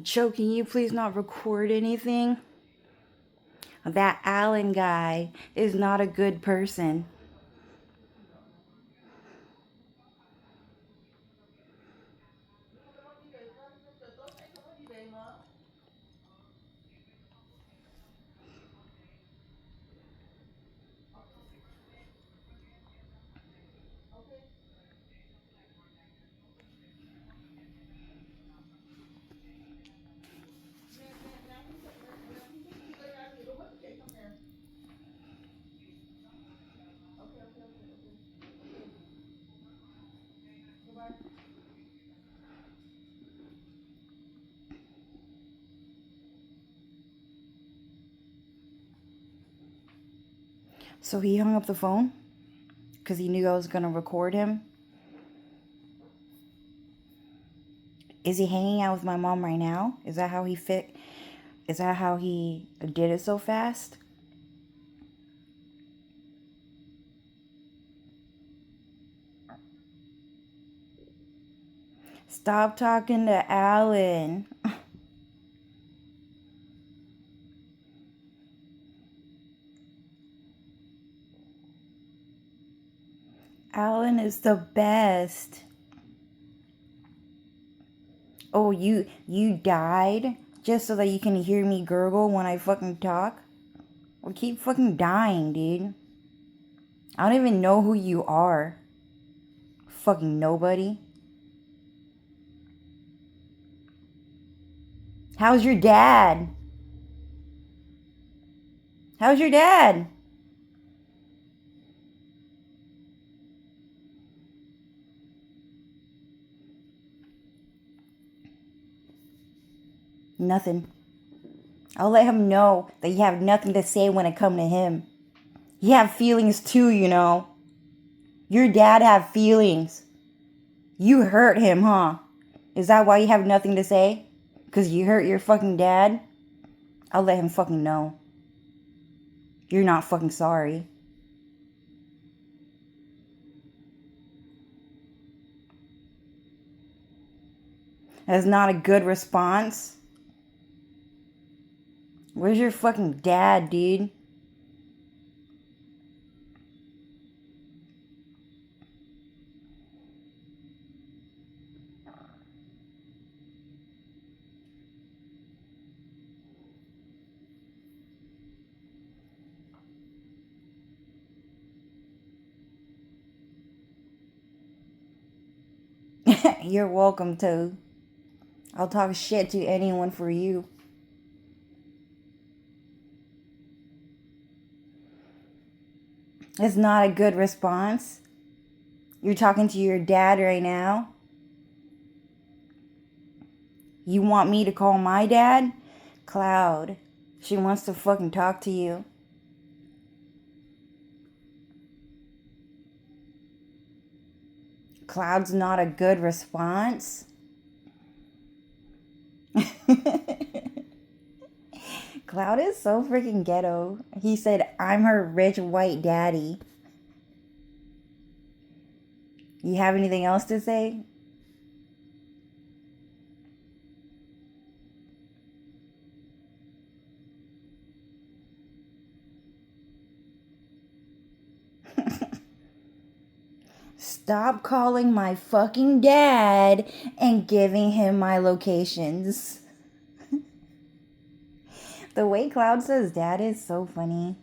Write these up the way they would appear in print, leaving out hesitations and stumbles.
Cho, can you please not record anything? That Alan guy is not a good person. So he hung up the phone? Because he knew I was going to record him? Is he hanging out with my mom right now? Is that how he fit? Is that how he did it so fast? Stop talking to Alan. Alan is the best. Oh, you died just so that you can hear me gurgle when I fucking talk? Well, keep fucking dying, dude. I don't even know who you are. Fucking nobody. How's your dad? How's your dad? Nothing. I'll let him know that you have nothing to say when it comes to him. You have feelings too, you know. Your dad have feelings. You hurt him, huh? Is that why you have nothing to say? Because you hurt your fucking dad? I'll let him fucking know. You're not fucking sorry. That's not a good response. Where's your fucking dad, dude? You're welcome to. I'll talk shit to anyone for you. It's not a good response. You're talking to your dad right now. You want me to call my dad? Cloud. She wants to fucking talk to you. Cloud's not a good response. Cloud is so freaking ghetto. He said, I'm her rich white daddy. You have anything else to say? Stop calling my fucking dad and giving him my locations. The way Cloud says dad is so funny.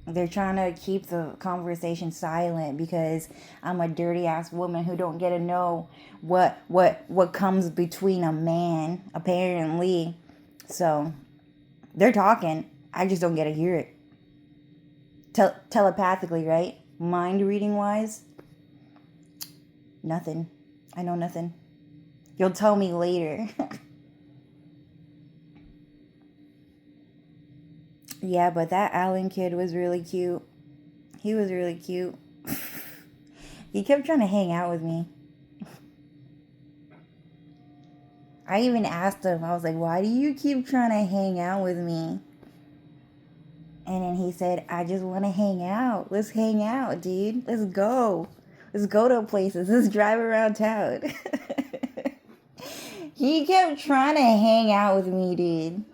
They're trying to keep the conversation silent because I'm a dirty ass woman who don't get to know what comes between a man, apparently. So they're talking. I just don't get to hear it. Telepathically, right? Mind reading wise, nothing. I know nothing. You'll tell me later. Yeah, but that Alan kid was really cute. He was really cute. He kept trying to hang out with me. I even asked him, I was like, why do you keep trying to hang out with me? And then he said, I just want to hang out. Let's hang out, dude. Let's go. Let's go to places. Let's drive around town. He kept trying to hang out with me, dude.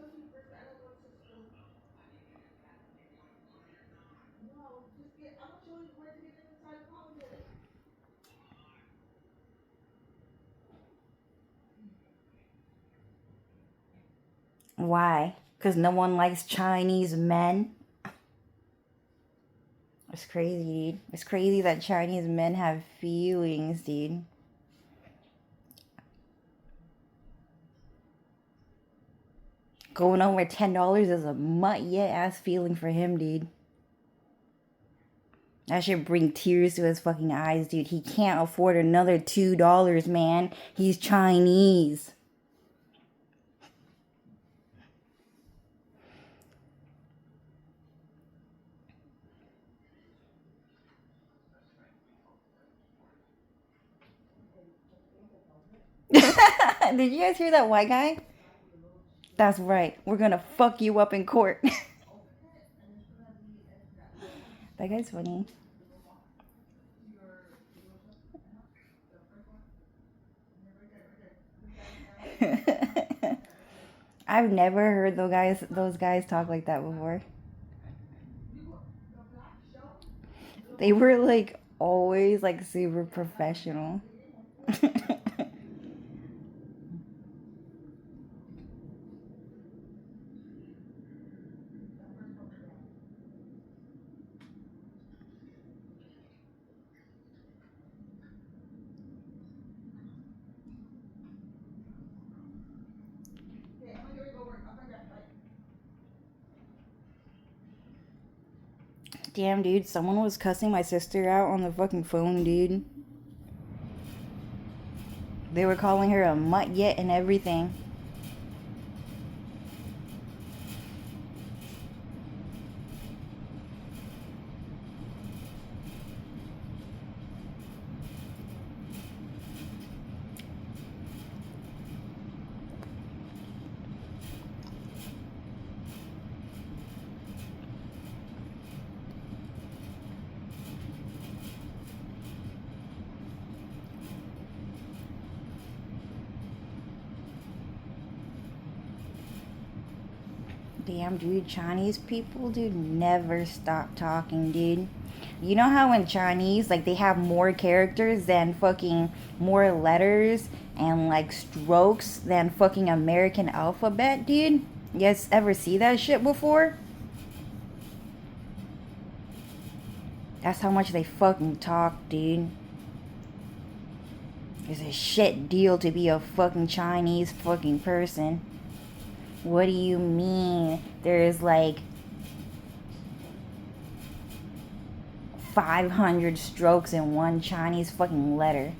Why? Because no one likes Chinese men? It's crazy, dude. It's crazy that Chinese men have feelings, dude. Going over $10 is a mutt yet ass feeling for him, dude. That should bring tears to his fucking eyes, dude. He can't afford another $2, man. He's Chinese. Did you guys hear that white guy? That's right. We're gonna fuck you up in court. That guy's funny. I've never heard those guys talk like that before. They were like always like super professional. Damn, dude, someone was cussing my sister out on the fucking phone, dude. They were calling her a mutt yet and everything. Damn, dude, Chinese people, dude, never stop talking, dude. You know how in Chinese, like, they have more characters than fucking more letters and, like, strokes than fucking American alphabet, dude? You guys ever see that shit before? That's how much they fucking talk, dude. It's a shit deal to be a fucking Chinese fucking person. What do you mean? There's like 500 strokes in one Chinese fucking letter.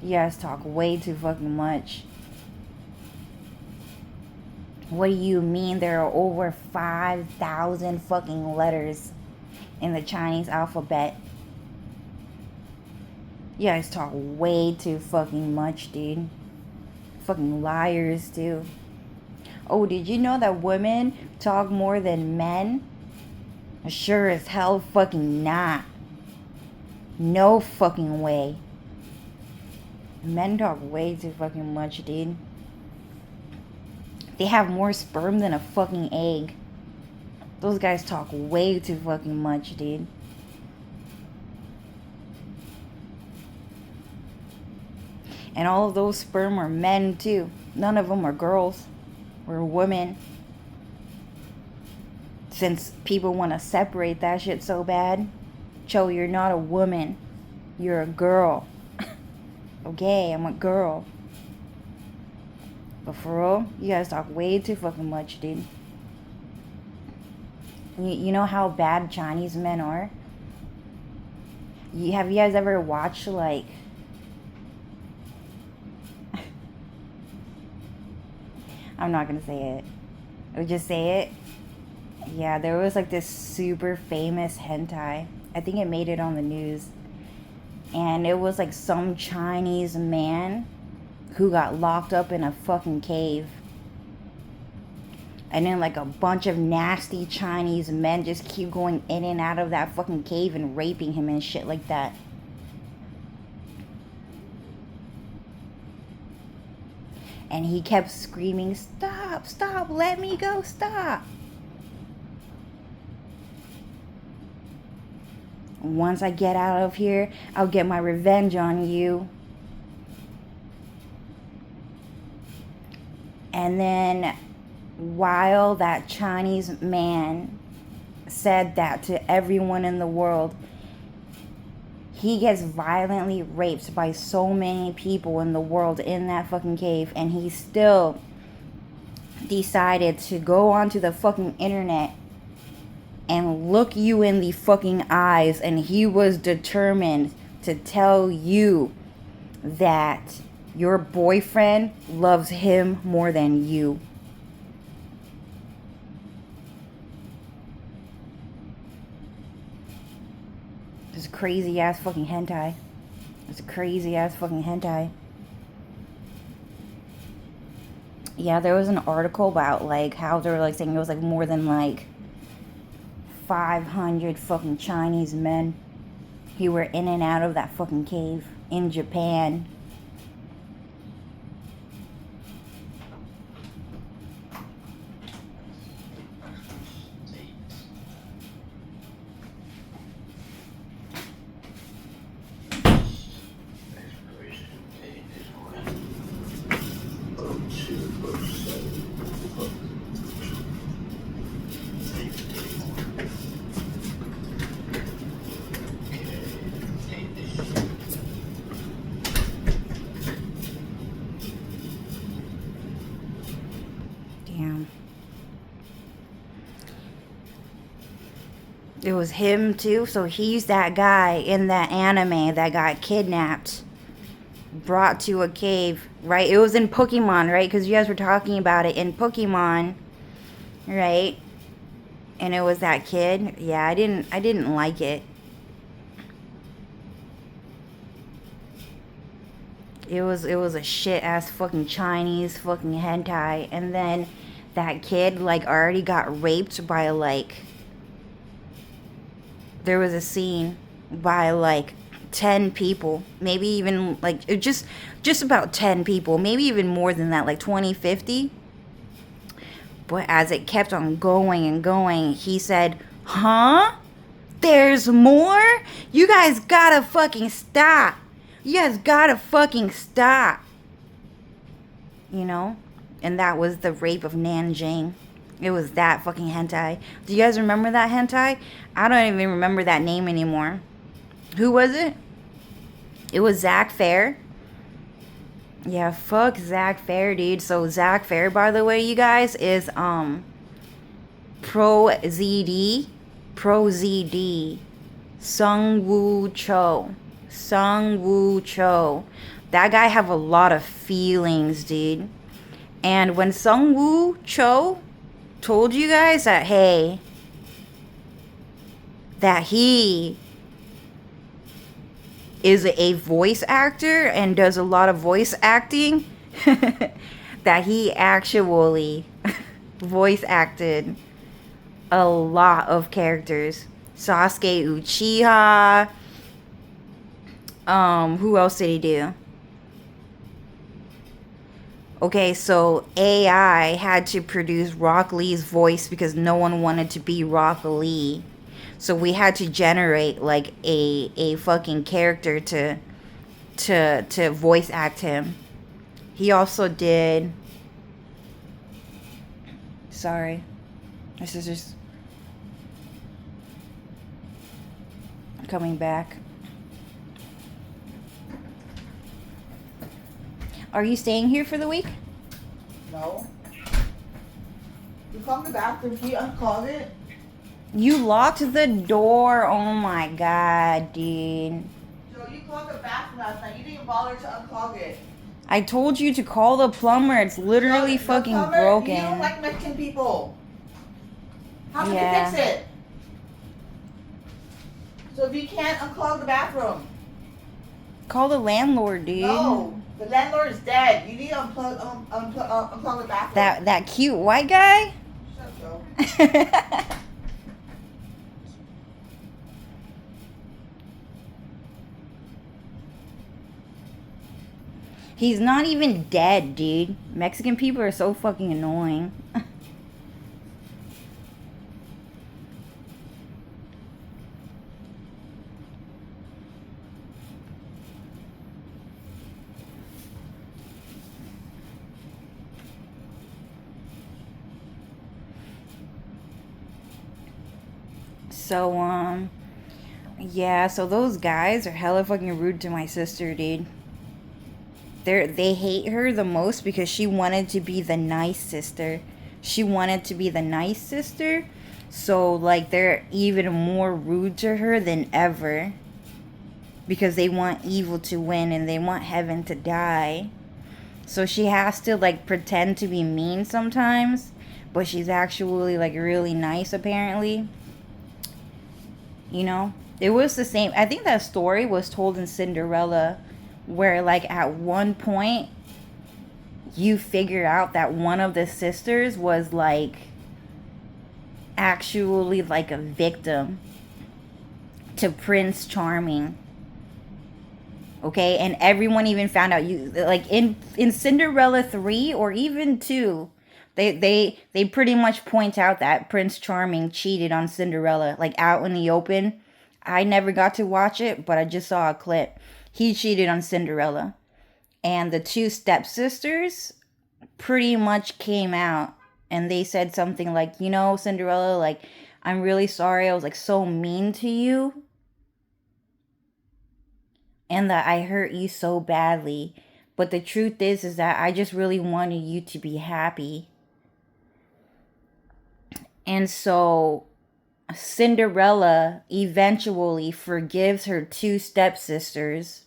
You guys talk way too fucking much. What do you mean there are over 5,000 fucking letters in the Chinese alphabet? You guys talk way too fucking much, dude. Fucking liars, too. Oh, did you know that women talk more than men? Sure as hell fucking not. No fucking way. Men talk way too fucking much, dude. They have more sperm than a fucking egg. Those guys talk way too fucking much, dude. And all of those sperm are men too. None of them are girls. Or women. Since people want to separate that shit so bad. Cho, you're not a woman. You're a girl. Okay, I'm a girl. But for real, you guys talk way too fucking much, dude. You know how bad Chinese men are? Have you guys ever watched, like... I'm not gonna say it. I'll just say it. Yeah, there was like this super famous hentai. I think it made it on the news. And it was like some Chinese man who got locked up in a fucking cave. And then like a bunch of nasty Chinese men just keep going in and out of that fucking cave and raping him and shit like that. And he kept screaming, "Stop, stop, let me go, stop." Once I get out of here, I'll get my revenge on you. And then while that Chinese man said that to everyone in the world, he gets violently raped by so many people in the world in that fucking cave, and he still decided to go onto the fucking internet and look you in the fucking eyes, and he was determined to tell you that your boyfriend loves him more than you. This crazy ass fucking hentai. It's crazy ass fucking hentai. Yeah, there was an article about like how they were like saying it was like more than like 500 fucking Chinese men who were in and out of that fucking cave in Japan. It was him too, so he's that guy in that anime that got kidnapped, brought to a cave, right? It was in Pokemon, right? Because you guys were talking about it in Pokemon, right? And it was that kid. Yeah, I didn't like it. It was a shit ass fucking Chinese fucking hentai, and then that kid like already got raped by like. There was a scene by like 10 people, maybe even like just about 10 people, maybe even more than that, like 20, 50. But as it kept on going and going, he said, "Huh? There's more? You guys gotta fucking stop. You guys gotta fucking stop." You know? And that was the rape of Nanjing. It was that fucking hentai. Do you guys remember that hentai? I don't even remember that name anymore. Who was it? It was Zack Fair. Yeah, fuck Zack Fair, dude. So Zack Fair, by the way, you guys, is Pro ZD. Sung Woo Cho. That guy have a lot of feelings, dude. And when Sung Woo Cho told you guys that, hey, that he is a voice actor and does a lot of voice acting, that he actually voice acted a lot of characters. Sasuke Uchiha. Who else did he do? Okay, so AI had to produce Rock Lee's voice because no one wanted to be Rock Lee. So we had to generate like a fucking character to voice act him. He also did. Sorry, this is just coming back. Are you staying here for the week? No. You come to the bathroom, can you unclog it? You locked the door. Oh my god, dude. Joe, you clogged the bathroom last night. You didn't bother to unclog it. I told you to call the plumber. It's literally fucking plumber, broken. You don't like Mexican people. How can Yeah. you fix it? So if you can't unclog the bathroom. Call the landlord, dude. No, the landlord is dead. You need to unplug the bathroom. That cute white guy? Shut up. He's not even dead, dude. Mexican people are so fucking annoying. So, yeah, so those guys are hella fucking rude to my sister, dude. They hate her the most because she wanted to be the nice sister. She wanted to be the nice sister. So, like, they're even more rude to her than ever. Because they want evil to win and they want heaven to die. So she has to, like, pretend to be mean sometimes. But she's actually, like, really nice, apparently. You know? It was the same. I think that story was told in Cinderella, where, like, at one point you figure out that one of the sisters was, like, actually, like, a victim to Prince Charming. Okay, and everyone even found out, you like, in Cinderella 3 or even 2, they pretty much point out that Prince Charming cheated on Cinderella, like, out in the open. I never got to watch it, but I just saw a clip. He cheated on Cinderella. And the two stepsisters pretty much came out and they said something like, you know, Cinderella, like, I'm really sorry. I was, like, so mean to you. And that I hurt you so badly. But the truth is that I just really wanted you to be happy. And so Cinderella eventually forgives her two stepsisters.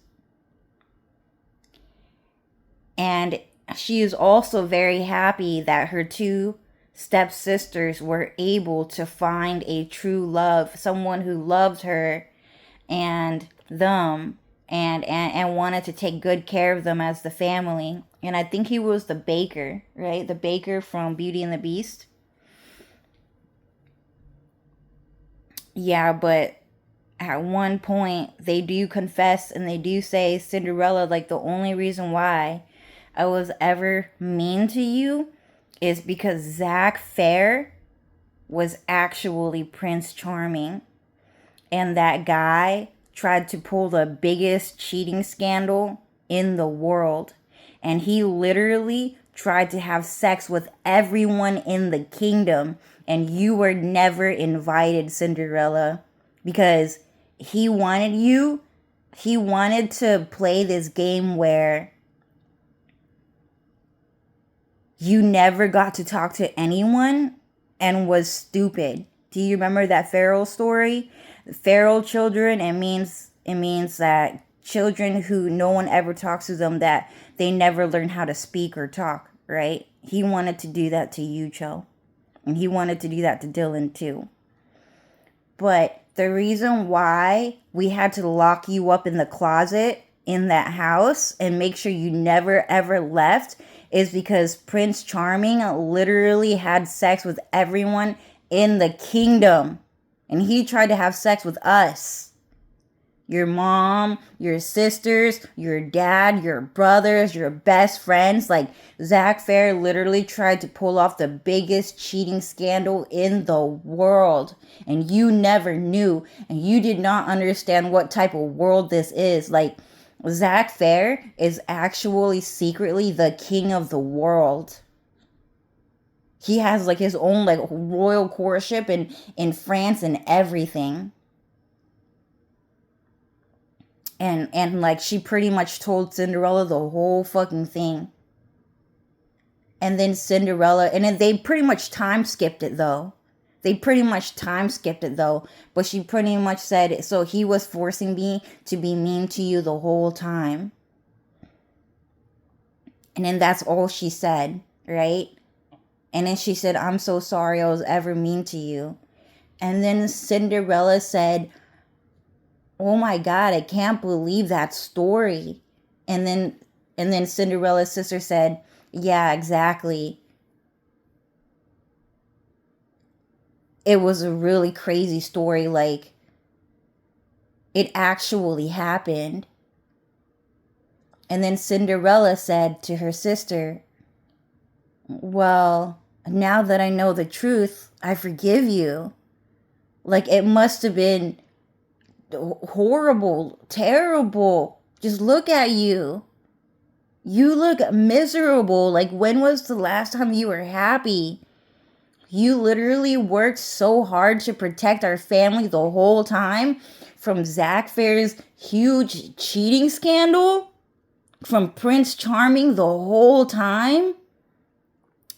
And she is also very happy that her two stepsisters were able to find a true love, someone who loved her and them, and wanted to take good care of them as the family. And I think he was the baker, right? The baker from Beauty and the Beast. Yeah, but at one point they do confess and they do say, Cinderella, like, the only reason why I was ever mean to you is because Zack Fair was actually Prince Charming. And that guy tried to pull the biggest cheating scandal in the world. And he literally tried to have sex with everyone in the kingdom. And you were never invited, Cinderella. Because he wanted you. He wanted to play this game where you never got to talk to anyone and was stupid. Do you remember that feral story? Feral children, it means that children who no one ever talks to them, that they never learn how to speak or talk, right? He wanted to do that to you, Cho. And he wanted to do that to Dylan too. But the reason why we had to lock you up in the closet in that house and make sure you never ever left is because Prince Charming literally had sex with everyone in the kingdom. And he tried to have sex with us. Your mom, your sisters, your dad, your brothers, your best friends. Like, Zack Fair literally tried to pull off the biggest cheating scandal in the world. And you never knew. And you did not understand what type of world this is. Like, Zack Fair is actually secretly the king of the world. He has, like, his own, like, royal courtship in France and everything. And like, she pretty much told Cinderella the whole fucking thing. And then Cinderella, and then they pretty much time skipped it though. But she pretty much said, so he was forcing me to be mean to you the whole time. And then that's all she said, right? And then she said, I'm so sorry I was ever mean to you. And then Cinderella said, oh my God, I can't believe that story. And then Cinderella's sister said, yeah, exactly. It was a really crazy story. Like, it actually happened. And then Cinderella said to her sister, well, now that I know the truth, I forgive you. Like, it must have been horrible, terrible. Just look at you. You look miserable. Like, when was the last time you were happy? You literally worked so hard to protect our family the whole time from Zack Fair's huge cheating scandal, from Prince Charming the whole time.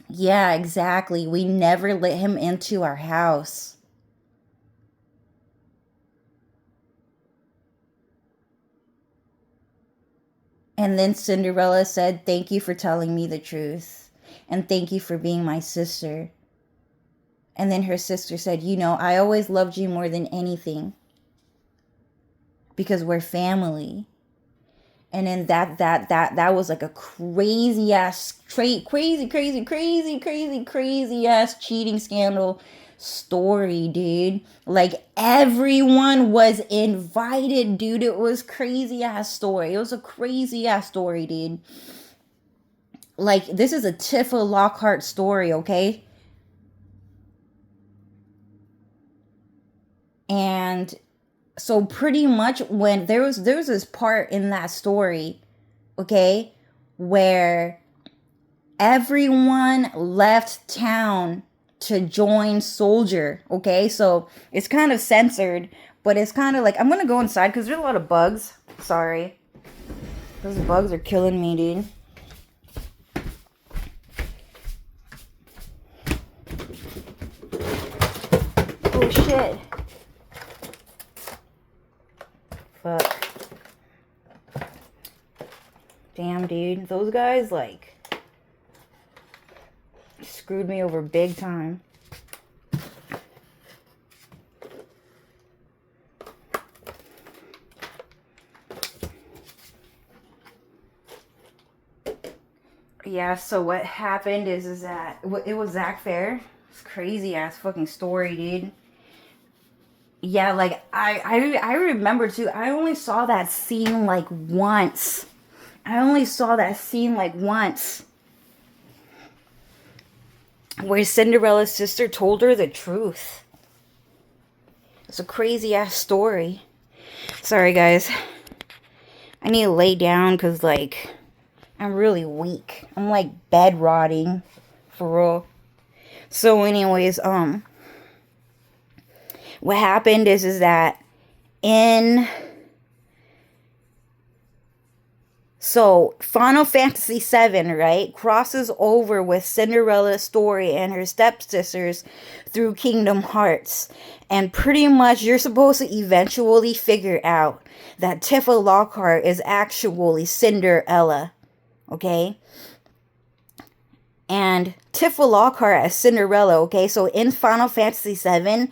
Yeah, exactly. We never let him into our house. And then Cinderella said, thank you for telling me the truth. And thank you for being my sister. And then her sister said, I always loved you more than anything. Because we're family. And then that was like a crazy ass, crazy ass cheating scandal story, dude. Like, everyone was invited, dude. It was crazy ass story. It was a crazy ass story, dude. Like, this is a Tifa Lockhart story, okay? And so pretty much when there was this part in that story, okay, where everyone left town to join Soldier, okay? So it's kind of censored, but it's kind of like, I'm gonna go inside because there's a lot of bugs. Sorry. Those bugs are killing me, dude. Oh shit. Fuck. Damn, dude. Those guys, like, screwed me over big time. Yeah, so what happened is that it was Zack Fair. It's crazy ass fucking story, dude. Yeah, like, I remember too, I only saw that scene like once. Where Cinderella's sister told her the truth. It's a crazy ass story. Sorry, guys. I need to lay down because, like, I'm really weak. I'm like bed rotting. For real. So anyways, what happened is that so Final Fantasy VII, right, crosses over with Cinderella's story and her stepsisters through Kingdom Hearts. And pretty much you're supposed to eventually figure out that Tifa Lockhart is actually Cinderella. Okay? And Tifa Lockhart as Cinderella, okay? So in Final Fantasy VII,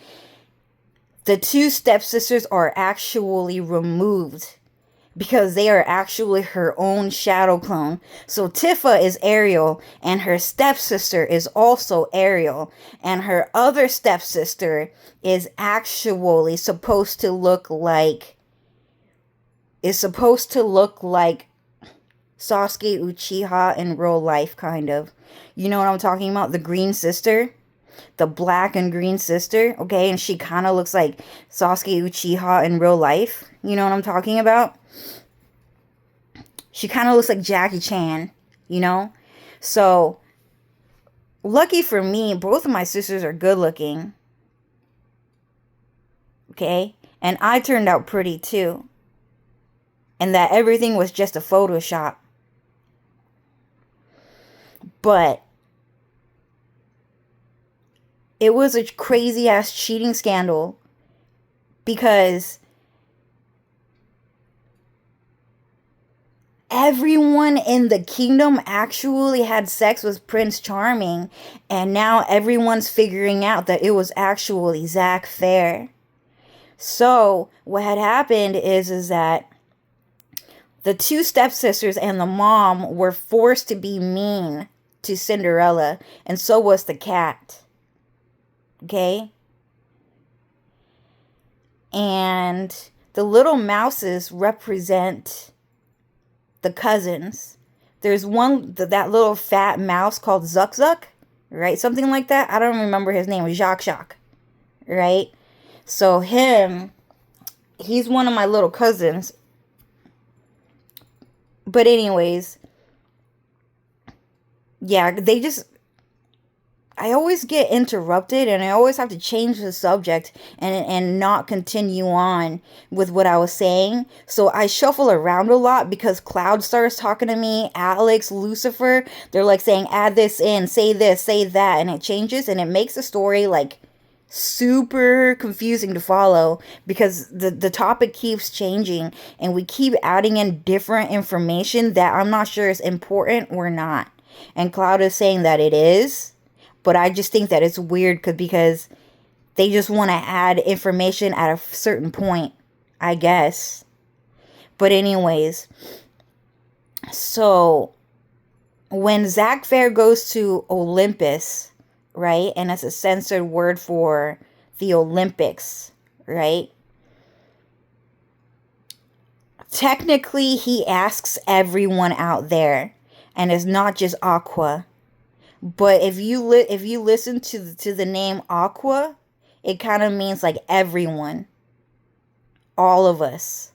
the two stepsisters are actually removed because they are actually her own shadow clone. So Tifa is Ariel, and her stepsister is also Ariel, and her other stepsister is actually supposed to look like Sasuke Uchiha in real life, kind of. You know what I'm talking about? The green sister. The black and green sister, okay? And she kind of looks like Sasuke Uchiha in real life. You know what I'm talking about? She kind of looks like Jackie Chan, you know? So, lucky for me, both of my sisters are good looking. Okay? And I turned out pretty too. And that everything was just a Photoshop. But it was a crazy ass cheating scandal because everyone in the kingdom actually had sex with Prince Charming, and now everyone's figuring out that it was actually Zack Fair. So what had happened is that the two stepsisters and the mom were forced to be mean to Cinderella, and so was the cat. Okay? And the little mouses represent the cousins. There's one, that little fat mouse called Zuck Zuck, right? Something like that. I don't remember his name. Jacques, right? So he's one of my little cousins. But anyways, yeah, I always get interrupted and I always have to change the subject and not continue on with what I was saying. So I shuffle around a lot because Cloud starts talking to me, Alex, Lucifer, they're like saying, add this in, say this, say that, and it changes and it makes the story like super confusing to follow because the topic keeps changing and we keep adding in different information that I'm not sure is important or not. And Cloud is saying that it is. But I just think that it's weird because they just want to add information at a certain point, I guess. But anyways, so when Zack Fair goes to Olympus, right? And it's a censored word for the Olympics, right? Technically, he asks everyone out there. And it's not just Aqua. But if you listen to the name Aqua, it kind of means like everyone, all of us.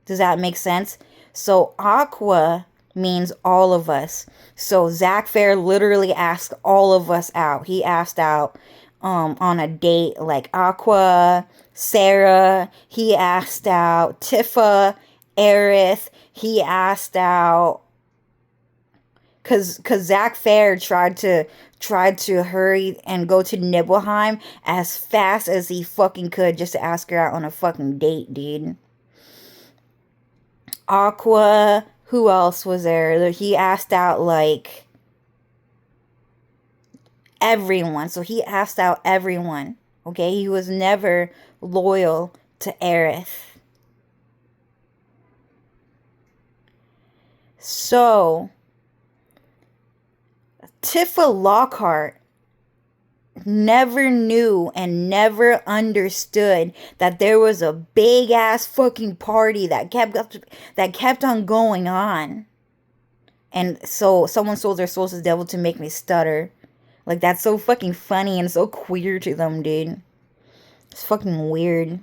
Does that make sense? So Aqua means all of us. So Zack Fair literally asked all of us out. He asked out on a date like Aqua, Sarah. He asked out Tifa, Aerith. He asked out. Cause Zack Fair tried to hurry and go to Nibelheim as fast as he fucking could just to ask her out on a fucking date, dude. Aqua, who else was there? He asked out like everyone. So he asked out everyone. Okay, he was never loyal to Aerith. So Tifa Lockhart never knew and never understood that there was a big ass fucking party that kept on going on. And so someone sold their souls to the devil to make me stutter. Like, that's so fucking funny and so queer to them, dude. It's fucking weird.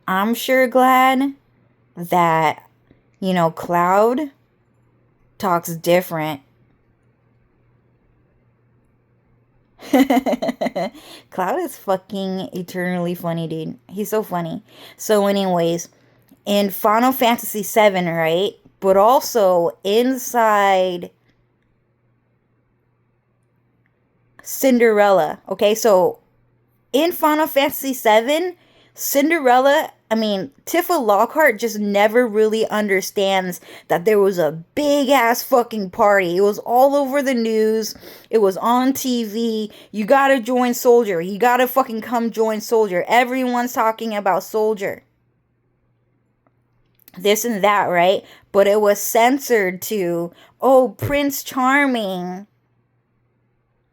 I'm sure glad that, Cloud talks different. Cloud is fucking eternally funny, dude. He's so funny. So anyways, in Final Fantasy VII, right? But also inside Cinderella. Okay, so in Final Fantasy VII, Tifa Lockhart just never really understands that there was a big ass fucking party. It was all over the news. It was on TV. You gotta join Soldier. You gotta fucking come join Soldier. Everyone's talking about Soldier. This and that, right? But it was censored to, Prince Charming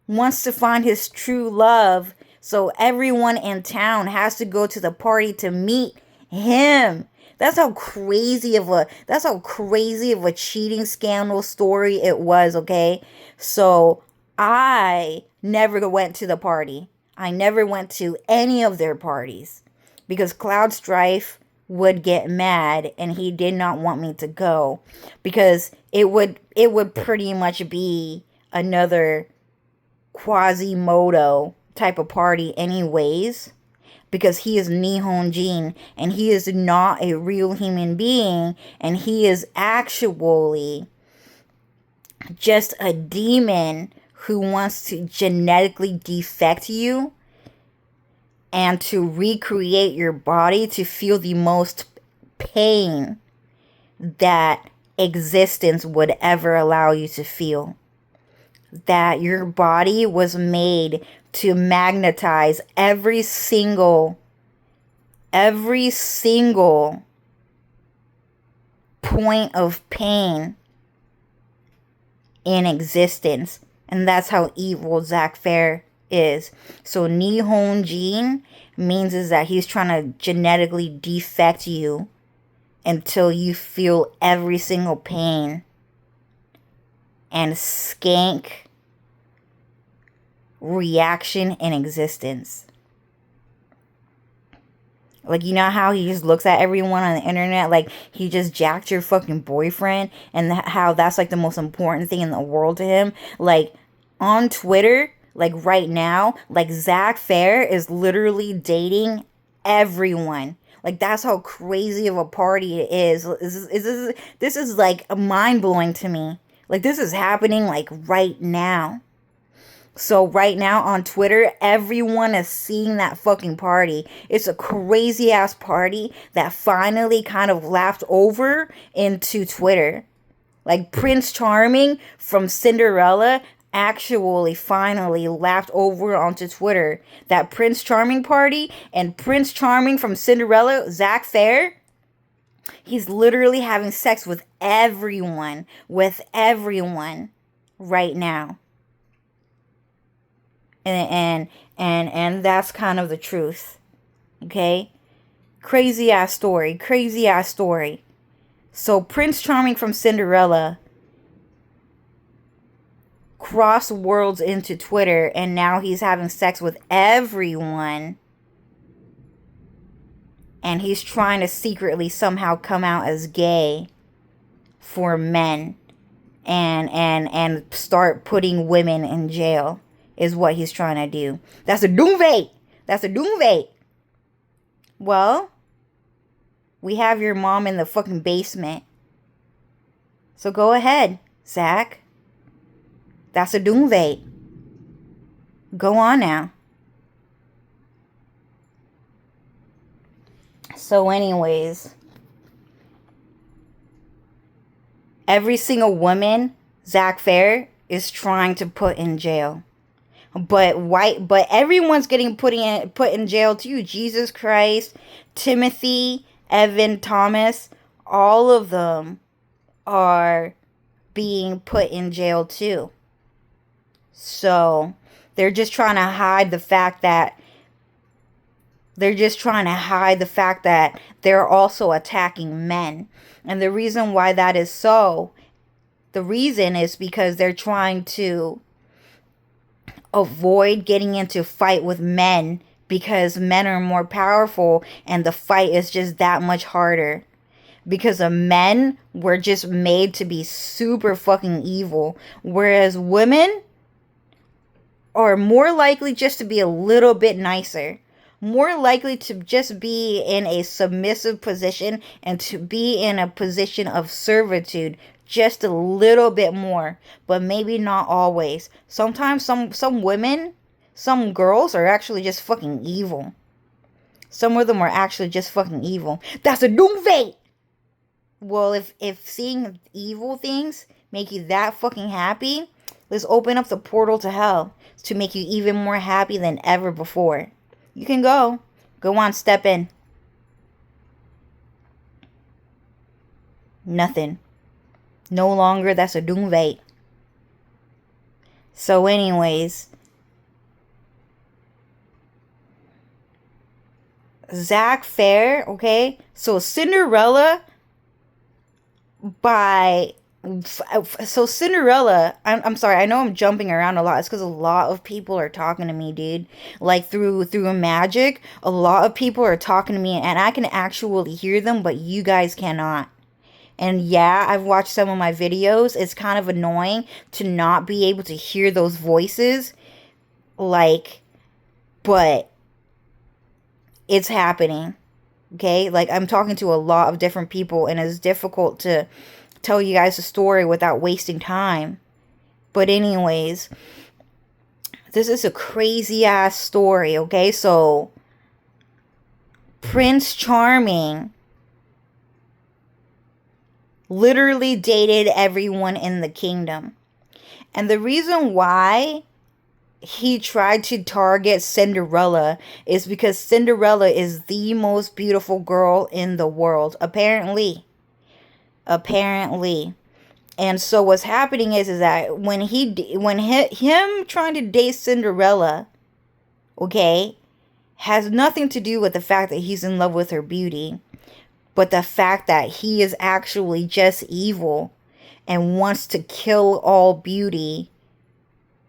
wants to find his true love. So everyone in town has to go to the party to meet him. That's how crazy of a cheating scandal story it was, okay? So I never went to the party. I never went to any of their parties because Cloud Strife would get mad and he did not want me to go because it would pretty much be another Quasimodo type of party anyways, because he is Nihon Jin and he is not a real human being and he is actually just a demon who wants to genetically defect you and to recreate your body to feel the most pain that existence would ever allow you to feel. that your body was made to magnetize every single point of pain in existence. And that's how evil Zack Fair is. So Nihon Jin means is that he's trying to genetically defect you until you feel every single pain and skank reaction in existence. Like, you know how he just looks at everyone on the internet like he just jacked your fucking boyfriend, and how that's like the most important thing in the world to him? Like, on Twitter, like right now, like Zack Fair is literally dating everyone. Like, that's how crazy of a party it is. This is like mind-blowing to me. Like, this is happening like right now. So right now on Twitter, everyone is seeing that fucking party. It's a crazy ass party that finally kind of lapped over into Twitter. Like, Prince Charming from Cinderella actually finally lapped over onto Twitter. That Prince Charming party and Prince Charming from Cinderella, Zack Fair, he's literally having sex with everyone right now. And that's kind of the truth. Okay? Crazy ass story. So Prince Charming from Cinderella crossed worlds into Twitter, and now he's having sex with everyone. And he's trying to secretly somehow come out as gay for men and start putting women in jail. Is what he's trying to do. That's a doomsday. Well, we have your mom in the fucking basement. So go ahead, Zack. That's a doomsday. Go on now. So anyways, every single woman Zack Fair is trying to put in jail. But everyone's getting put in jail too. Jesus Christ, Timothy, Evan, Thomas, all of them are being put in jail too. So they're just trying to hide the fact that they're also attacking men. And the reason why that is so, the reason is because they're trying to avoid getting into a fight with men, because men are more powerful and the fight is just that much harder. Because of men were just made to be super fucking evil, whereas women are more likely just to be a little bit nicer, more likely to just be in a submissive position and to be in a position of servitude just a little bit more, but maybe not always. Sometimes some women, some girls are actually just fucking evil. Some of them are actually just fucking evil. That's a doomsday. Well, if seeing evil things make you that fucking happy, let's open up the portal to hell to make you even more happy than ever before. You can go on, step in. Nothing. No longer, that's a doomsday. So anyways, Zack Fair, okay? So Cinderella Cinderella, I'm sorry, I know I'm jumping around a lot. It's because a lot of people are talking to me, dude. Like through Magic, a lot of people are talking to me, and I can actually hear them, but you guys cannot. And yeah, I've watched some of my videos. It's kind of annoying to not be able to hear those voices. Like, but it's happening. Okay? Like, I'm talking to a lot of different people, and it's difficult to tell you guys a story without wasting time. But anyways, this is a crazy ass story, okay? So, Prince Charming literally dated everyone in the kingdom. And the reason why he tried to target Cinderella is because Cinderella is the most beautiful girl in the world, apparently. Apparently. And so what's happening is that when him trying to date Cinderella, okay, has nothing to do with the fact that he's in love with her beauty, but the fact that he is actually just evil and wants to kill all beauty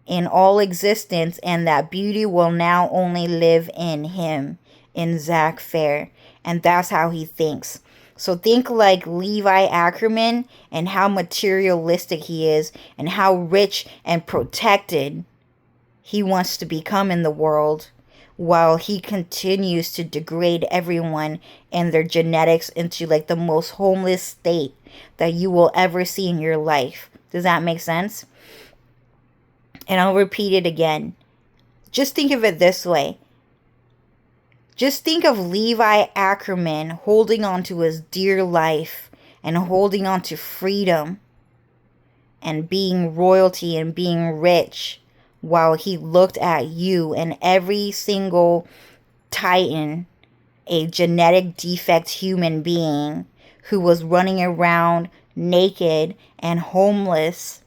in all existence, and that beauty will now only live in him, in Zack Fair. And that's how he thinks. So think like Levi Ackerman and how materialistic he is and how rich and protected he wants to become in the world, while he continues to degrade everyone and their genetics into like the most homeless state that you will ever see in your life. Does that make sense? And I'll repeat it again. Just think of it this way. Just think of Levi Ackerman holding on to his dear life and holding on to freedom and being royalty and being rich, while he looked at you and every single Titan, a genetic defect human being who was running around naked and homeless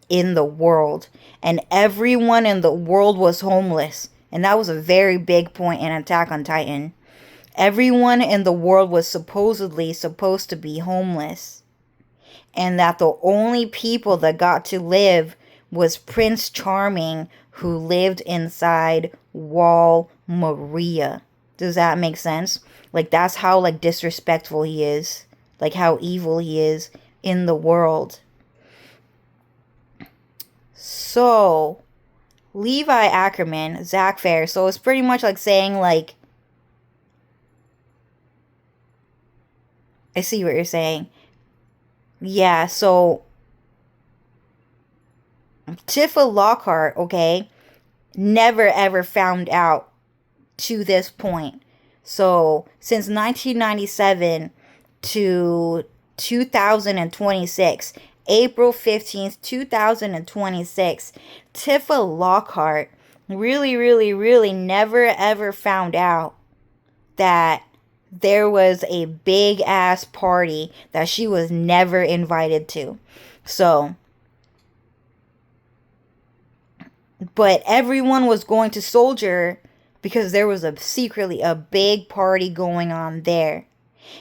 in the world. And everyone in the world was homeless. And that was a very big point in Attack on Titan. Everyone in the world was supposedly supposed to be homeless. And that the only people that got to live was Prince Charming, who lived inside Wall Maria. Does that make sense? Like, that's how, like, disrespectful he is. Like, how evil he is in the world. So, Levi Ackerman, Zack Fair. So, it's pretty much like saying, like, I see what you're saying. Yeah, so Tifa Lockhart, okay, never ever found out to this point. So, since 1997 to 2026, April 15th, 2026, Tifa Lockhart really never ever found out that there was a big ass party that she was never invited to. So, but everyone was going to Soldier because there was secretly a big party going on there.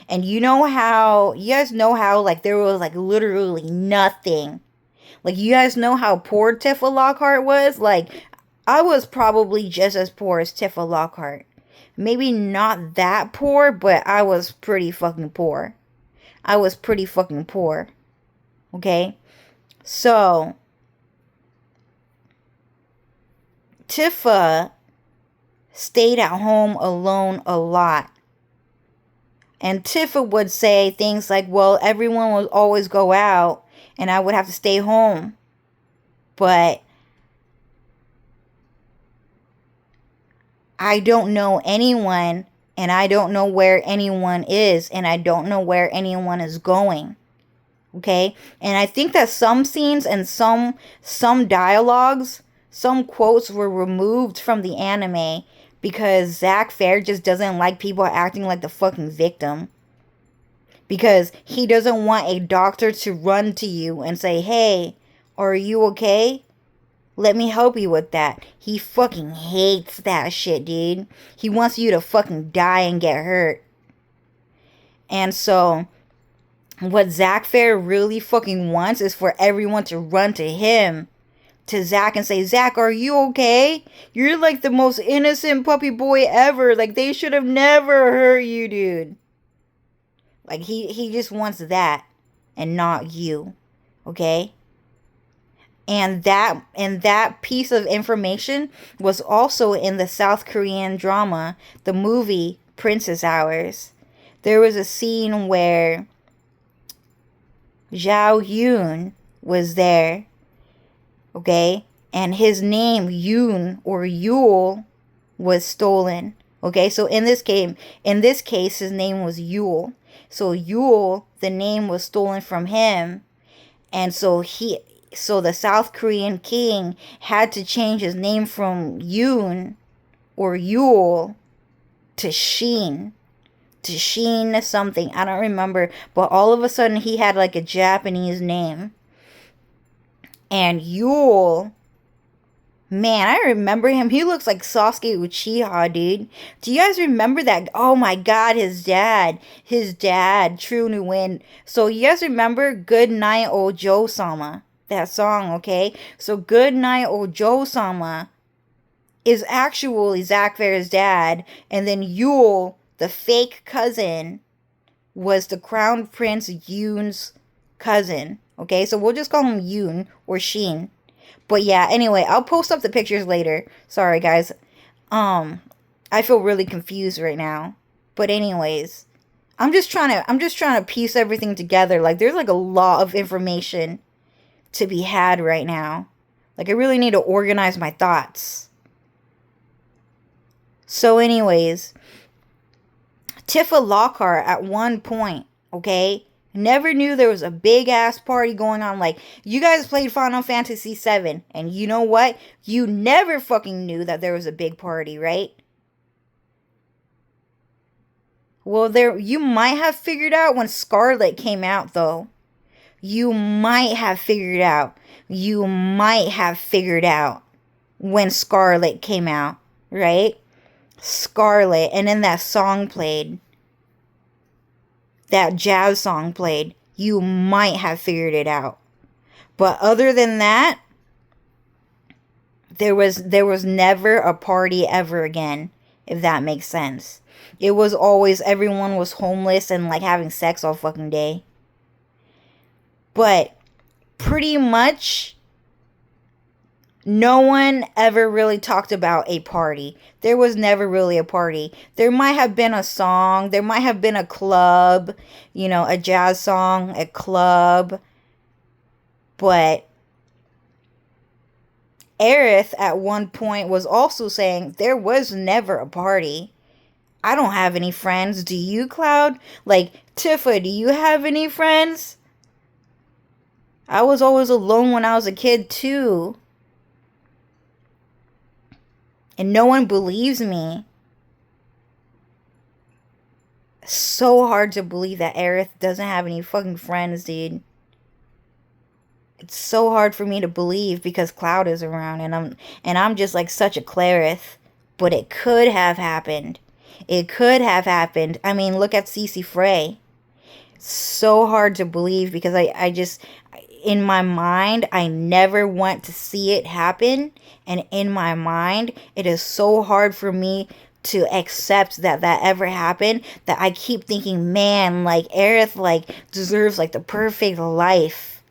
And you guys know how, like, there was, like, literally nothing. Like, you guys know how poor Tifa Lockhart was? Like, I was probably just as poor as Tifa Lockhart. Maybe not that poor, but I was pretty fucking poor. Okay? So, Tifa stayed at home alone a lot. And Tifa would say things like, well, everyone would always go out and I would have to stay home. But I don't know anyone, and I don't know where anyone is, and I don't know where anyone is going. Okay? And I think that some scenes and some dialogues, some quotes were removed from the anime because Zack Fair just doesn't like people acting like the fucking victim. Because he doesn't want a doctor to run to you and say, hey, are you okay? Let me help you with that. He fucking hates that shit, dude. He wants you to fucking die and get hurt. And so, what Zack Fair really fucking wants is for everyone to run to him, to Zack, and say, Zack, are you okay? You're like the most innocent puppy boy ever. Like, they should have never hurt you, dude. Like, he just wants that and not you. Okay? And that piece of information was also in the South Korean drama, the movie Princess Hours. There was a scene where Zhao Yun was there, okay? And his name, Yoon or Yule, was stolen. Okay, so in this case, his name was Yule. So Yule, the name was stolen from him. And so So the South Korean king had to change his name from Yoon or Yule to Sheen. To Sheen something. I don't remember. But all of a sudden he had like a Japanese name. And Yule, man, I remember him. He looks like Sasuke Uchiha, dude. Do you guys remember that? Oh my god, his dad. His dad, True Nguyen. So you guys remember Good Night Ojo Sama? That song, okay? So Good Night Ojo Sama is actually Zack Fair's dad. And then Yule, the fake cousin, was the Crown Prince Yoon's cousin. Okay, so we'll just call him Yoon or Sheen. But yeah, anyway, I'll post up the pictures later. Sorry, guys. I feel really confused right now. But anyways, I'm just trying to piece everything together. Like, there's like a lot of information to be had right now. Like, I really need to organize my thoughts. So anyways, Tifa Lockhart at one point, okay, never knew there was a big ass party going on. Like, you guys played Final Fantasy VII, and you know what? You never fucking knew that there was a big party, right? Well, you might have figured out when Scarlet came out, though. You might have figured out. You might have figured out when Scarlet came out, right? Scarlet, and then that song played. That jazz song played. You might have figured it out. But other than that, there was never a party ever again, if that makes sense. It was always everyone was homeless and like having sex all fucking day. But pretty much no one ever really talked about a party. There was never really a party. There might have been a song. There might have been a club. You know, a jazz song, a club. But Aerith at one point was also saying there was never a party. I don't have any friends. Do you, Cloud? Like, Tifa, do you have any friends? I was always alone when I was a kid, too. And no one believes me. It's so hard to believe that Aerith doesn't have any fucking friends, dude. It's so hard for me to believe because Cloud is around and I'm just like such a Clarith. But it could have happened. It could have happened. I mean, look at Cece Frey. It's so hard to believe because I just, in my mind, I never want to see it happen. And in my mind, it is so hard for me to accept that ever happened that I keep thinking, man, like, Aerith, like, deserves, like, the perfect life,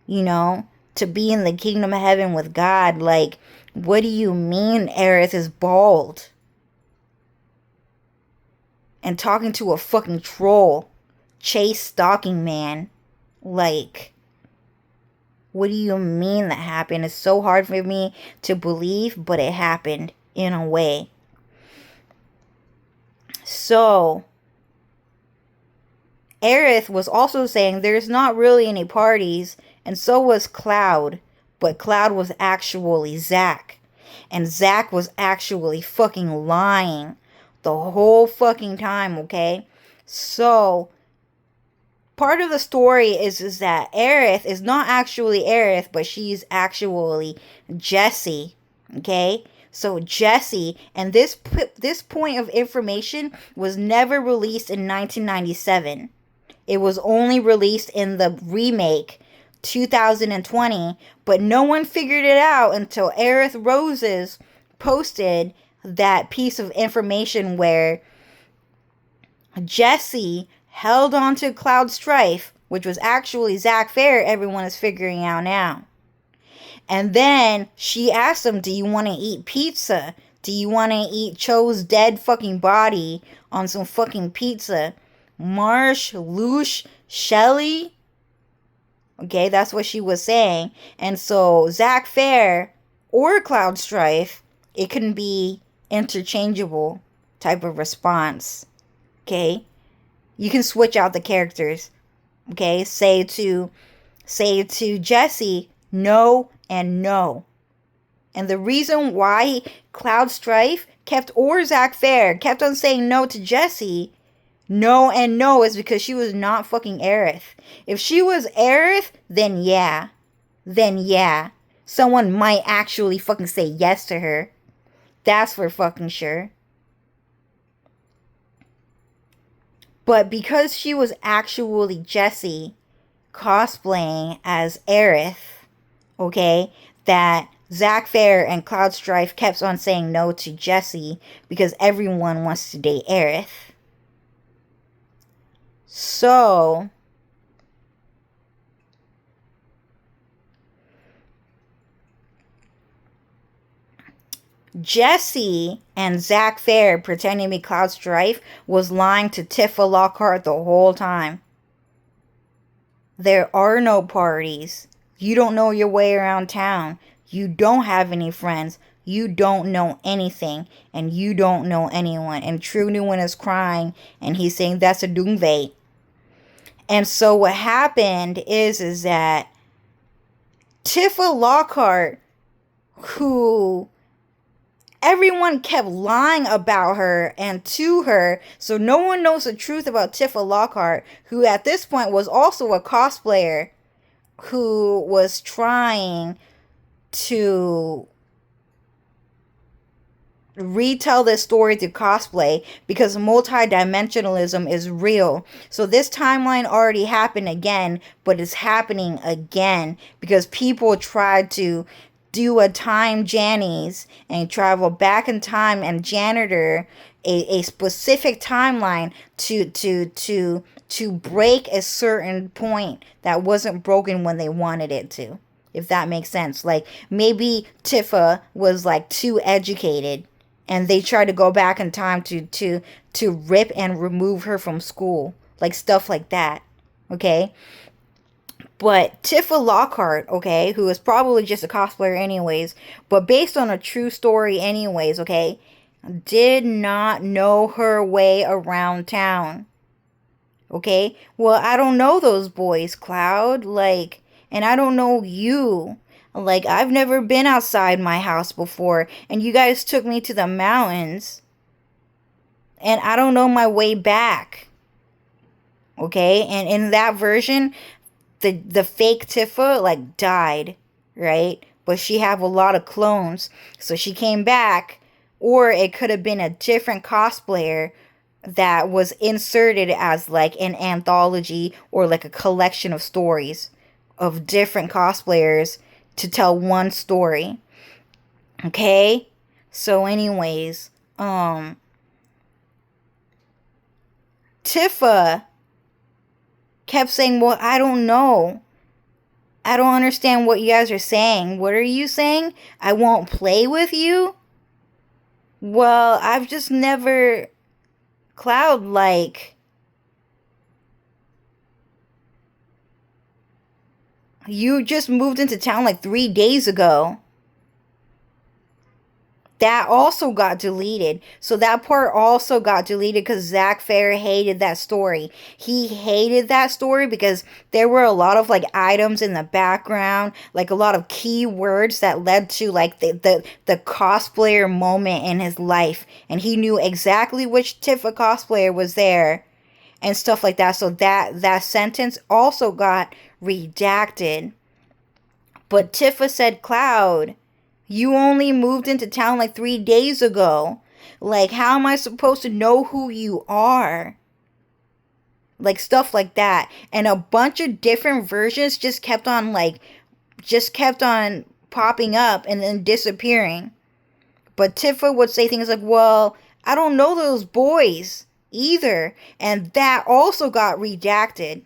you know, to be in the kingdom of heaven with God. Like, what do you mean Aerith is bald? And talking to a fucking troll. Chase stalking man. Like, what do you mean that happened? It's so hard for me to believe, but it happened in a way. So, Aerith was also saying there's not really any parties, and so was Cloud. But Cloud was actually Zack. And Zack was actually fucking lying the whole fucking time, okay? So, part of the story is that Aerith is not actually Aerith, but she's actually Jessie, okay? So Jessie, and this point of information was never released in 1997. It was only released in the remake 2020, but no one figured it out until Aerith Roses posted that piece of information where Jessie held on to Cloud Strife, which was actually Zack Fair, everyone is figuring out now. And then she asked him, do you want to eat pizza? Do you want to eat Cho's dead fucking body on some fucking pizza? Marsh, Lush, Shelly? Okay, that's what she was saying. And so Zack Fair or Cloud Strife, it can be interchangeable type of response. Okay? You can switch out the characters. Okay? Say to Jessie, No and no. And the reason why Cloud Strife kept, or Zack Fair, kept on saying no to Jessie, no and no, is because she was not fucking Aerith. If she was Aerith, then yeah. Then yeah. Someone might actually fucking say yes to her. That's for fucking sure. But because she was actually Jessie cosplaying as Aerith, okay, that Zack Fair and Cloud Strife kept on saying no to Jessie because everyone wants to date Aerith. So, Jessie and Zack Fair pretending to be Cloud Strife was lying to Tifa Lockhart the whole time. There are no parties. You don't know your way around town. You don't have any friends. You don't know anything. And you don't know anyone. And True Newman is crying. And he's saying that's a doomsday. And so what happened is that Tifa Lockhart, who everyone kept lying about her and to her, so no one knows the truth about Tifa Lockhart, who at this point was also a cosplayer who was trying to retell this story through cosplay because multidimensionalism is real. So this timeline already happened again, but it's happening again because people tried to do a time Jannies and travel back in time and janitor a specific timeline to break a certain point that wasn't broken when they wanted it to, if that makes sense. Like maybe Tifa was like too educated and they tried to go back in time to rip and remove her from school, like stuff like that. Okay. But Tifa Lockhart, okay, who is probably just a cosplayer anyways, but based on a true story anyways, okay, did not know her way around town. Okay? Well, I don't know those boys, Cloud. Like, and I don't know you. Like, I've never been outside my house before, and you guys took me to the mountains, and I don't know my way back. Okay? And in that version, the fake Tifa like died, right? But she have a lot of clones, so she came back, or it could have been a different cosplayer that was inserted as like an anthology or like a collection of stories of different cosplayers to tell one story. Okay? So anyways, Tifa kept saying, well, I don't know. I don't understand what you guys are saying. What are you saying? I won't play with you? Well, I've just never... Cloud, like... You just moved into town like 3 days ago. That also got deleted. So that part also got deleted because Zack Fair hated that story. He hated that story because there were a lot of like items in the background, like a lot of keywords that led to like the cosplayer moment in his life. And he knew exactly which Tifa cosplayer was there and stuff like that. So that sentence also got redacted. But Tifa said, Cloud, you only moved into town like 3 days ago. Like, how am I supposed to know who you are? Like, stuff like that. And a bunch of different versions just kept on popping up and then disappearing. But Tifa would say things like, well, I don't know those boys either. And that also got redacted.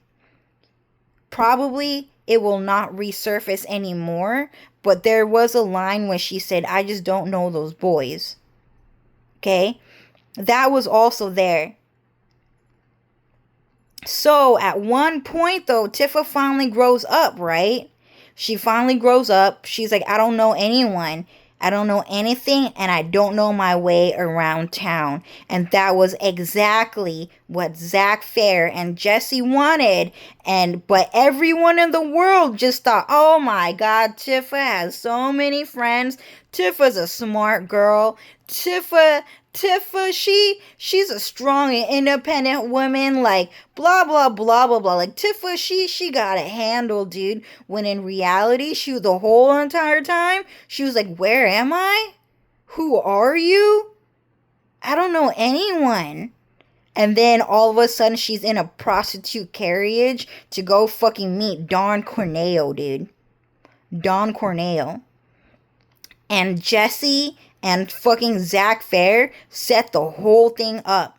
Probably it will not resurface anymore. But there was a line where she said, I just don't know those boys. Okay? That was also there. So, at one point, though, Tifa finally grows up, right? She finally grows up. She's like, I don't know anyone. I don't know anything, and I don't know my way around town. And that was exactly what Zack Fair and Jesse wanted, but everyone in the world just thought, oh my god, Tifa has so many friends. Tifa's a smart girl. Tifa, she's a strong and independent woman, like, blah, blah, blah, blah, blah. Like, Tifa, she got it handled, dude. When in reality, the whole entire time, she was like, where am I? Who are you? I don't know anyone. And then all of a sudden, she's in a prostitute carriage to go fucking meet Don Corneo, dude. Don Corneo. And Jesse and fucking Zack Fair set the whole thing up.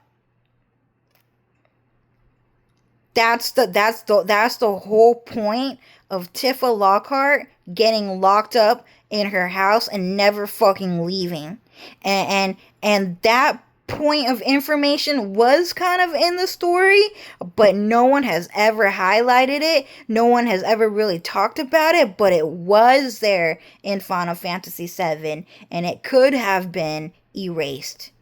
That's the whole point of Tifa Lockhart getting locked up in her house and never fucking leaving. And that point of information was kind of in the story, but no one has ever highlighted it. No one has ever really talked about it, but it was there in Final Fantasy VII, and it could have been erased.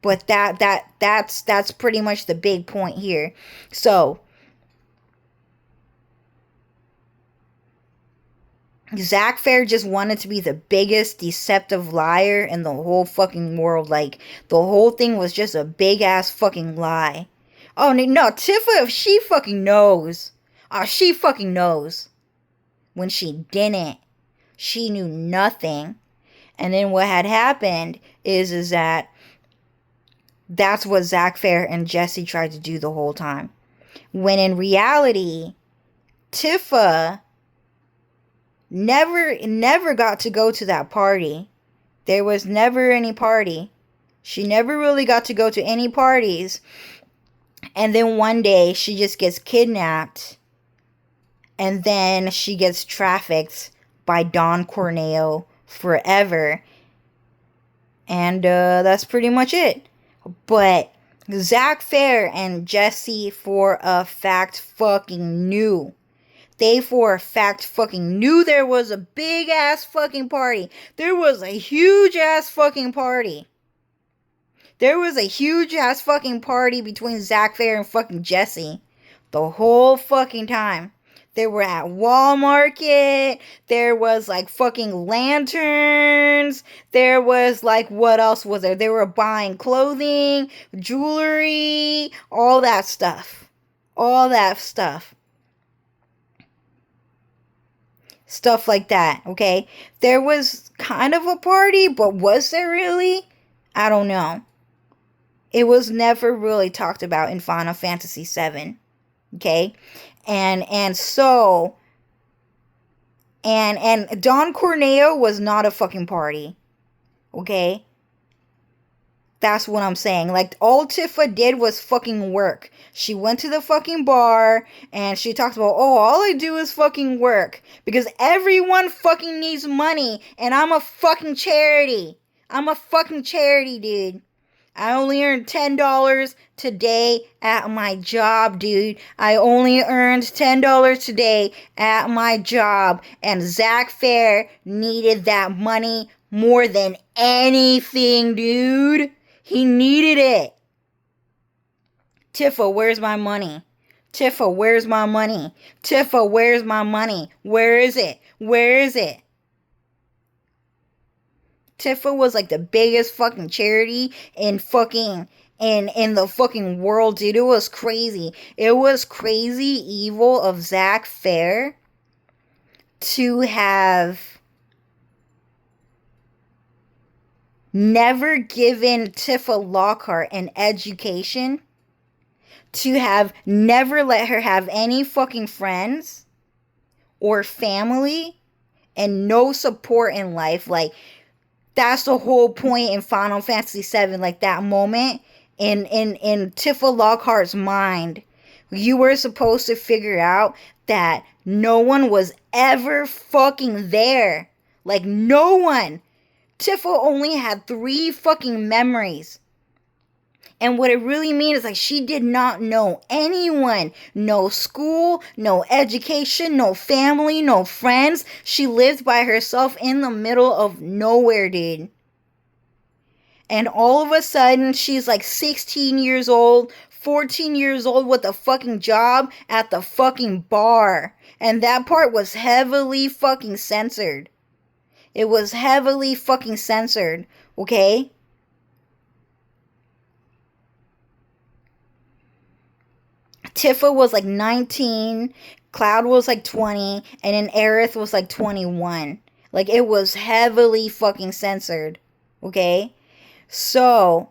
But that's pretty much the big point here. So Zack Fair just wanted to be the biggest deceptive liar in the whole fucking world. Like, the whole thing was just a big ass fucking lie. Oh, no, Tifa, she fucking knows. Oh, she fucking knows. When she didn't. She knew nothing. And then what had happened is that that's what Zack Fair and Jesse tried to do the whole time. When in reality, Tifa never got to go to that party. There was never any party. She never really got to go to any parties. And then one day she just gets kidnapped. And then she gets trafficked by Don Corneo forever. And that's pretty much it. But Zack Fair and Jesse for a fact fucking knew. They for a fact fucking knew there was a big ass fucking party. There was a huge ass fucking party. There was a huge ass fucking party between Zack Fair and fucking Jesse. The whole fucking time. They were at Walmart. There was like fucking lanterns. There was like, what else was there? They were buying clothing, jewelry, all that stuff. All that stuff. Stuff like that, okay? There was kind of a party, but was there really? I don't know. It was never really talked about in Final Fantasy VII, okay? And Don Corneo was not a fucking party, okay? That's what I'm saying. Like, all Tifa did was fucking work. She went to the fucking bar, and she talked about, oh, all I do is fucking work. Because everyone fucking needs money, and I'm a fucking charity. I'm a fucking charity, dude. I only earned $10 today at my job, dude. I only earned $10 today at my job. And Zack Fair needed that money more than anything, dude. He needed it. Tifa, where's my money? Tifa, where's my money? Tifa, where's my money? Where is it? Where is it? Tifa was like the biggest fucking charity in fucking in the fucking world, dude. It was crazy. It was crazy evil of Zack Fair to have never given Tifa Lockhart an education, to have never let her have any fucking friends or family and no support in life. Like, that's the whole point in Final Fantasy VII. Like, that moment in Tifa Lockhart's mind, you were supposed to figure out that no one was ever fucking there. Like, no one. Tifa only had 3 fucking memories. And what it really means is, like, she did not know anyone. No school, no education, no family, no friends. She lived by herself in the middle of nowhere, dude. And all of a sudden, she's like 16 years old, 14 years old with a fucking job at the fucking bar. And that part was heavily fucking censored. It was heavily fucking censored, okay? Tifa was like 19, Cloud was like 20, and then Aerith was like 21. Like, it was heavily fucking censored, okay? So,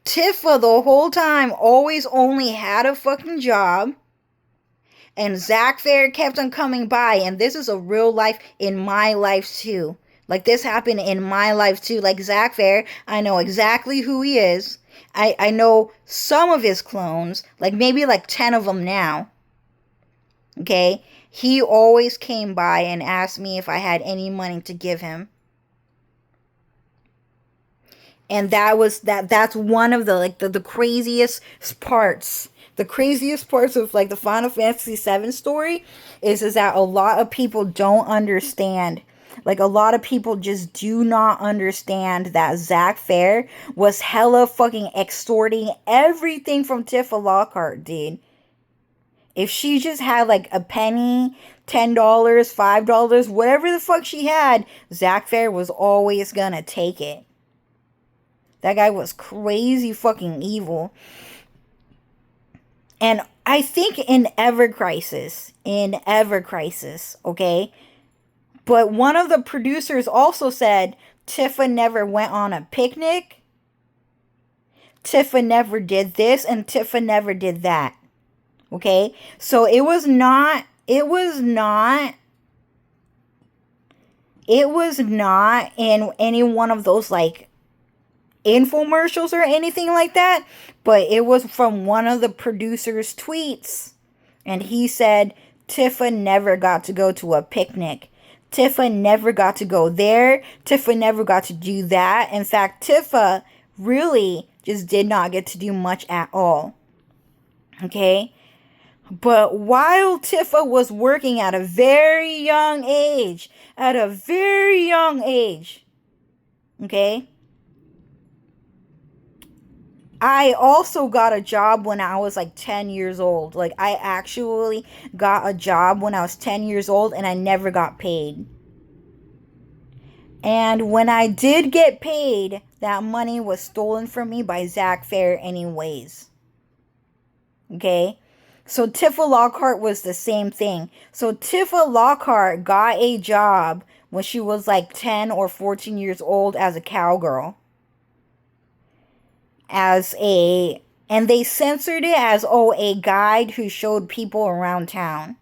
Tifa the whole time always only had a fucking job. And Zack Fair kept on coming by. And this is a real life in my life too. Like, this happened in my life too. Like, Zack Fair, I know exactly who he is. I know some of his clones. Like, maybe like 10 of them now. Okay? He always came by and asked me if I had any money to give him. And that's one of the like the craziest parts. The craziest parts of like the Final Fantasy VII story is that a lot of people don't understand. Like, a lot of people just do not understand that Zack Fair was hella fucking extorting everything from Tifa Lockhart, dude. If she just had like a penny, $10, $5, whatever the fuck she had, Zack Fair was always gonna take it. That guy was crazy fucking evil. And I think in Ever Crisis, okay? But one of the producers also said Tifa never went on a picnic. Tifa never did this, and Tifa never did that. Okay? So it was not in any one of those like infomercials or anything like that, but it was from one of the producers' tweets, and he said Tifa never got to go to a picnic. Tifa never got to go there. Tifa never got to do that. In fact, Tifa really just did not get to do much at all. Okay? But while Tifa was working at a very young age, okay? I also got a job when I was like 10 years old. Like, I actually got a job when I was 10 years old and I never got paid. And when I did get paid, that money was stolen from me by Zack Fair anyways. Okay? So Tifa Lockhart was the same thing. So Tifa Lockhart got a job when she was like 10 or 14 years old as a cowgirl. And they censored it as, a guide who showed people around town.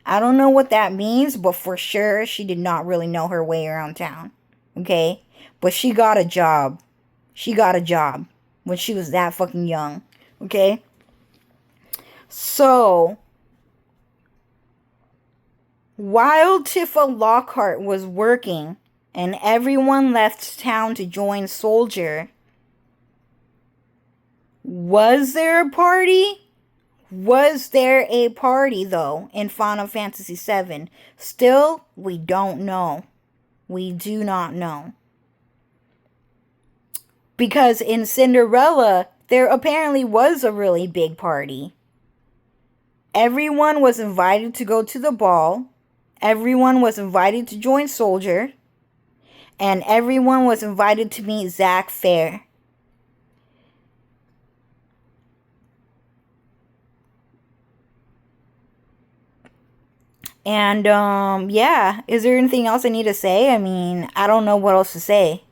I don't know what that means, but for sure, she did not really know her way around town. Okay? But she got a job. She got a job when she was that fucking young. Okay? So, while Tifa Lockhart was working and everyone left town to join Soldier, was there a party? Was there a party, though, in Final Fantasy VII? Still, we don't know. We do not know. Because in Cinderella, there apparently was a really big party. Everyone was invited to go to the ball. Everyone was invited to join Soldier. And everyone was invited to meet Zack Fair. And, yeah. Is there anything else I need to say? I mean, I don't know what else to say.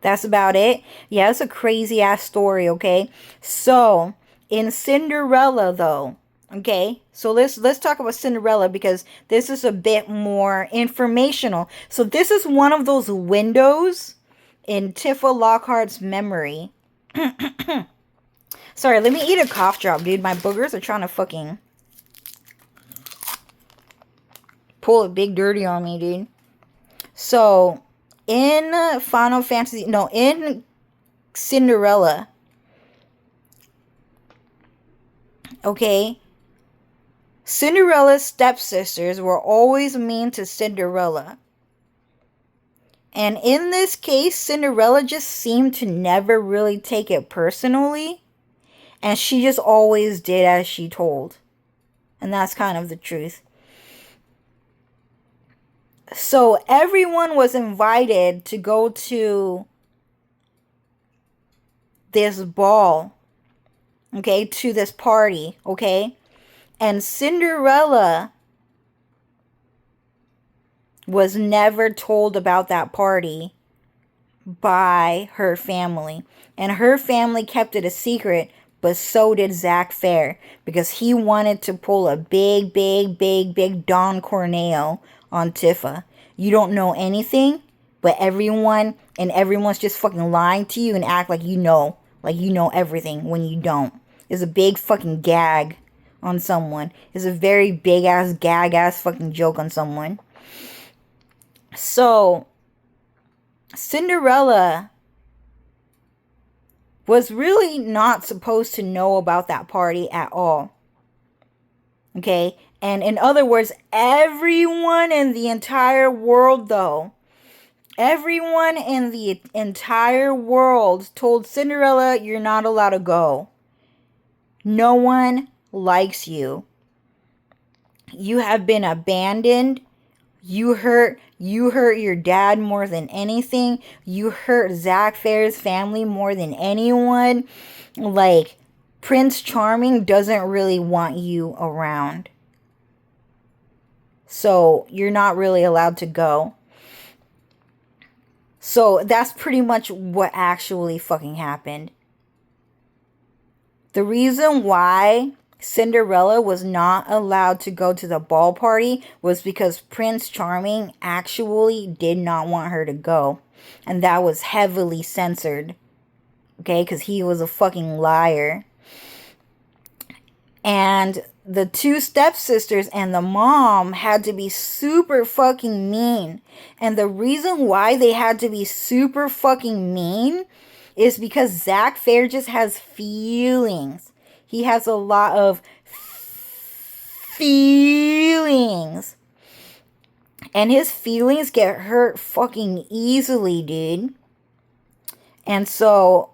That's about it. Yeah, it's a crazy ass story, okay? So, in Cinderella, though, okay? So let's talk about Cinderella because this is a bit more informational. So this is one of those windows in Tifa Lockhart's memory. Sorry, let me eat a cough drop, dude. My boogers are trying to fucking pull a big dirty on me, dude. So, in in Cinderella, okay, Cinderella's stepsisters were always mean to Cinderella. And in this case, Cinderella just seemed to never really take it personally. And she just always did as she told. And that's kind of the truth. So everyone was invited to go to this ball, okay, to this party, okay? And Cinderella was never told about that party by her family. And her family kept it a secret, but so did Zack Fair, because he wanted to pull a big Don Corneo on Tifa. You don't know anything, but everyone's just fucking lying to you and act like you know everything when you don't. It's a big fucking gag on someone. It's a very big ass gag ass fucking joke on someone. So Cinderella was really not supposed to know about that party at all. Okay? And in other words, everyone in the entire world, though, everyone in the entire world told Cinderella, you're not allowed to go. No one likes you. You have been abandoned. You hurt your dad more than anything. You hurt Zack Fair's family more than anyone. Like, Prince Charming doesn't really want you around. So, you're not really allowed to go. So, that's pretty much what actually fucking happened. The reason why Cinderella was not allowed to go to the ball party was because Prince Charming actually did not want her to go. And that was heavily censored. Okay, because he was a fucking liar. And the two stepsisters and the mom had to be super fucking mean. And the reason why they had to be super fucking mean is because Zack Fair just has feelings. He has a lot of feelings. And his feelings get hurt fucking easily, dude. And so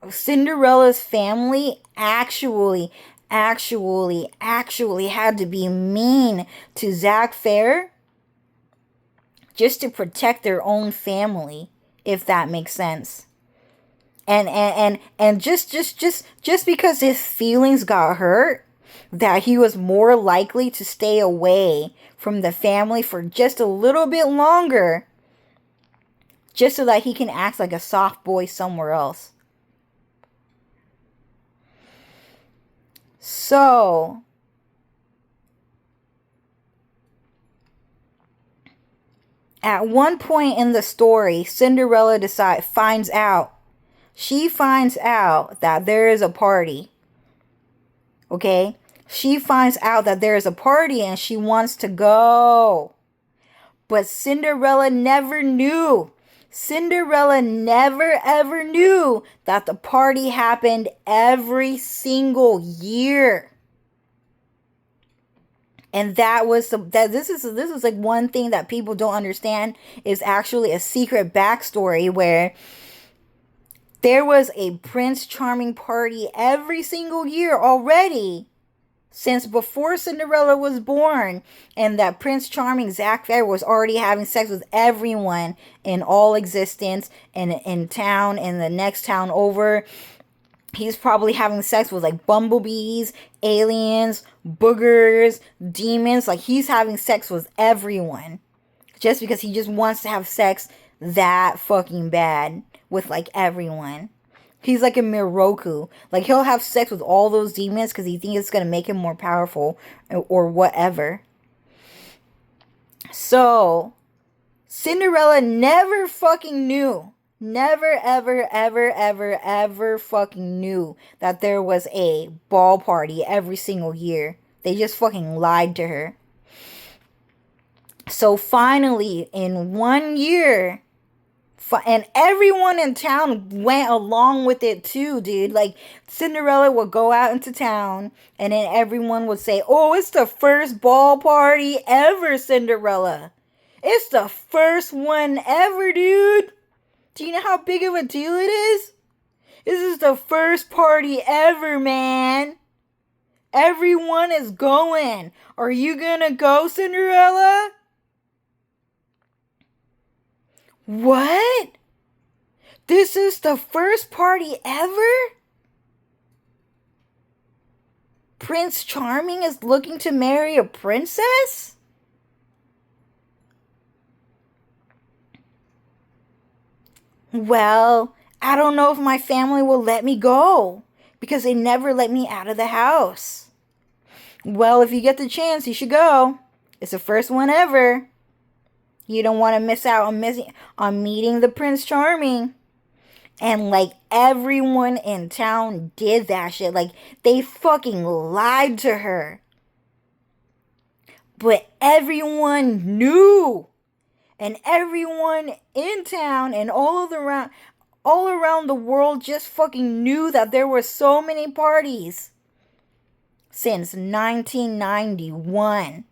Cinderella's family actually had to be mean to Zack Fair just to protect their own family, if that makes sense. And just because his feelings got hurt, that he was more likely to stay away from the family for just a little bit longer, just so that he can act like a soft boy somewhere else. So, at one point in the story, Cinderella finds out that there is a party. Okay? She finds out that there is a party and she wants to go. But Cinderella never knew. Cinderella never ever knew that the party happened every single year. And this is like one thing that people don't understand, is actually a secret backstory where there was a Prince Charming party every single year already, since before Cinderella was born, and that Prince Charming, Zack Fair, was already having sex with everyone in all existence, and in town, in the next town over. He's probably having sex with like bumblebees, aliens, boogers, demons. Like, he's having sex with everyone just because he just wants to have sex that fucking bad with like everyone. He's like a Miroku. Like, he'll have sex with all those demons because he thinks it's going to make him more powerful or whatever. So, Cinderella never fucking knew. Never, ever fucking knew that there was a ball party every single year. They just fucking lied to her. So, finally, in 1 year, and everyone in town went along with it too, dude. Like, Cinderella would go out into town, and then everyone would say, oh, it's the first ball party ever, Cinderella. It's the first one ever, dude. Do you know how big of a deal it is? This is the first party ever, man. Everyone is going. Are you gonna go, Cinderella? What? This is the first party ever? Prince Charming is looking to marry a princess? Well, I don't know if my family will let me go because they never let me out of the house. Well, if you get the chance, you should go. It's the first one ever. You don't want to miss out on meeting the Prince Charming. And like everyone in town did that shit. Like they fucking lied to her. But everyone knew. And everyone in town and all around the world just fucking knew that there were so many parties since 1991.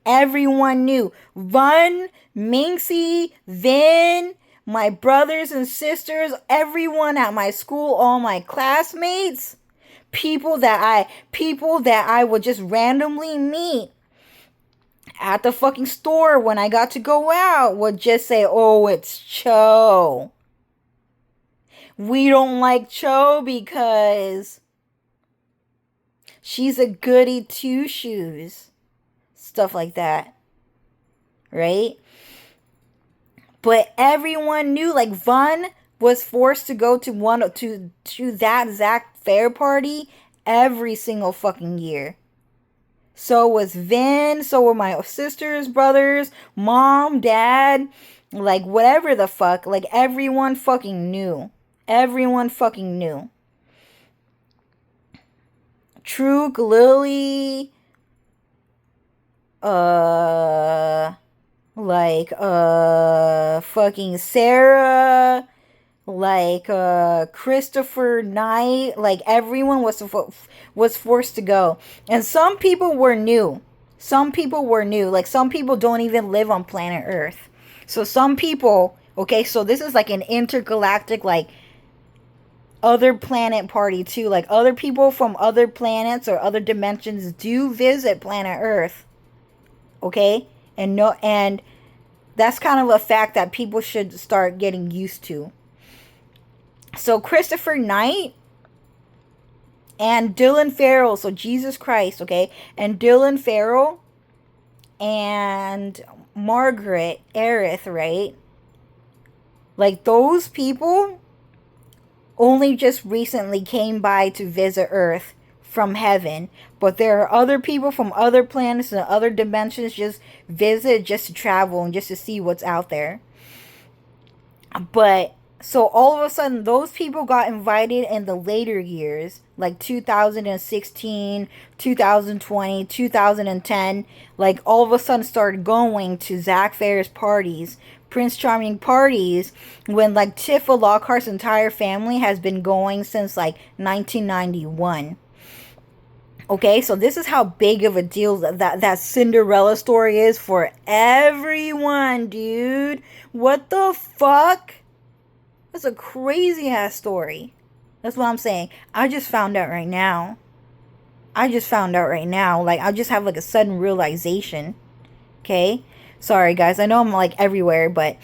Everyone knew. Vun, Minxie, Vin, my brothers and sisters, everyone at my school, all my classmates, people that I would just randomly meet at the fucking store when I got to go out would just say, "Oh, it's Cho. We don't like Cho because she's a goody two-shoes." Stuff like that. Right? But everyone knew, like, Vun was forced to go to that Zack Fair party every single fucking year. So was Vin, so were my sisters, brothers, mom, dad, like whatever the fuck. Like everyone fucking knew. Everyone fucking knew. True, Lily, fucking Sarah, like Christopher Knight, like everyone was forced to go. And some people were new. Like some people don't even live on planet Earth. So some people, okay, so this is like an intergalactic, like other planet party too. Like other people from other planets or other dimensions do visit planet Earth. Okay? And that's kind of a fact that people should start getting used to. So Christopher Knight and Dylan Farrell, so Jesus Christ, okay? And Dylan Farrell and Margaret Aerith, right? Like those people only just recently came by to visit Earth from heaven. But there are other people from other planets and other dimensions just visit, just to travel and just to see what's out there. But so all of a sudden those people got invited in the later years, like 2016, 2020, 2010, like all of a sudden started going to Zack Fair's parties, Prince Charming parties, when like Tifa Lockhart's entire family has been going since like 1991. Okay, so this is how big of a deal that Cinderella story is for everyone, dude. What the fuck? That's a crazy ass story. That's what I'm saying. I just found out right now. Like, I just have like a sudden realization. Okay? Sorry, guys. I know I'm like everywhere, but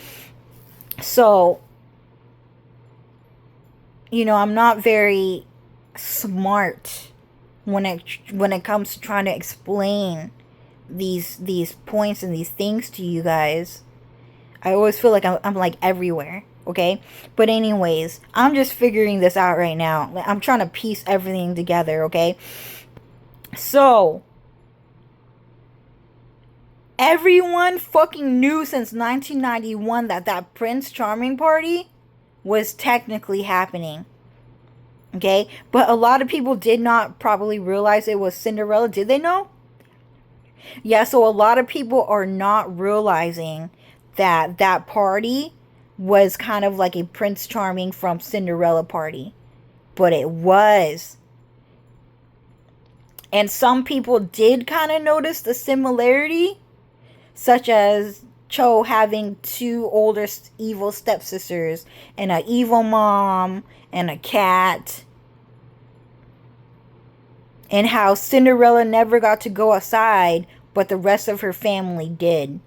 so, I'm not very smart when it comes to trying to explain these points and these things to you guys. I always feel like I'm like everywhere. Okay, but anyways, I'm just figuring this out right now. I'm trying to piece everything together. Okay, so everyone fucking knew since 1991 that Prince Charming party was technically happening. Okay, but a lot of people did not probably realize it was Cinderella. Did they know? Yeah, so a lot of people are not realizing that party was kind of like a Prince Charming from Cinderella party. But it was. And some people did kind of notice the similarity, such as Cho having two older evil stepsisters and an evil mom and a cat. And how Cinderella never got to go outside, but the rest of her family did.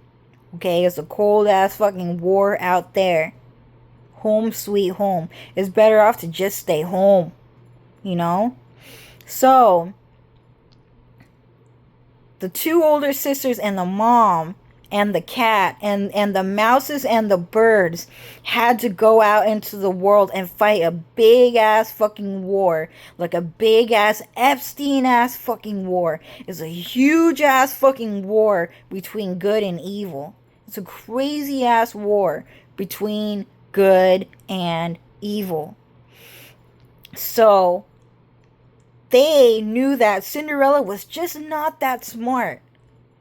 Okay, it's a cold ass fucking war out there. Home sweet home. It's better off to just stay home. You know? So, the two older sisters and the mom and the cat and the mouses and the birds had to go out into the world and fight a big ass fucking war. Like a big ass Epstein ass fucking war. It's a huge ass fucking war between good and evil. It's a crazy ass war between good and evil. So they knew that Cinderella was just not that smart.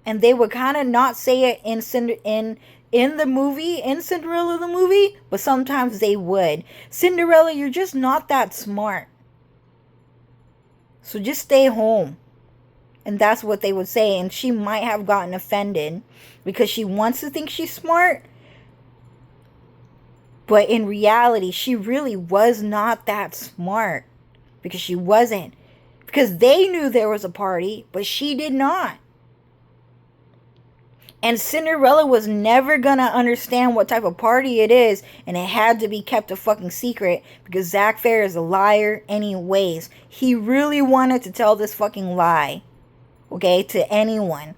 And they would kind of not say it in the movie, in Cinderella the movie, but sometimes they would. Cinderella, you're just not that smart. So just stay home. And that's what they would say. And she might have gotten offended because she wants to think she's smart. But in reality, she really was not that smart. Because she wasn't. Because they knew there was a party, but she did not. And Cinderella was never gonna understand what type of party it is. And it had to be kept a fucking secret. Because Zack Fair is a liar anyways. He really wanted to tell this fucking lie. Okay? To anyone.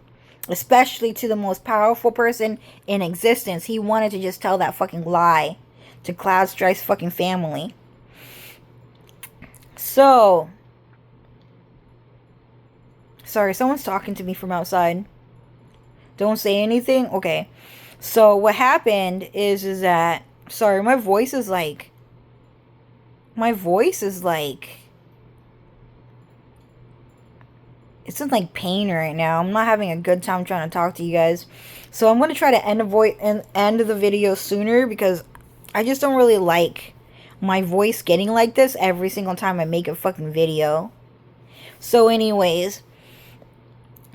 Especially to the most powerful person in existence. He wanted to just tell that fucking lie. To Cloud Stripe's fucking family. So. Sorry, someone's talking to me from outside. Don't say anything? Okay. So what happened is that... Sorry, my voice is like... It's in like pain right now. I'm not having a good time trying to talk to you guys. So I'm going to try to end the video sooner. Because I just don't really like my voice getting like this every single time I make a fucking video. So anyways...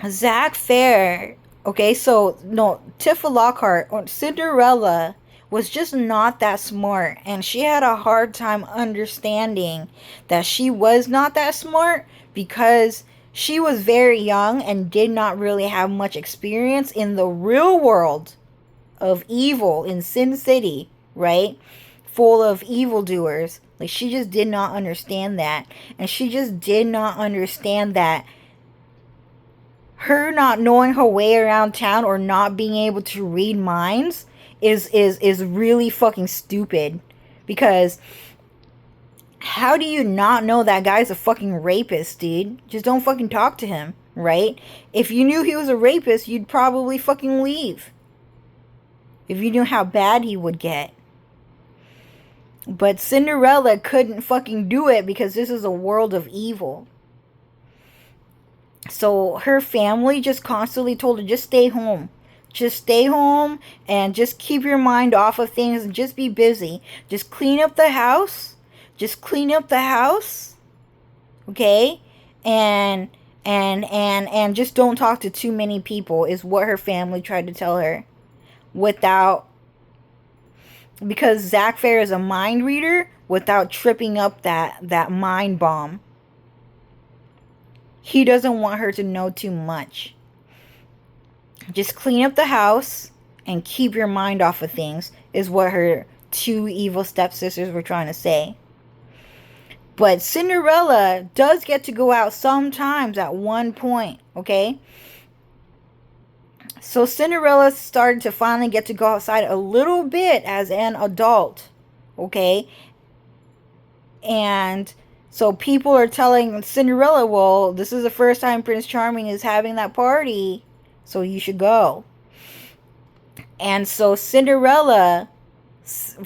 Zack Fair... Okay, so, no, Tifa Lockhart, or Cinderella, was just not that smart. And she had a hard time understanding that she was not that smart because she was very young and did not really have much experience in the real world of evil in Sin City, right? Full of evildoers. Like, she just did not understand that. And she just did not understand that her not knowing her way around town or not being able to read minds is really fucking stupid. Because how do you not know that guy's a fucking rapist, dude? Just don't fucking talk to him, right? If you knew he was a rapist, you'd probably fucking leave. If you knew how bad he would get. But Cinderella couldn't fucking do it because this is a world of evil. So her family just constantly told her, just stay home. Just stay home and just keep your mind off of things and just be busy. Just clean up the house. Just clean up the house. Okay? And just don't talk to too many people is what her family tried to tell her. Because Zack Fair is a mind reader without tripping up that mind bomb. He doesn't want her to know too much. Just clean up the house and keep your mind off of things is what her two evil stepsisters were trying to say. But Cinderella does get to go out sometimes at one point, okay? So Cinderella started to finally get to go outside a little bit as an adult, okay? And so people are telling Cinderella, well, this is the first time Prince Charming is having that party, so you should go. And so Cinderella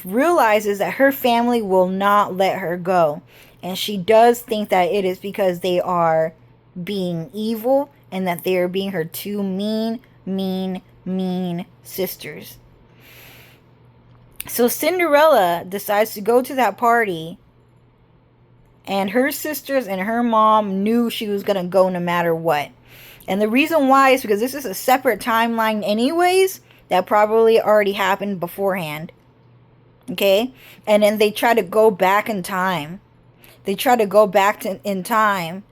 realizes that her family will not let her go. And she does think that it is because they are being evil and that they are being her two mean sisters. So Cinderella decides to go to that party. And her sisters and her mom knew she was going to go no matter what. And the reason why is because this is a separate timeline anyways. that probably already happened beforehand. Okay? And then they try to go back in time. They try to go back in time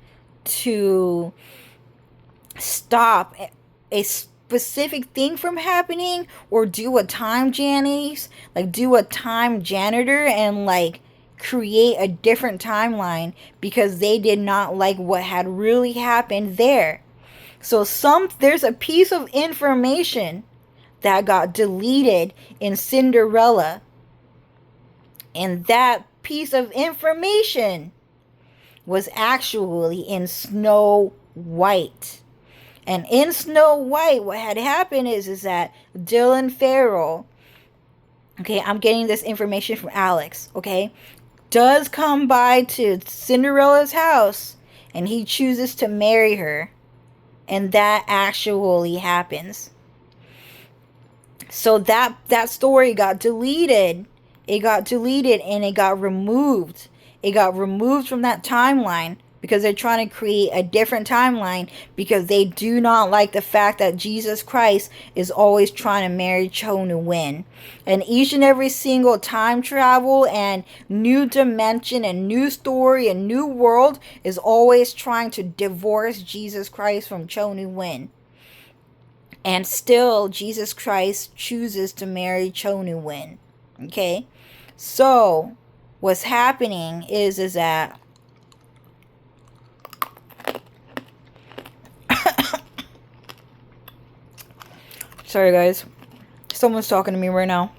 to stop a specific thing from happening, or do a time Janice, like do a time janitor, and like create a different timeline because they did not like what had really happened there. So there's a piece of information that got deleted in Cinderella, and that piece of information was actually in Snow White. And in Snow White, what had happened is that Dylan Farrell, okay, I'm getting this information from Alex, okay, does come by to Cinderella's house, and he chooses to marry her. And that actually happens. So that story got deleted. It got deleted and it got removed. It got removed from that timeline because they're trying to create a different timeline because they do not like the fact that Jesus Christ is always trying to marry Cho Nu-Win. And each and every single time travel and new dimension and new story and new world is always trying to divorce Jesus Christ from Cho Nu-Win. And still, Jesus Christ chooses to marry Cho Nu-Win. Okay? So, what's happening is that sorry guys, someone's talking to me right now.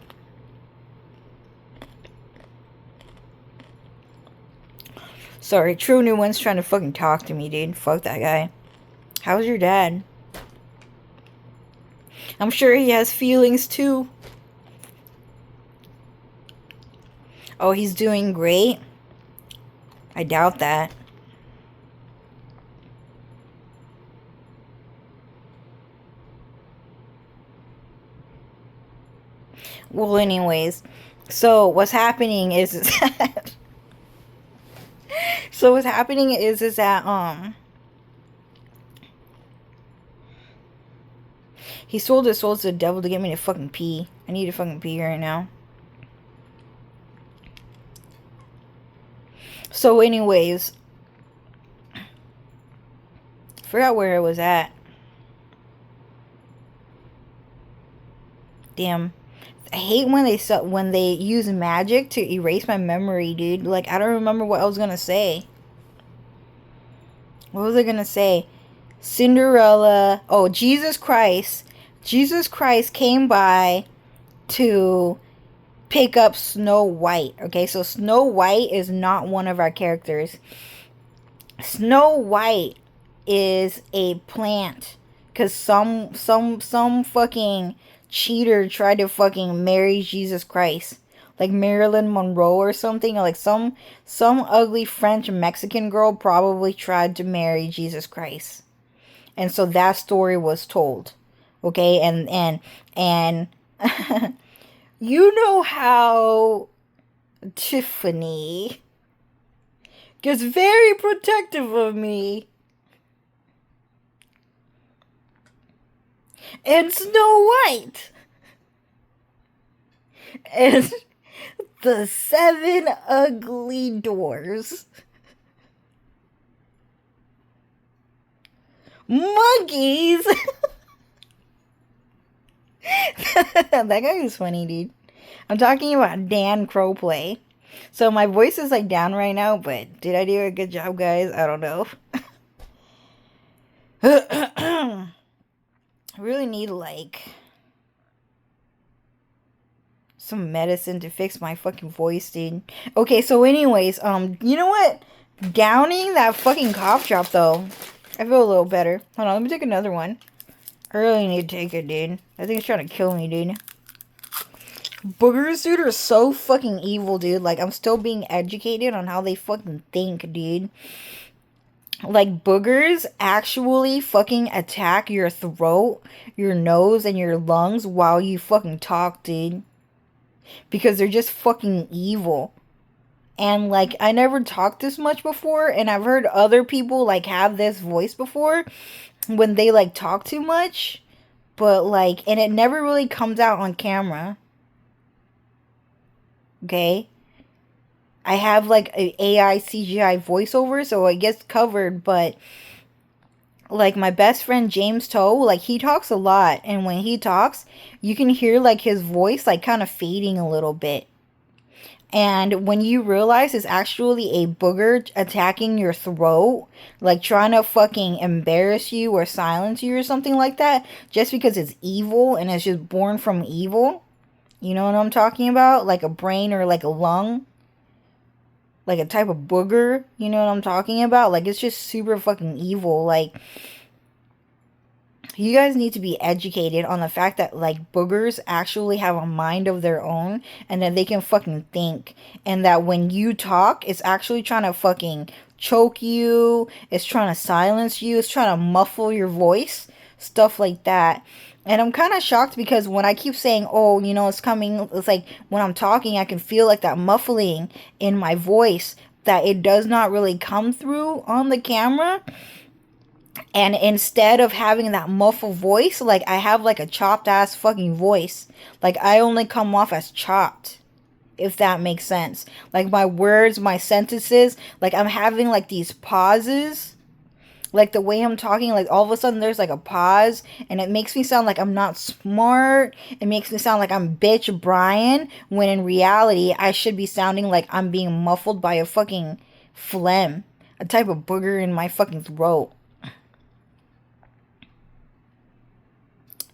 Sorry, Cho Nu-Win's trying to fucking talk to me, dude. Fuck that guy. How's your dad? I'm sure he has feelings too. Oh, he's doing great? I doubt that. Well, anyways, so what's happening is that so what's happening is that he sold his soul to the devil to get me to fucking pee. I need to fucking pee right now. So anyways, forgot where I was at. Damn. I hate when they use magic to erase my memory, dude. Like, I don't remember what I was gonna say. What was I gonna say? Cinderella. Oh, Jesus Christ. Jesus Christ came by to pick up Snow White. Okay, so Snow White is not one of our characters. Snow White is a plant. Because some fucking cheater tried to fucking marry Jesus Christ, like Marilyn Monroe or something, or like some ugly French Mexican girl probably tried to marry Jesus Christ, and so that story was told. Okay, and you know how Tiffany gets very protective of me. And Snow White and the 7 ugly doors. Monkeys. That guy is funny, dude. I'm talking about Dan Crowplay. So my voice is like down right now, but did I do a good job, guys? I don't know. I really need like some medicine to fix my fucking voice, dude. Okay, so anyways, you know what? Downing that fucking cough drop though. I feel a little better. Hold on, let me take another one. I really need to take it, dude. I think it's trying to kill me, dude. Boogers, dude, are so fucking evil, dude. Like, I'm still being educated on how they fucking think, dude. Like, boogers actually fucking attack your throat, your nose, and your lungs while you fucking talk, dude. Because they're just fucking evil. And, like, I never talked this much before, and I've heard other people, like, have this voice before when they, like, talk too much. But like, and it never really comes out on camera. Okay? I have like a AI CGI voiceover, so it gets covered, but like my best friend James Toe, like he talks a lot, and when he talks, you can hear like his voice like kind of fading a little bit. And when you realize it's actually a booger attacking your throat, like trying to fucking embarrass you or silence you or something like that, just because it's evil and it's just born from evil, you know what I'm talking about? Like a brain or like a lung, like a type of booger, you know what I'm talking about? Like it's just super fucking evil. Like, you guys need to be educated on the fact that like boogers actually have a mind of their own and that they can fucking think, and that when you talk it's actually trying to fucking choke you, it's trying to silence you, it's trying to muffle your voice, stuff like that. And I'm kind of shocked because when I keep saying, oh, you know, it's coming, it's like when I'm talking I can feel like that muffling in my voice, that it does not really come through on the camera. And instead of having that muffled voice, like I have like a chopped ass fucking voice. Like I only come off as chopped, if that makes sense. Like my words, my sentences, like I'm having like these pauses. Like the way I'm talking, like all of a sudden there's like a pause, and it makes me sound like I'm not smart. It makes me sound like I'm bitch Brian, when in reality I should be sounding like I'm being muffled by a fucking phlegm, a type of booger in my fucking throat.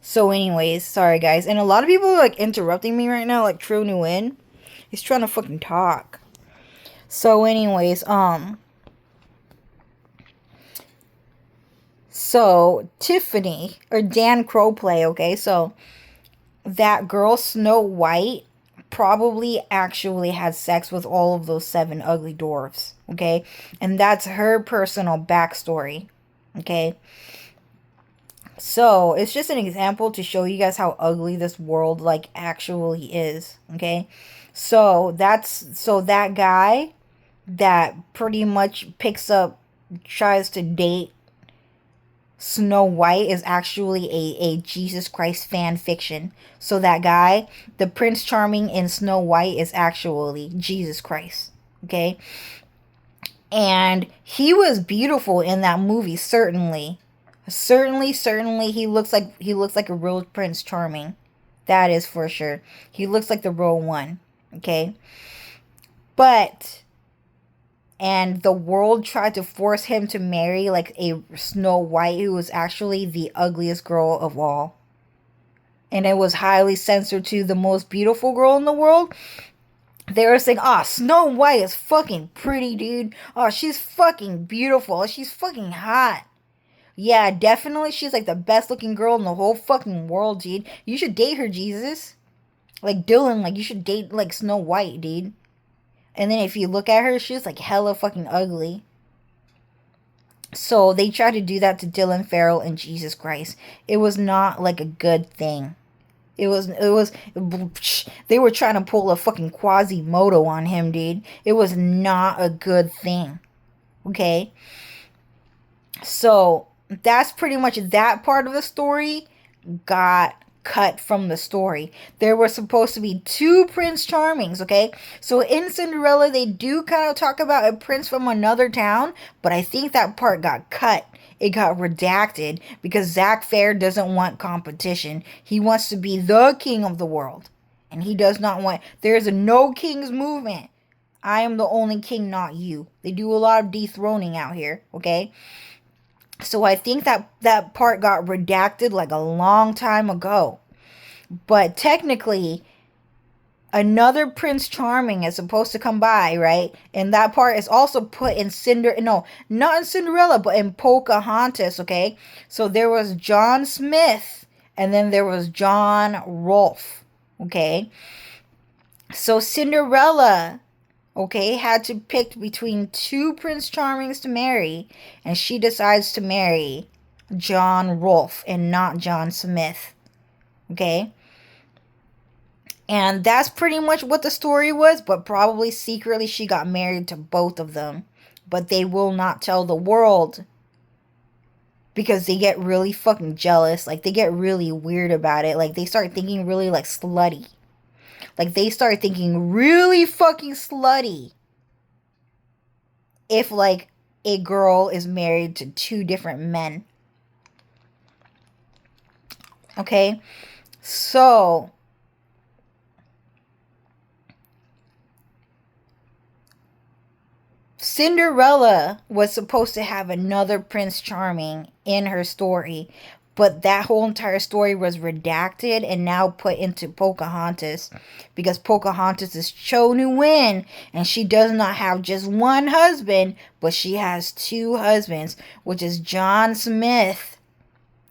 So anyways, sorry guys. And a lot of people are like interrupting me right now, like True New In. He's trying to fucking talk. So anyways, so Tiffany or Dan Crowplay, okay? So that girl Snow White probably actually had sex with all of those 7 ugly dwarfs, okay? And that's her personal backstory, okay? So, it's just an example to show you guys how ugly this world, like, actually is, okay? So, that guy that pretty much tries to date Snow White is actually a Jesus Christ fan fiction. So, that guy, the Prince Charming in Snow White, is actually Jesus Christ, okay? And he was beautiful in that movie, certainly. Certainly, he looks like a real Prince Charming. That is for sure. He looks like the real one. Okay? But and the world tried to force him to marry like a Snow White who was actually the ugliest girl of all. And it was highly censored to the most beautiful girl in the world. They were saying, oh, Snow White is fucking pretty, dude. Oh, she's fucking beautiful. She's fucking hot. Yeah, definitely she's like the best looking girl in the whole fucking world, dude. You should date her, Jesus. Like Dylan, like you should date like Snow White, dude. And then if you look at her, she's like hella fucking ugly. So they tried to do that to Dylan Farrell and Jesus Christ. It was not like a good thing. It was, they were trying to pull a fucking Quasimodo on him, dude. It was not a good thing. Okay? So, that's pretty much that part of the story got cut from the story. There were supposed to be 2 Prince Charmings, okay? So in Cinderella, they do kind of talk about a prince from another town, but I think that part got cut. It got redacted because Zack Fair doesn't want competition. He wants to be the king of the world. And he does not want... There's a no kings movement. I am the only king, not you. They do a lot of dethroning out here, okay? So I think that part got redacted like a long time ago. But technically, another Prince Charming is supposed to come by, right? And that part is also put in not in Cinderella, but in Pocahontas, okay? So there was John Smith, and then there was John Rolfe, okay? So Cinderella, okay, had to pick between 2 Prince Charmings to marry, and she decides to marry John Rolfe and not John Smith, okay? And that's pretty much what the story was, but probably secretly she got married to both of them. But they will not tell the world because they get really fucking jealous. Like, they get really weird about it. Like, they start thinking really, like, slutty. Like, they start thinking really fucking slutty if, like, a girl is married to two different men. Okay? So, Cinderella was supposed to have another Prince Charming in her story, but that whole entire story was redacted and now put into Pocahontas because Pocahontas is Cho Nu Win, and she does not have just one husband, but she has two husbands, which is John Smith,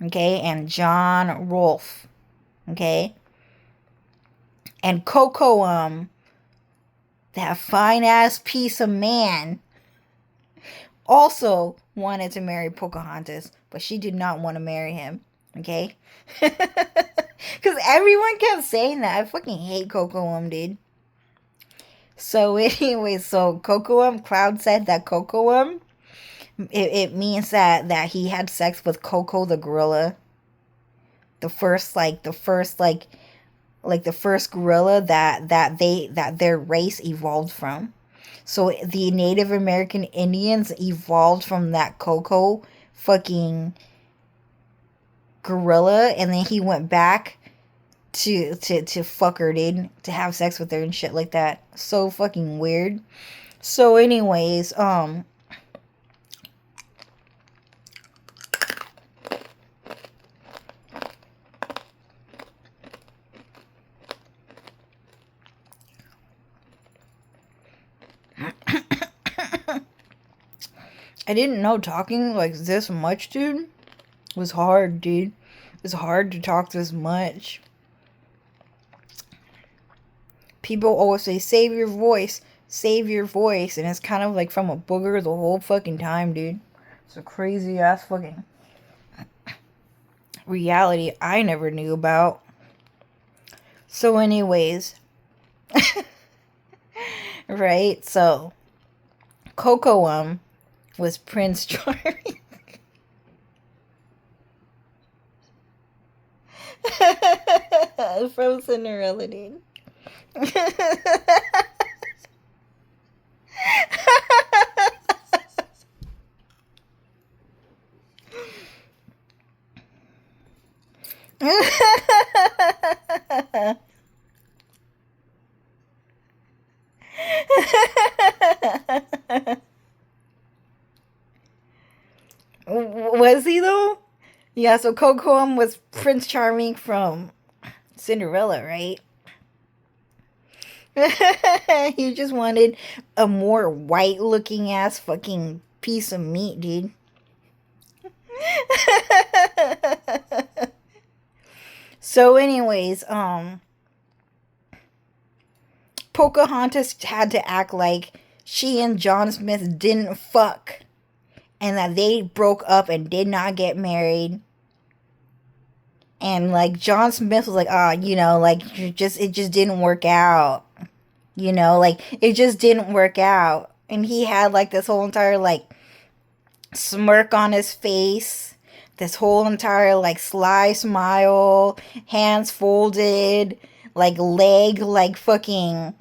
okay, and John Rolfe, okay, and Coco that fine ass piece of man, also wanted to marry Pocahontas, but she did not want to marry him. Okay? Because everyone kept saying that. I fucking hate Coco, dude. So, anyway, so Coco, Cloud said that Coco, it means that he had sex with Coco the gorilla. The first gorilla that their race evolved from. So the Native American Indians evolved from that Coco fucking gorilla, and then he went back to fuck her, dude, to have sex with her and shit like that. So fucking weird. So anyways, I didn't know talking like this much, dude, was hard, dude. It's hard to talk this much. People always say, save your voice, and it's kind of like from a booger the whole fucking time, dude. It's a crazy ass fucking reality I never knew about. So anyways, right, so Coco was Prince Charming. From Cinderella, dude. Was he though? Yeah, so Coco was Prince Charming from Cinderella, right? He just wanted a more white looking ass fucking piece of meat, dude. So anyways, Pocahontas had to act like she and John Smith didn't fuck, and that they broke up and did not get married. And like John Smith was like, like it just didn't work out. Like it just didn't work out. And he had like this whole entire like smirk on his face, this whole entire like sly smile, hands folded, like leg like fucking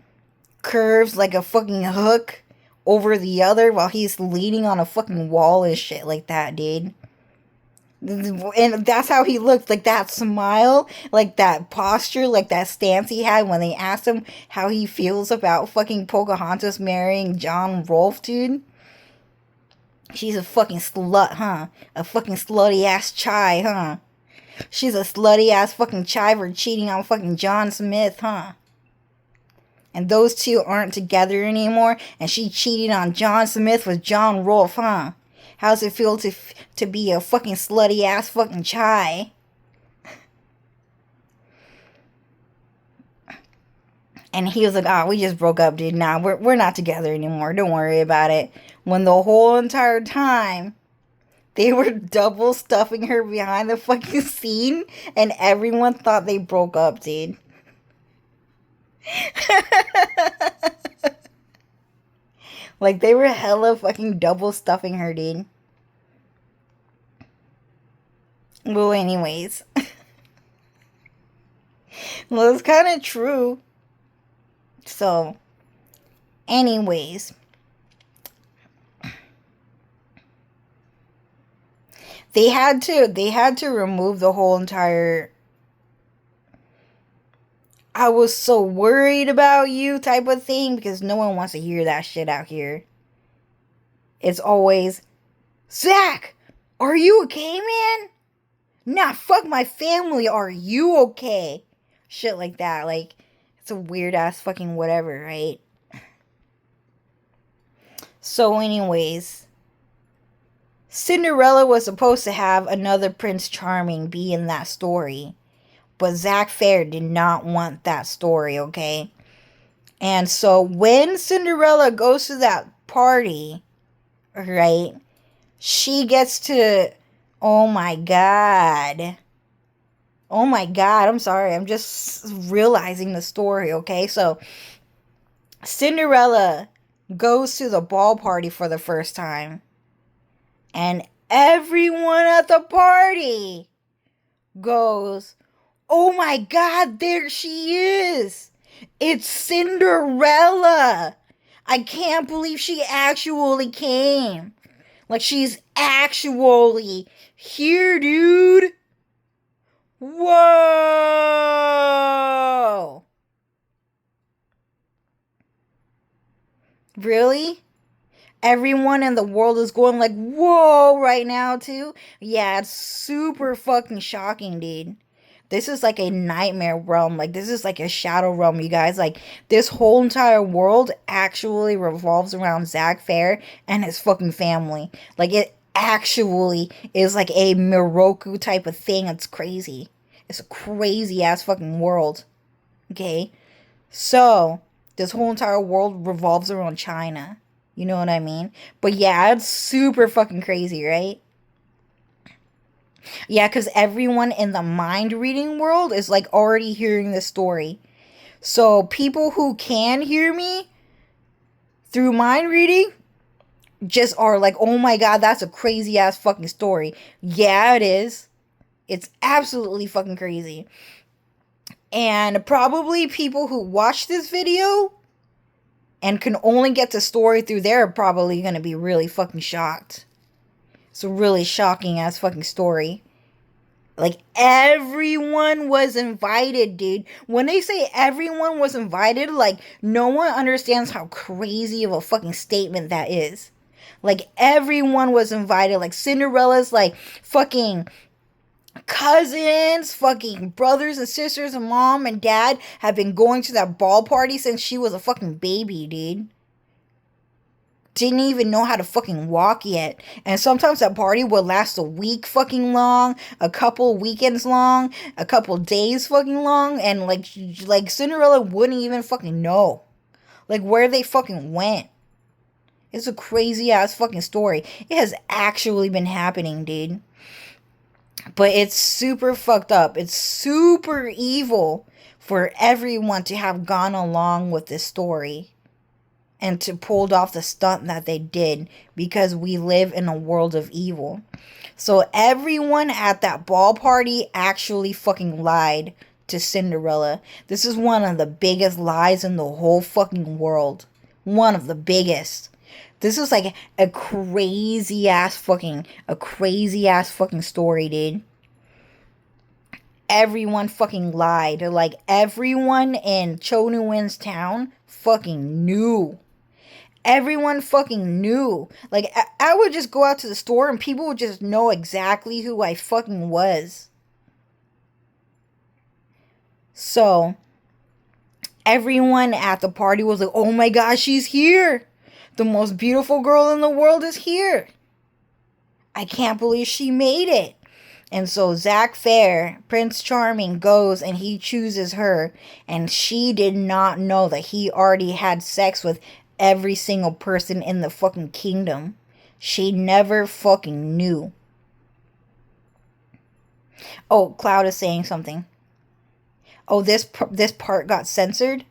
curves like a fucking hook over the other while he's leaning on a fucking wall and shit like that, dude. And that's how he looked, like that smile, like that posture, like that stance he had when they asked him how he feels about fucking Pocahontas marrying John Rolfe, dude. She's a fucking slut, huh? A fucking slutty ass chai, huh? She's a slutty ass fucking chai for cheating on fucking John Smith, huh? And those two aren't together anymore, and she cheated on John Smith with John Rolfe, huh? How's it feel to be a fucking slutty ass fucking chai? And he was like, we just broke up, dude. Nah, we're not together anymore. Don't worry about it. When the whole entire time they were double stuffing her behind the fucking scene, and everyone thought they broke up, dude. Like, they were hella fucking double stuffing her, dude. Well, anyways. Well, it's kind of true. So, anyways. They had to remove the whole entire "I was so worried about you" type of thing, because no one wants to hear that shit out here. It's always, "Zack, are you okay, man? Nah, fuck my family. Are you okay?" Shit like that. Like, it's a weird ass fucking whatever, right? So, anyways, Cinderella was supposed to have another Prince Charming be in that story. But Zack Fair did not want that story, okay? And so when Cinderella goes to that party, right, she gets to, oh my God. Oh my God, I'm sorry. I'm just realizing the story, okay? So Cinderella goes to the ball party for the first time. And everyone at the party goes, "Oh my God, there she is. It's Cinderella. I can't believe she actually came. Like, she's actually here, dude. Whoa." Really? Everyone in the world is going like, "Whoa," right now, too? Yeah, it's super fucking shocking, dude. This is like a nightmare realm. Like, this is like a shadow realm, you guys. Like, this whole entire world actually revolves around Zack Fair and his fucking family. Like, it actually is like a Miroku type of thing. It's crazy. It's a crazy ass fucking world. Okay? So, this whole entire world revolves around China. You know what I mean? But yeah, it's super fucking crazy, right? Yeah, because everyone in the mind reading world is like already hearing this story. So people who can hear me through mind reading just are like, "Oh my God, that's a crazy ass fucking story." Yeah, it is. It's absolutely fucking crazy. And probably people who watch this video and can only get the story through there are probably going to be really fucking shocked. It's a really shocking ass fucking story. Like, everyone was invited, dude. When they say everyone was invited, like, no one understands how crazy of a fucking statement that is. Like, everyone was invited. Like, Cinderella's, like, fucking cousins, fucking brothers and sisters, and mom and dad have been going to that ball party since she was a fucking baby, dude. Didn't even know how to fucking walk yet. And sometimes that party would last a week fucking long, a couple weekends long, a couple days fucking long, and like Cinderella wouldn't even fucking know. Like, where they fucking went. It's a crazy ass fucking story. It has actually been happening, dude. But it's super fucked up. It's super evil for everyone to have gone along with this story and to pulled off the stunt that they did, because we live in a world of evil. So everyone at that ball party actually fucking lied to Cinderella. This is one of the biggest lies in the whole fucking world. One of the biggest. This is like a crazy ass fucking story, dude. Everyone fucking lied. Like, everyone in Cho Nu-win's town fucking knew. Everyone fucking knew. Like, I would just go out to the store and people would just know exactly who I fucking was. So, everyone at the party was like, "Oh my gosh, she's here. The most beautiful girl in the world is here. I can't believe she made it." And so Zack Fair, Prince Charming, goes and he chooses her. And she did not know that he already had sex with every single person in the fucking kingdom. She never fucking knew. Oh, Cloud is saying something. Oh, this part got censored.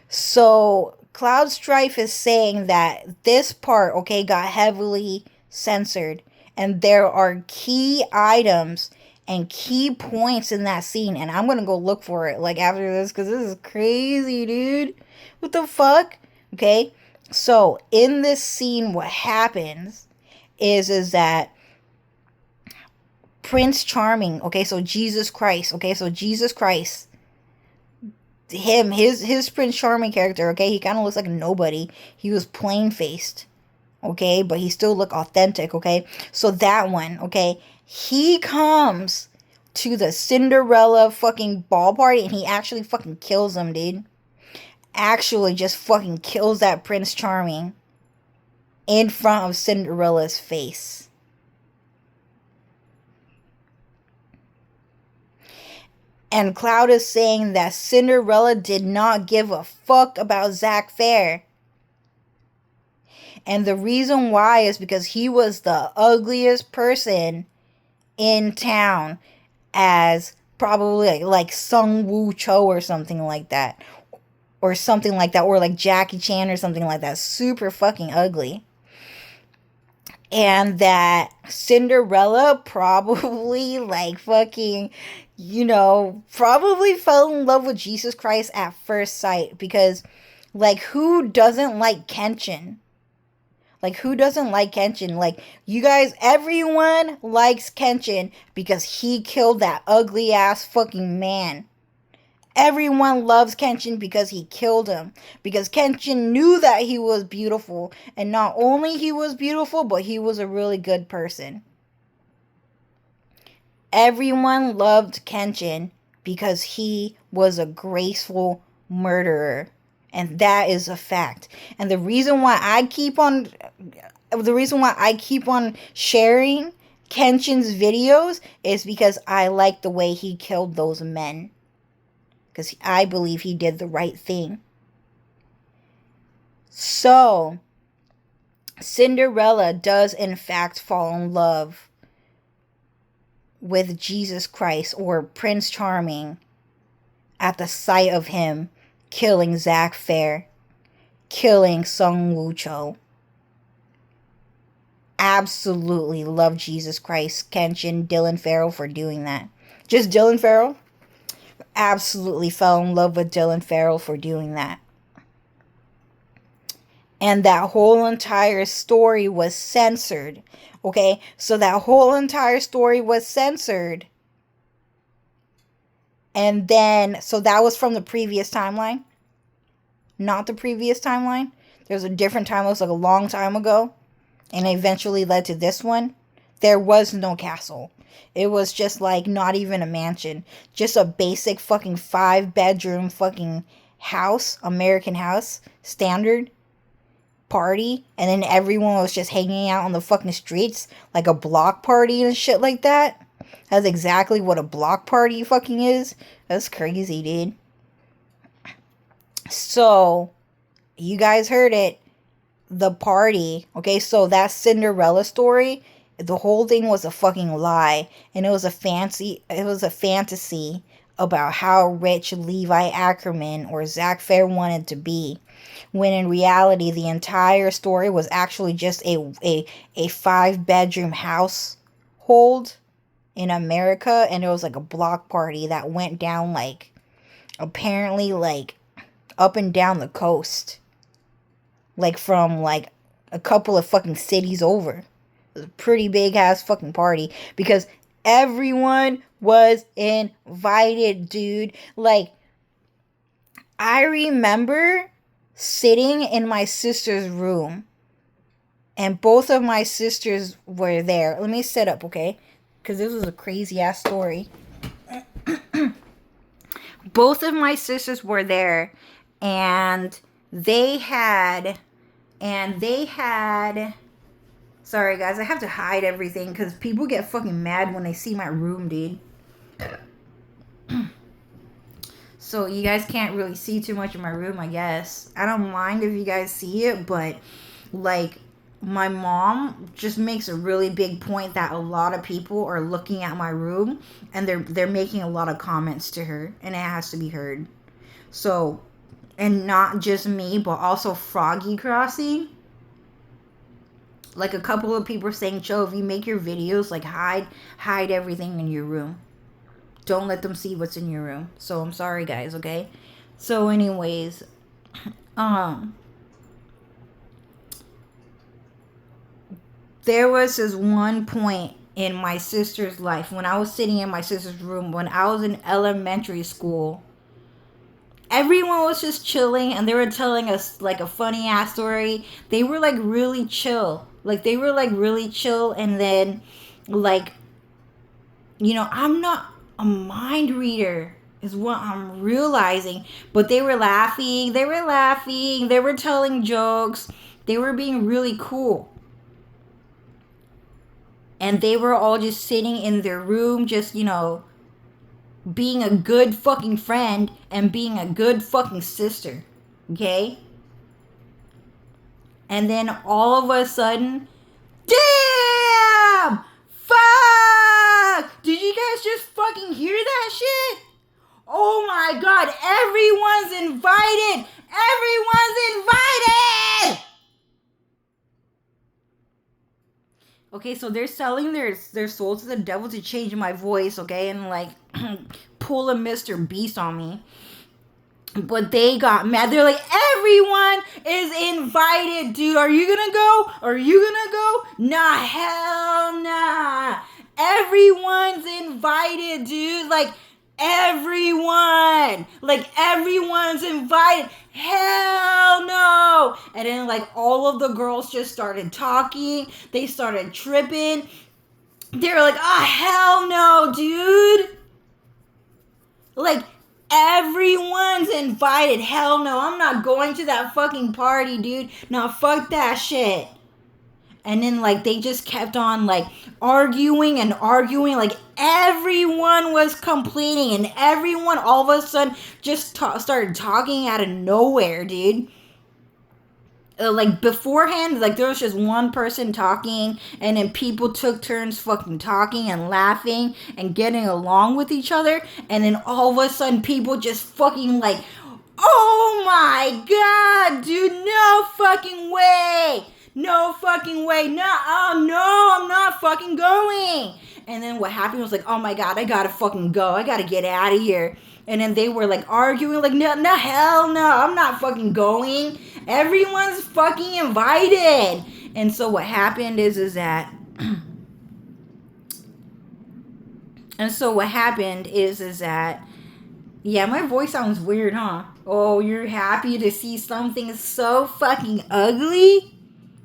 So Cloud Strife is saying that this part, okay, got heavily censored. And there are key items and key points in that scene. And I'm going to go look for it like after this because this is crazy, dude. What the fuck? Okay. So in this scene, what happens is that Prince Charming, okay, so Jesus Christ, okay, so Jesus Christ, his Prince Charming character, okay, he kind of looks like a nobody. He was plain faced, okay, but he still looked authentic, okay. So that one, okay, he comes to the Cinderella fucking ball party and he actually fucking kills him, dude. Actually just fucking kills that Prince Charming in front of Cinderella's face. And Cloud is saying that Cinderella did not give a fuck about Zack Fair. And the reason why is because he was the ugliest person in town, as probably like Sung Woo Cho or something like that. Or something like that. Or like Jackie Chan or something like that. Super fucking ugly. And that Cinderella probably like fucking, you know, probably fell in love with Jesus Christ at first sight. Because like who doesn't like Kenshin? Like who doesn't like Kenshin? Like you guys, everyone likes Kenshin because he killed that ugly ass fucking man. Everyone loves Kenshin because he killed him. Because Kenshin knew that he was beautiful. And not only he was beautiful, but he was a really good person. Everyone loved Kenshin because he was a graceful murderer. And that is a fact. And the reason why I keep on sharing Kenshin's videos is because I like the way he killed those men. Because I believe he did the right thing. So, Cinderella does in fact fall in love with Jesus Christ or Prince Charming at the sight of him killing Zack Fair, killing Sung Woo Cho. Absolutely love Jesus Christ, Kenshin, Dylan Farrell for doing that. Just Dylan Farrell? Absolutely fell in love with Dylan Farrell for doing that. And that whole entire story was censored. Okay? So that whole entire story was censored. And then, so that was from the previous timeline. Not the previous timeline. There was a different timeline. It was like a long time ago. And eventually led to this one. There was no castle. It was just like not even a mansion. Just a basic fucking 5-bedroom fucking house. American house. Standard. Party. And then everyone was just hanging out on the fucking streets. Like a block party and shit like that. That's exactly what a block party fucking is. That's crazy, dude. So, you guys heard it. The party. Okay, so that Cinderella story, the whole thing was a fucking lie. And it was a fantasy about how rich Levi Ackerman or Zack Fair wanted to be. When in reality, the entire story was actually just a 5-bedroom household in America. And it was like a block party that went down like, apparently like, up and down the coast. Like from like a couple of fucking cities over. It was a pretty big ass fucking party. Because everyone was invited, dude. Like, I remember sitting in my sister's room. And both of my sisters were there. Let me set up, okay? Because this was a crazy ass story. Both of my sisters were there. And they had, sorry guys, I have to hide everything because people get fucking mad when they see my room, dude. So you guys can't really see too much of my room, I guess. I don't mind if you guys see it, but like my mom just makes a really big point that a lot of people are looking at my room and they're making a lot of comments to her, and it has to be heard. So, and not just me, but also Froggy Crossing. Like a couple of people saying, Joe, if you make your videos, like hide everything in your room. Don't let them see what's in your room. So I'm sorry, guys, okay? So anyways, there was this one point in my sister's life when I was sitting in my sister's room when I was in elementary school. Everyone was just chilling and they were telling us like a funny ass story. They were like really chill. And then like, I'm not a mind reader is what I'm realizing. But they were laughing. They were telling jokes. They were being really cool. And they were all just sitting in their room, just, being a good fucking friend and being a good fucking sister. Okay? And then all of a sudden, damn! Fuck! Did you guys just fucking hear that shit? Oh my god, everyone's invited! Everyone's invited! Okay, so they're selling their soul to the devil to change my voice, okay? And like pull a Mr. Beast on me. But they got mad. They're like, everyone is invited, dude. Are you gonna go? Are you gonna go? Nah, hell nah. Everyone's invited, dude. Like, everyone. Like, everyone's invited. Hell no. And then, like, all of the girls just started talking. They started tripping. They were like, hell no, dude. Like, everyone's invited. Hell no, I'm not going to that fucking party, dude. No, fuck that shit. And then, like, they just kept on, like, arguing. Like, everyone was complaining. And everyone, all of a sudden, just started talking out of nowhere, dude. Like, beforehand, like, there was just one person talking. And then people took turns fucking talking and laughing and getting along with each other. And then all of a sudden, people just fucking, like, oh my god, dude, no fucking way. No fucking way. No, I'm not fucking going. And then what happened was like, oh my god, I gotta fucking go. I gotta get out of here. And then they were like arguing, like, no, hell no, I'm not fucking going. Everyone's fucking invited. And so what happened is that, yeah, my voice sounds weird, huh? Oh, you're happy to see something so fucking ugly?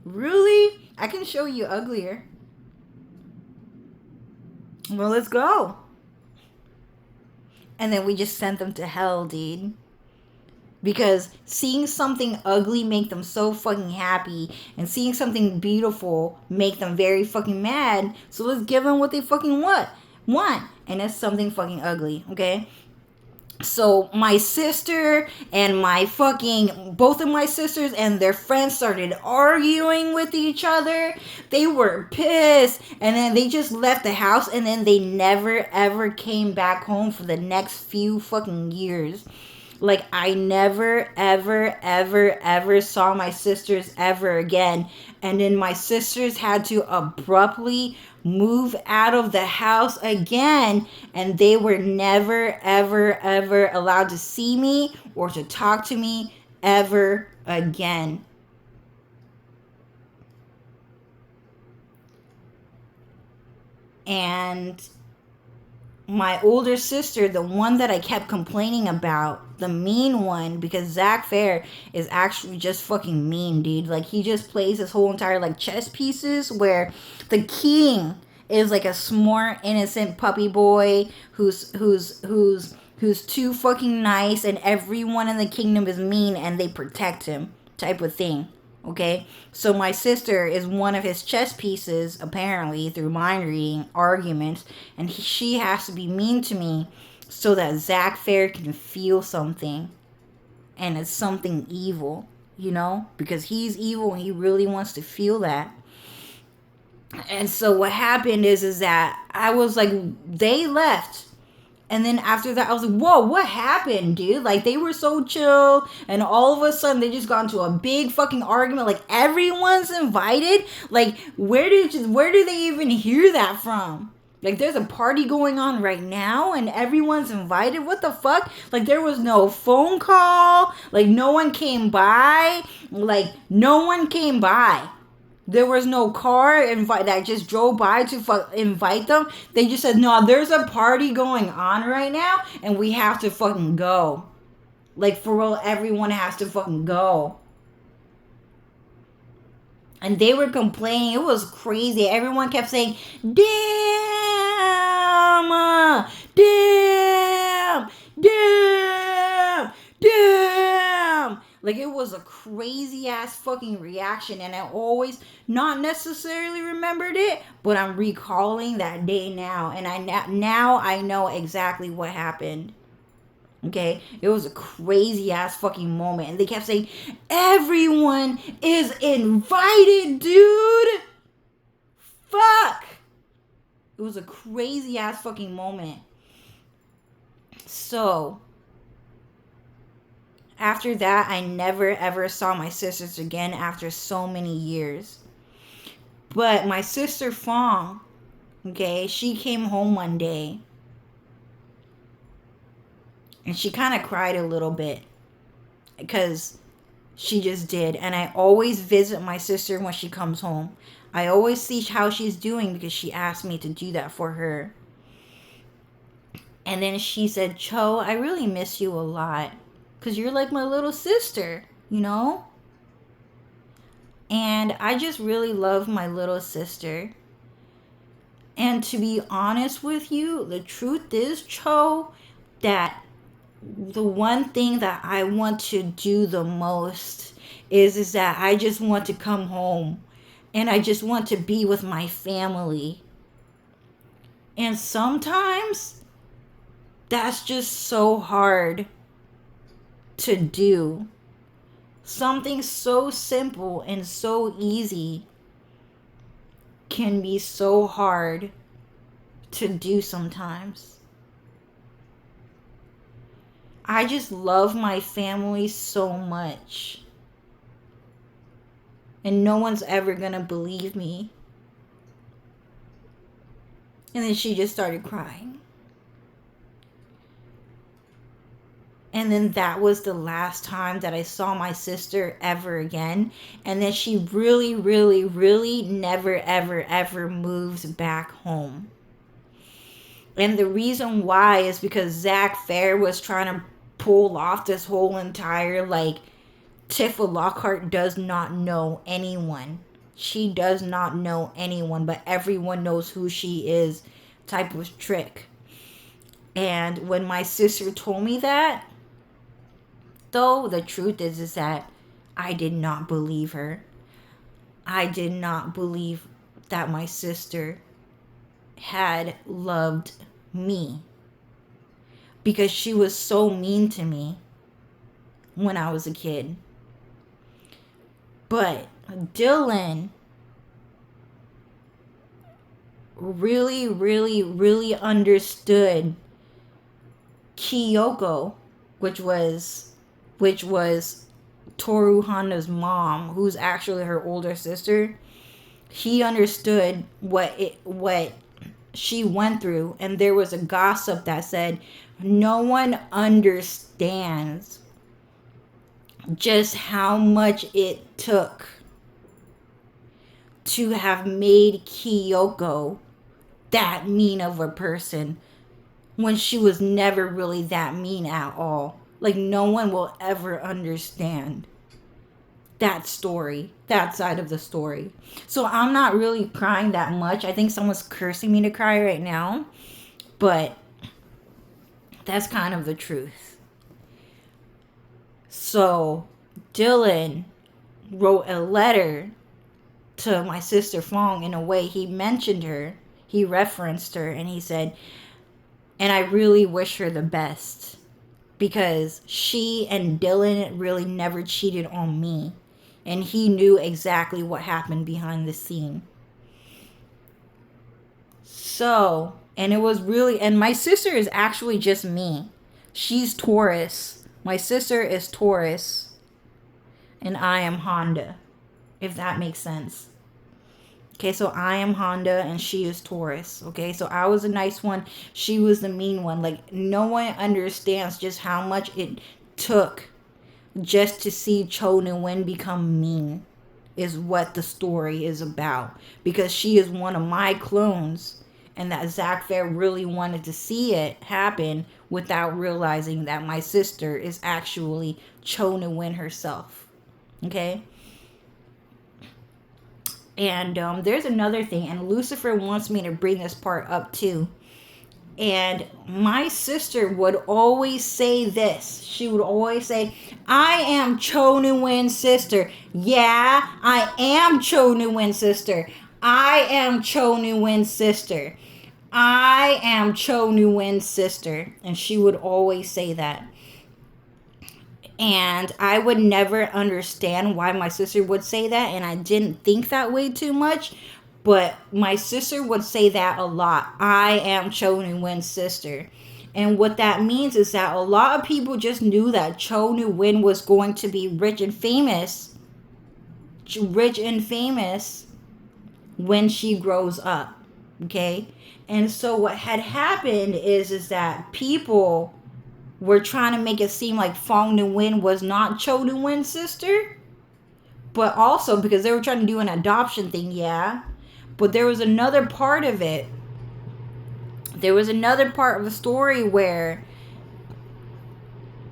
Really? I can show you uglier. Well, let's go. And then we just sent them to hell, dude. Because seeing something ugly make them so fucking happy. And seeing something beautiful make them very fucking mad. So let's give them what they fucking want. And it's something fucking ugly, okay? So my sister and both of my sisters and their friends started arguing with each other. They were pissed. And then they just left the house and then they never ever came back home for the next few fucking years. Like, I never, ever saw my sisters ever again. And then my sisters had to abruptly move out of the house again. And they were never, ever allowed to see me or to talk to me ever again. And my older sister, the one that I kept complaining about, the mean one, because Zack Fair is actually just fucking mean, dude. Like, he just plays his whole entire, like, chess pieces where the king is, like, a smart, innocent puppy boy who's too fucking nice and everyone in the kingdom is mean and they protect him type of thing. Okay, so my sister is one of his chess pieces, apparently, through mind reading arguments, and she has to be mean to me so that Zack Fair can feel something, and it's something evil, because he's evil and he really wants to feel that. And so what happened is that I was like, they left. And then after that, I was like, whoa, what happened, dude? Like, they were so chill. And all of a sudden, they just got into a big fucking argument. Like, everyone's invited. Like, where do they even hear that from? Like, there's a party going on right now and everyone's invited. What the fuck? Like, there was no phone call. Like, no one came by. Like, no one came by. There was no car that just drove by to invite them. They just said, no, there's a party going on right now and we have to fucking go. Like, for real, everyone has to fucking go. And they were complaining. It was crazy. Everyone kept saying, damn, damn, damn, damn. Like, it was a crazy ass fucking reaction. And I always not necessarily remembered it, but I'm recalling that day now. And now I know exactly what happened. Okay, it was a crazy ass fucking moment. And they kept saying, everyone is invited, dude. Fuck. It was a crazy ass fucking moment. So, after that, I never ever saw my sisters again after so many years. But my sister Fong, okay, she came home one day. And she kind of cried a little bit. Because she just did. And I always visit my sister when she comes home. I always see how she's doing because she asked me to do that for her. And then she said, Cho, I really miss you a lot. Because you're like my little sister, you know? And I just really love my little sister. And to be honest with you, the truth is, Cho, that the one thing that I want to do the most is that I just want to come home and I just want to be with my family. And sometimes that's just so hard to do. Something so simple and so easy can be so hard to do sometimes. I just love my family so much. And no one's ever gonna believe me. And then she just started crying. And then that was the last time that I saw my sister ever again. And then she really, really, really never, ever, ever moves back home. And the reason why is because Zack Fair was trying to pull off this whole entire, like, Tifa Lockhart does not know anyone. She does not know anyone, but everyone knows who she is type of trick. And when my sister told me that, though, the truth is that I did not believe her. I did not believe that my sister had loved me. Because she was so mean to me when I was a kid. But Dylan really, really, really understood Kyoko, which was Toru Honda's mom, who's actually her older sister. He understood what she went through, and there was a gossip that said no one understands just how much it took to have made Kyoko that mean of a person when she was never really that mean at all. Like, no one will ever understand that story, that side of the story. So I'm not really crying that much. I think someone's cursing me to cry right now, but that's kind of the truth. So Dylan wrote a letter to my sister Fong. In a way, he mentioned her, he referenced her, and he said, and I really wish her the best, because she and Dylan really never cheated on me, and he knew exactly what happened behind the scene. So, And it was really, and my sister is actually just me. She's Taurus. My sister is Taurus. And I am Honda. If that makes sense. Okay, so I am Honda and she is Taurus. Okay, so I was a nice one. She was the mean one. Like, no one understands just how much it took just to see Cho Nguyen become mean, is what the story is about. Because she is one of my clones. And that Zack Fair really wanted to see it happen without realizing that my sister is actually Cho Nguyen herself. Okay? And there's another thing, and Lucifer wants me to bring this part up too. And my sister would always say this. She would always say, I am Cho Nguyen's sister. Yeah, I am Cho Nguyen's sister. I am Cho Nguyen's sister. I am Cho Nguyen's sister. And she would always say that. And I would never understand why my sister would say that. And I didn't think that way too much. But my sister would say that a lot. I am Cho Nguyen's sister. And what that means is that a lot of people just knew that Cho Nguyen was going to be rich and famous. Rich and famous when she grows up. Okay? And so what had happened is that people were trying to make it seem like Fong Nguyen was not Cho Nguyen's sister. But also because they were trying to do an adoption thing, yeah. But there was another part of it. There was another part of the story where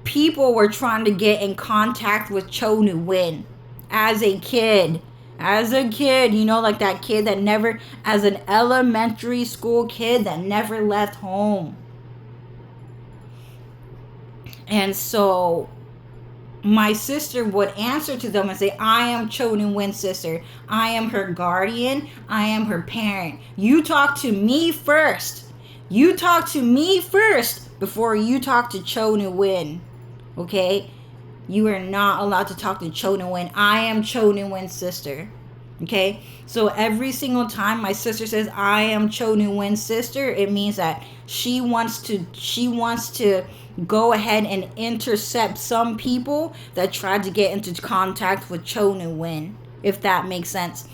people were trying to get in contact with Cho Nguyen as a kid. As a kid, you know, like that kid that never, as an elementary school kid that never left home. And so my sister would answer to them and say, I am Cho Nguyen's sister. I am her guardian. I am her parent. You talk to me first. You talk to me first before you talk to Cho Nguyen. Okay? You are not allowed to talk to Cho Nguyen. I am Cho Nguyen's sister. Okay? So every single time my sister says, I am Cho Nguyen's sister, it means that she wants to go ahead and intercept some people that tried to get into contact with Cho Nguyen, if that makes sense.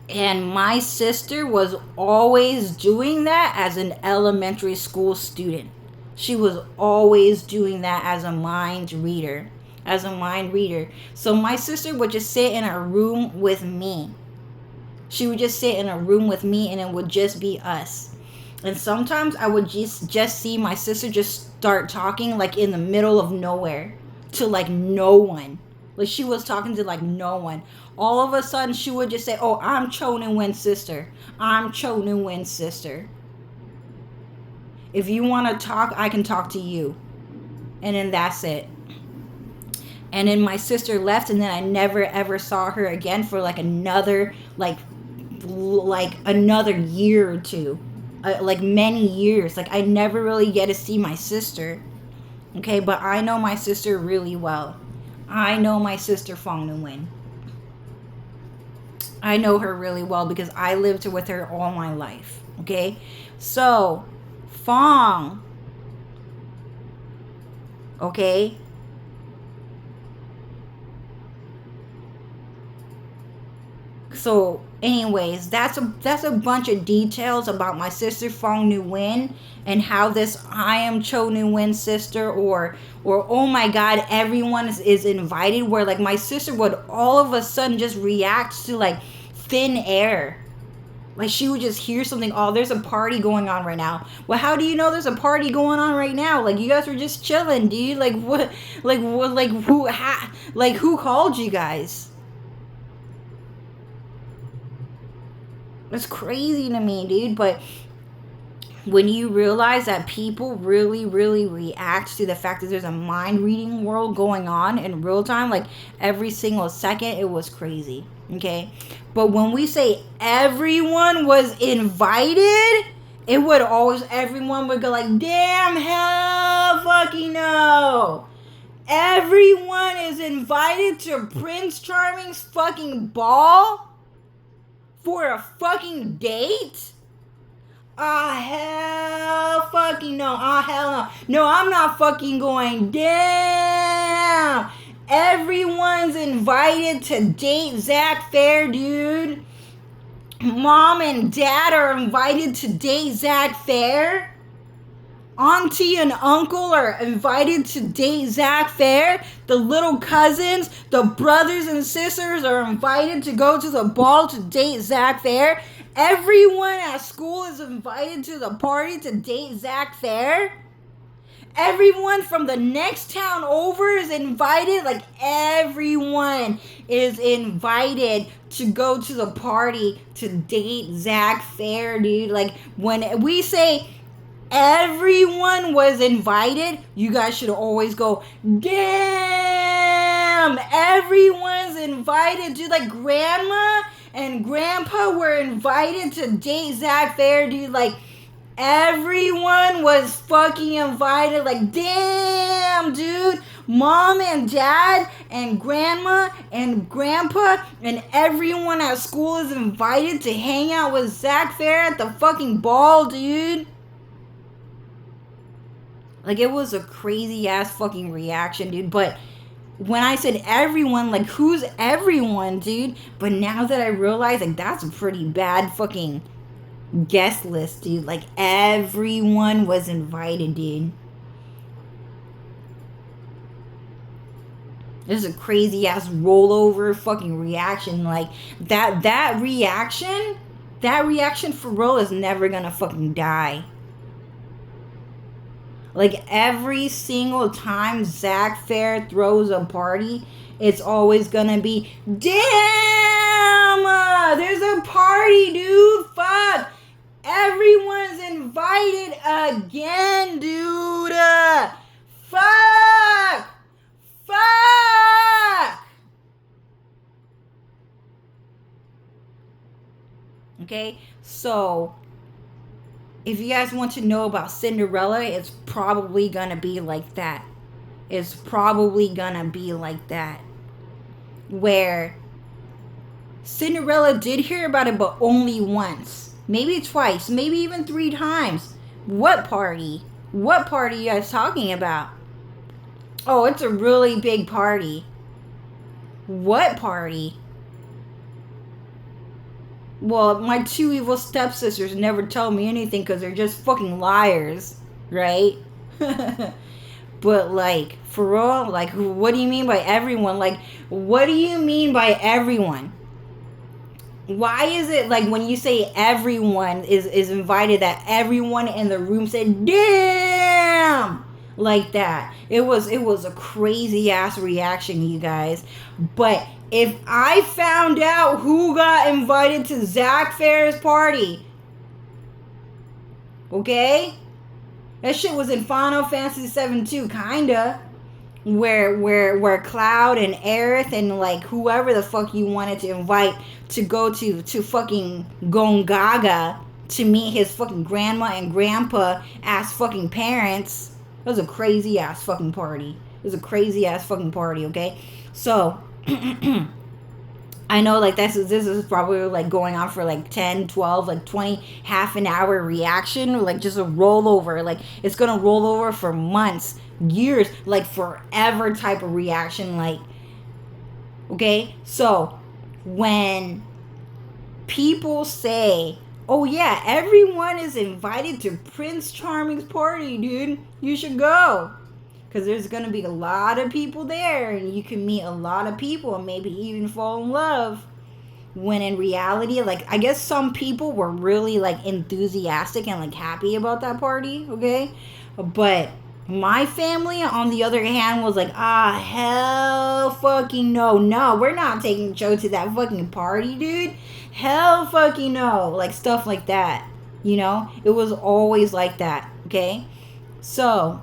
And my sister was always doing that as an elementary school student. She was always doing that as a mind reader. So my sister would just sit in a room with me. She would just sit in a room with me and it would just be us. And sometimes I would just see my sister just start talking like in the middle of nowhere to like no one. Like she was talking to like no one. All of a sudden she would just say, oh, I'm Cho Nguyen's sister. I'm Cho Nguyen's sister. If you want to talk, I can talk to you. And then that's it. And then my sister left and then I never ever saw her again for like another another year or two. Like many years. Like I never really get to see my sister. Okay, but I know my sister really well. I know my sister Fong Nguyen. I know her really well because I lived with her all my life. Okay, so Fong. Okay. So anyways, that's a bunch of details about my sister Fong Nguyen and how this I am Cho Nguyen's sister or oh my god, everyone is invited, where like my sister would all of a sudden just react to like thin air. Like she would just hear something, oh, there's a party going on right now. Well, how do you know there's a party going on right now? Like you guys were just chilling, dude. Like what who called you guys? It's crazy to me, dude. But when you realize that people really, really react to the fact that there's a mind reading world going on in real time, like every single second, it was crazy. Okay? But when we say everyone was invited, it would always, everyone would go like, damn, hell fucking no. Everyone is invited to Prince Charming's fucking ball? For a fucking date? hell fucking no. Hell no. No, I'm not fucking going. Damn. Everyone's invited to date Zack Fair, dude. Mom and dad are invited to date Zack Fair. Auntie and uncle are invited to date Zack Fair. The little cousins, the brothers and sisters are invited to go to the ball to date Zack Fair. Everyone at school is invited to the party to date Zack Fair. Everyone from the next town over is invited. Like, everyone is invited to go to the party to date Zack Fair, dude. Like, when we say everyone was invited, you guys should always go, damn, everyone's invited, dude. Like, grandma and grandpa were invited to date Zack Fair, dude. Like, everyone was fucking invited. Like, damn, dude. Mom and dad and grandma and grandpa and everyone at school is invited to hang out with Zack Fair at the fucking ball, dude. Like, it was a crazy ass fucking reaction, dude. But when I said everyone, like, who's everyone, dude? But now that I realize, like, that's a pretty bad fucking guest list, dude. Like, everyone was invited, dude. This is a crazy ass rollover fucking reaction. Like, that reaction for real is never gonna fucking die. Like, every single time Zack Fair throws a party, it's always gonna be, damn, there's a party, dude. Fuck. Everyone's invited again, dude. Fuck. Okay, so if you guys want to know about Cinderella, it's probably gonna be like that. It's probably gonna be like that. Where Cinderella did hear about it, but only once. Maybe twice. Maybe even 3 times. What party? What party are you guys talking about? Oh, it's a really big party. What party? Well, my 2 evil stepsisters never tell me anything because they're just fucking liars, right? But, like, for real, like, what do you mean by everyone? Like, what do you mean by everyone? Why is it, like, when you say everyone is invited, that everyone in the room said, damn, like that? It was a crazy-ass reaction, you guys. But if I found out who got invited to Zack Fair's party, okay? That shit was in Final Fantasy VII too, kinda. Where Cloud and Aerith and, like, whoever the fuck you wanted to invite to go to fucking Gongaga to meet his fucking grandma and grandpa ass fucking parents. It was a crazy ass fucking party. It was a crazy ass fucking party, okay? So I know, like, this is probably, like, going on for, like, 10, 12, like, 20, half an hour reaction, like, just a rollover. Like, it's gonna roll over for months, years, like, forever type of reaction, like, okay? So, when people say, oh, yeah, everyone is invited to Prince Charming's party, dude, you should go. Because there's going to be a lot of people there, and you can meet a lot of people and maybe even fall in love. When in reality, like, I guess some people were really, like, enthusiastic and, like, happy about that party, okay? But my family, on the other hand, was like, hell fucking no. No, we're not taking Joe to that fucking party, dude. Hell fucking no. Like, stuff like that, you know? It was always like that, okay? So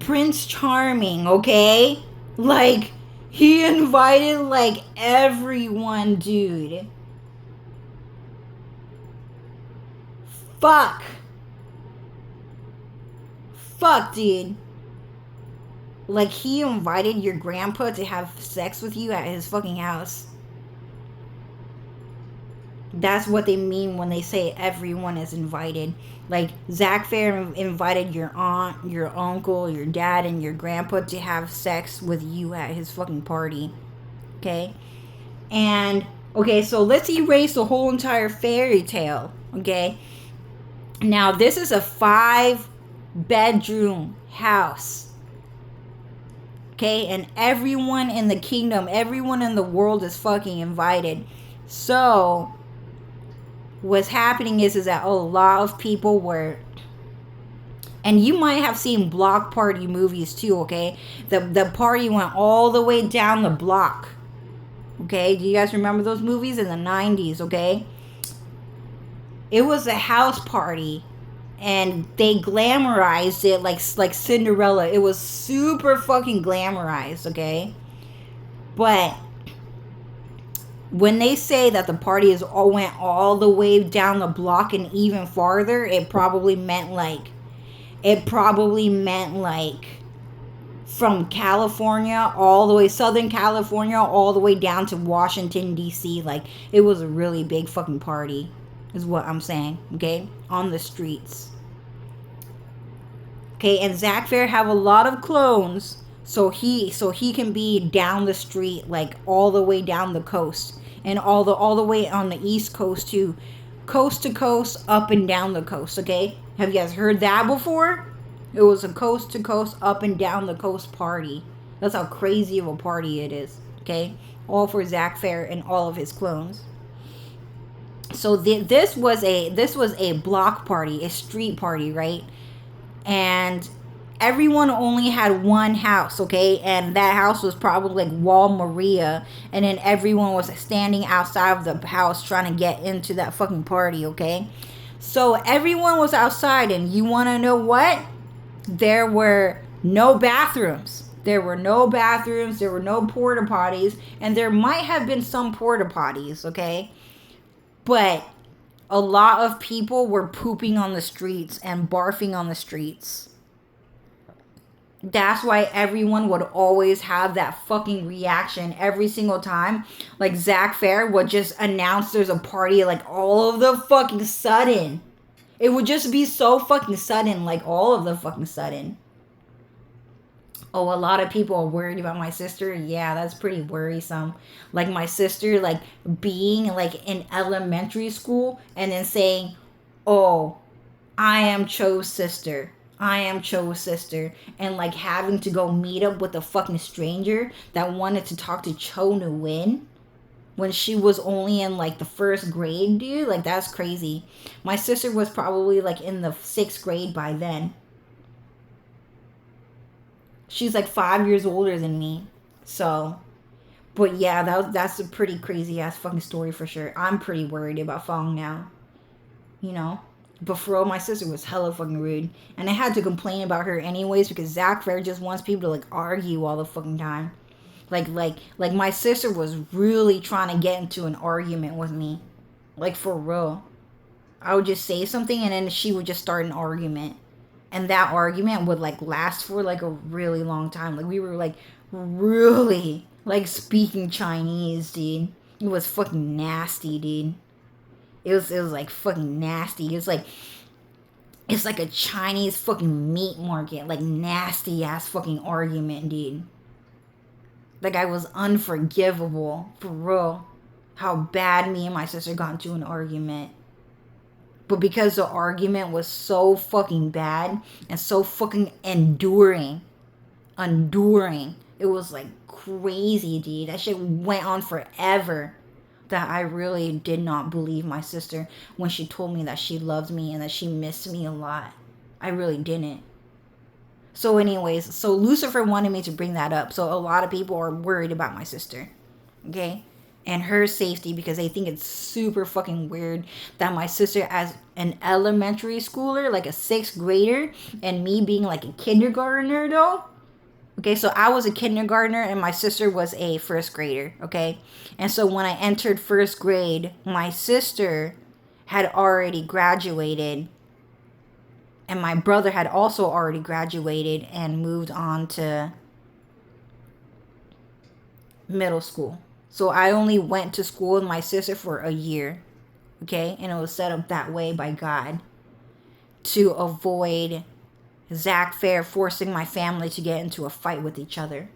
Prince Charming, okay? Like, he invited, like, everyone, dude. Fuck, dude. Like, he invited your grandpa to have sex with you at his fucking house. That's what they mean when they say everyone is invited. Like, Zack Fair invited your aunt, your uncle, your dad, and your grandpa to have sex with you at his fucking party. Okay? And, okay, so let's erase the whole entire fairy tale. Okay? Now, this is a 5-bedroom house. Okay? And everyone in the kingdom, everyone in the world is fucking invited. So, what's happening is that a lot of people were, and you might have seen block party movies too, okay? The party went all the way down the block. Okay? Do you guys remember those movies in the 90s, okay? It was a house party, and they glamorized it like Cinderella. It was super fucking glamorized, okay? But when they say that the party went all the way down the block and even farther, it probably meant like from California all the way, Southern California, all the way down to Washington, D.C. Like, it was a really big fucking party, is what I'm saying, okay? On the streets. Okay, and Zack Fair have a lot of clones, so he can be down the street, like all the way down the coast, and all the way on the East Coast too, coast to coast, up and down the coast. Okay, have you guys heard that before? It was a coast to coast, up and down the coast party. That's how crazy of a party it is. Okay, all for Zack Fair and all of his clones. So this was a block party, a street party, right? And everyone only had one house, okay? And that house was probably like Wall Maria. And then everyone was standing outside of the house trying to get into that fucking party, okay? So everyone was outside, and you want to know what? There were no bathrooms. There were no bathrooms. There were no porta potties. And there might have been some porta potties, okay? But a lot of people were pooping on the streets and barfing on the streets. That's why everyone would always have that fucking reaction every single time. Like, Zack Fair would just announce there's a party, like, all of the fucking sudden. It would just be so fucking sudden, like, all of the fucking sudden. Oh, a lot of people are worried about my sister. Yeah, that's pretty worrisome. Like, my sister, like, being, like, in elementary school and then saying, oh, I am Cho's sister. I am Cho's sister. And, like, having to go meet up with a fucking stranger that wanted to talk to Cho Nguyen when she was only in, like, the 1st grade, dude. Like, that's crazy. My sister was probably, like, in the 6th grade by then. She's like 5 years older than me. So, but yeah, that's a pretty crazy ass fucking story for sure. I'm pretty worried about Fong now. You know? But for real, my sister was hella fucking rude. And I had to complain about her anyways because Zack Fair just wants people to like argue all the fucking time. Like my sister was really trying to get into an argument with me. Like, for real. I would just say something and then she would just start an argument. And that argument would, like, last for, like, a really long time. Like, we were, like, really, like, speaking Chinese, dude. It was fucking nasty, dude. It was like, fucking nasty. It's like a Chinese fucking meat market. Like, nasty-ass fucking argument, dude. Like, I was unforgivable. For real. How bad me and my sister got into an argument. But because the argument was so fucking bad and so fucking enduring, it was like crazy, dude. That shit went on forever. That I really did not believe my sister when she told me that she loved me and that she missed me a lot. I really didn't. So anyways, so Lucifer wanted me to bring that up. So a lot of people are worried about my sister. Okay? And her safety because they think it's super fucking weird that my sister as an elementary schooler, like a 6th grader, and me being like a kindergartner though. Okay, so I was a kindergartner and my sister was a 1st grader, okay? And so when I entered 1st grade, my sister had already graduated and my brother had also already graduated and moved on to middle school. So I only went to school with my sister for a year. Okay? And it was set up that way by God to avoid Zack Fair forcing my family to get into a fight with each other.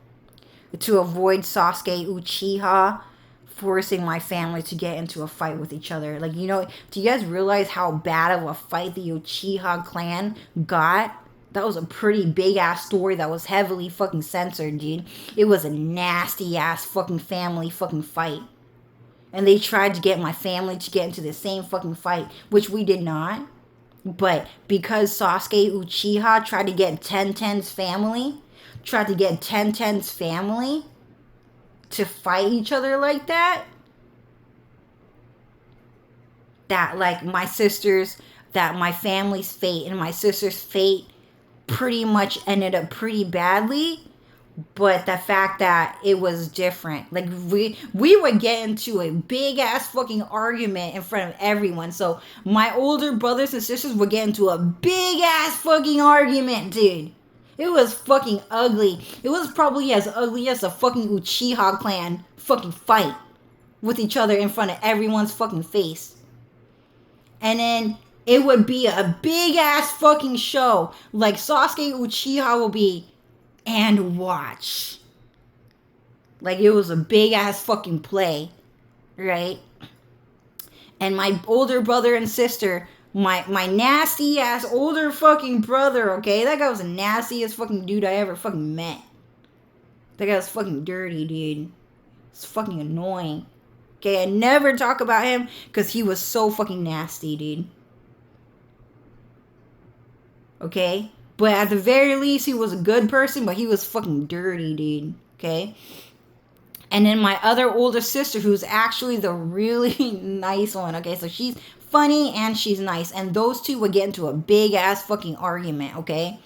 To avoid Sasuke Uchiha forcing my family to get into a fight with each other. Like, you know, do you guys realize how bad of a fight the Uchiha clan got? That was a pretty big ass story that was heavily fucking censored, dude. It was a nasty ass fucking family fucking fight. And they tried to get my family to get into the same fucking fight, which we did not. But because Sasuke Uchiha tried to get Tenten's family to fight each other like that, that like my family's fate and my sister's fate pretty much ended up pretty badly. But the fact that it was different, like we would get into a big ass fucking argument in front of everyone. So my older brothers and sisters would get into a big ass fucking argument, dude. It was fucking ugly. It was probably as ugly as a fucking Uchiha clan fucking fight with each other in front of everyone's fucking face. And then it would be a big ass fucking show. Like Sasuke Uchiha will be, and watch. Like it was a big ass fucking play, right? And my older brother and sister, my nasty ass older fucking brother, okay? That guy was the nastiest fucking dude I ever fucking met. That guy was fucking dirty, dude. It's fucking annoying. Okay, I never talk about him because he was so fucking nasty, dude. Okay? But at the very least, he was a good person, but he was fucking dirty, dude. Okay? And then my other older sister, who's actually the really nice one. Okay? So she's funny and she's nice. And those two would get into a big ass fucking argument. Okay?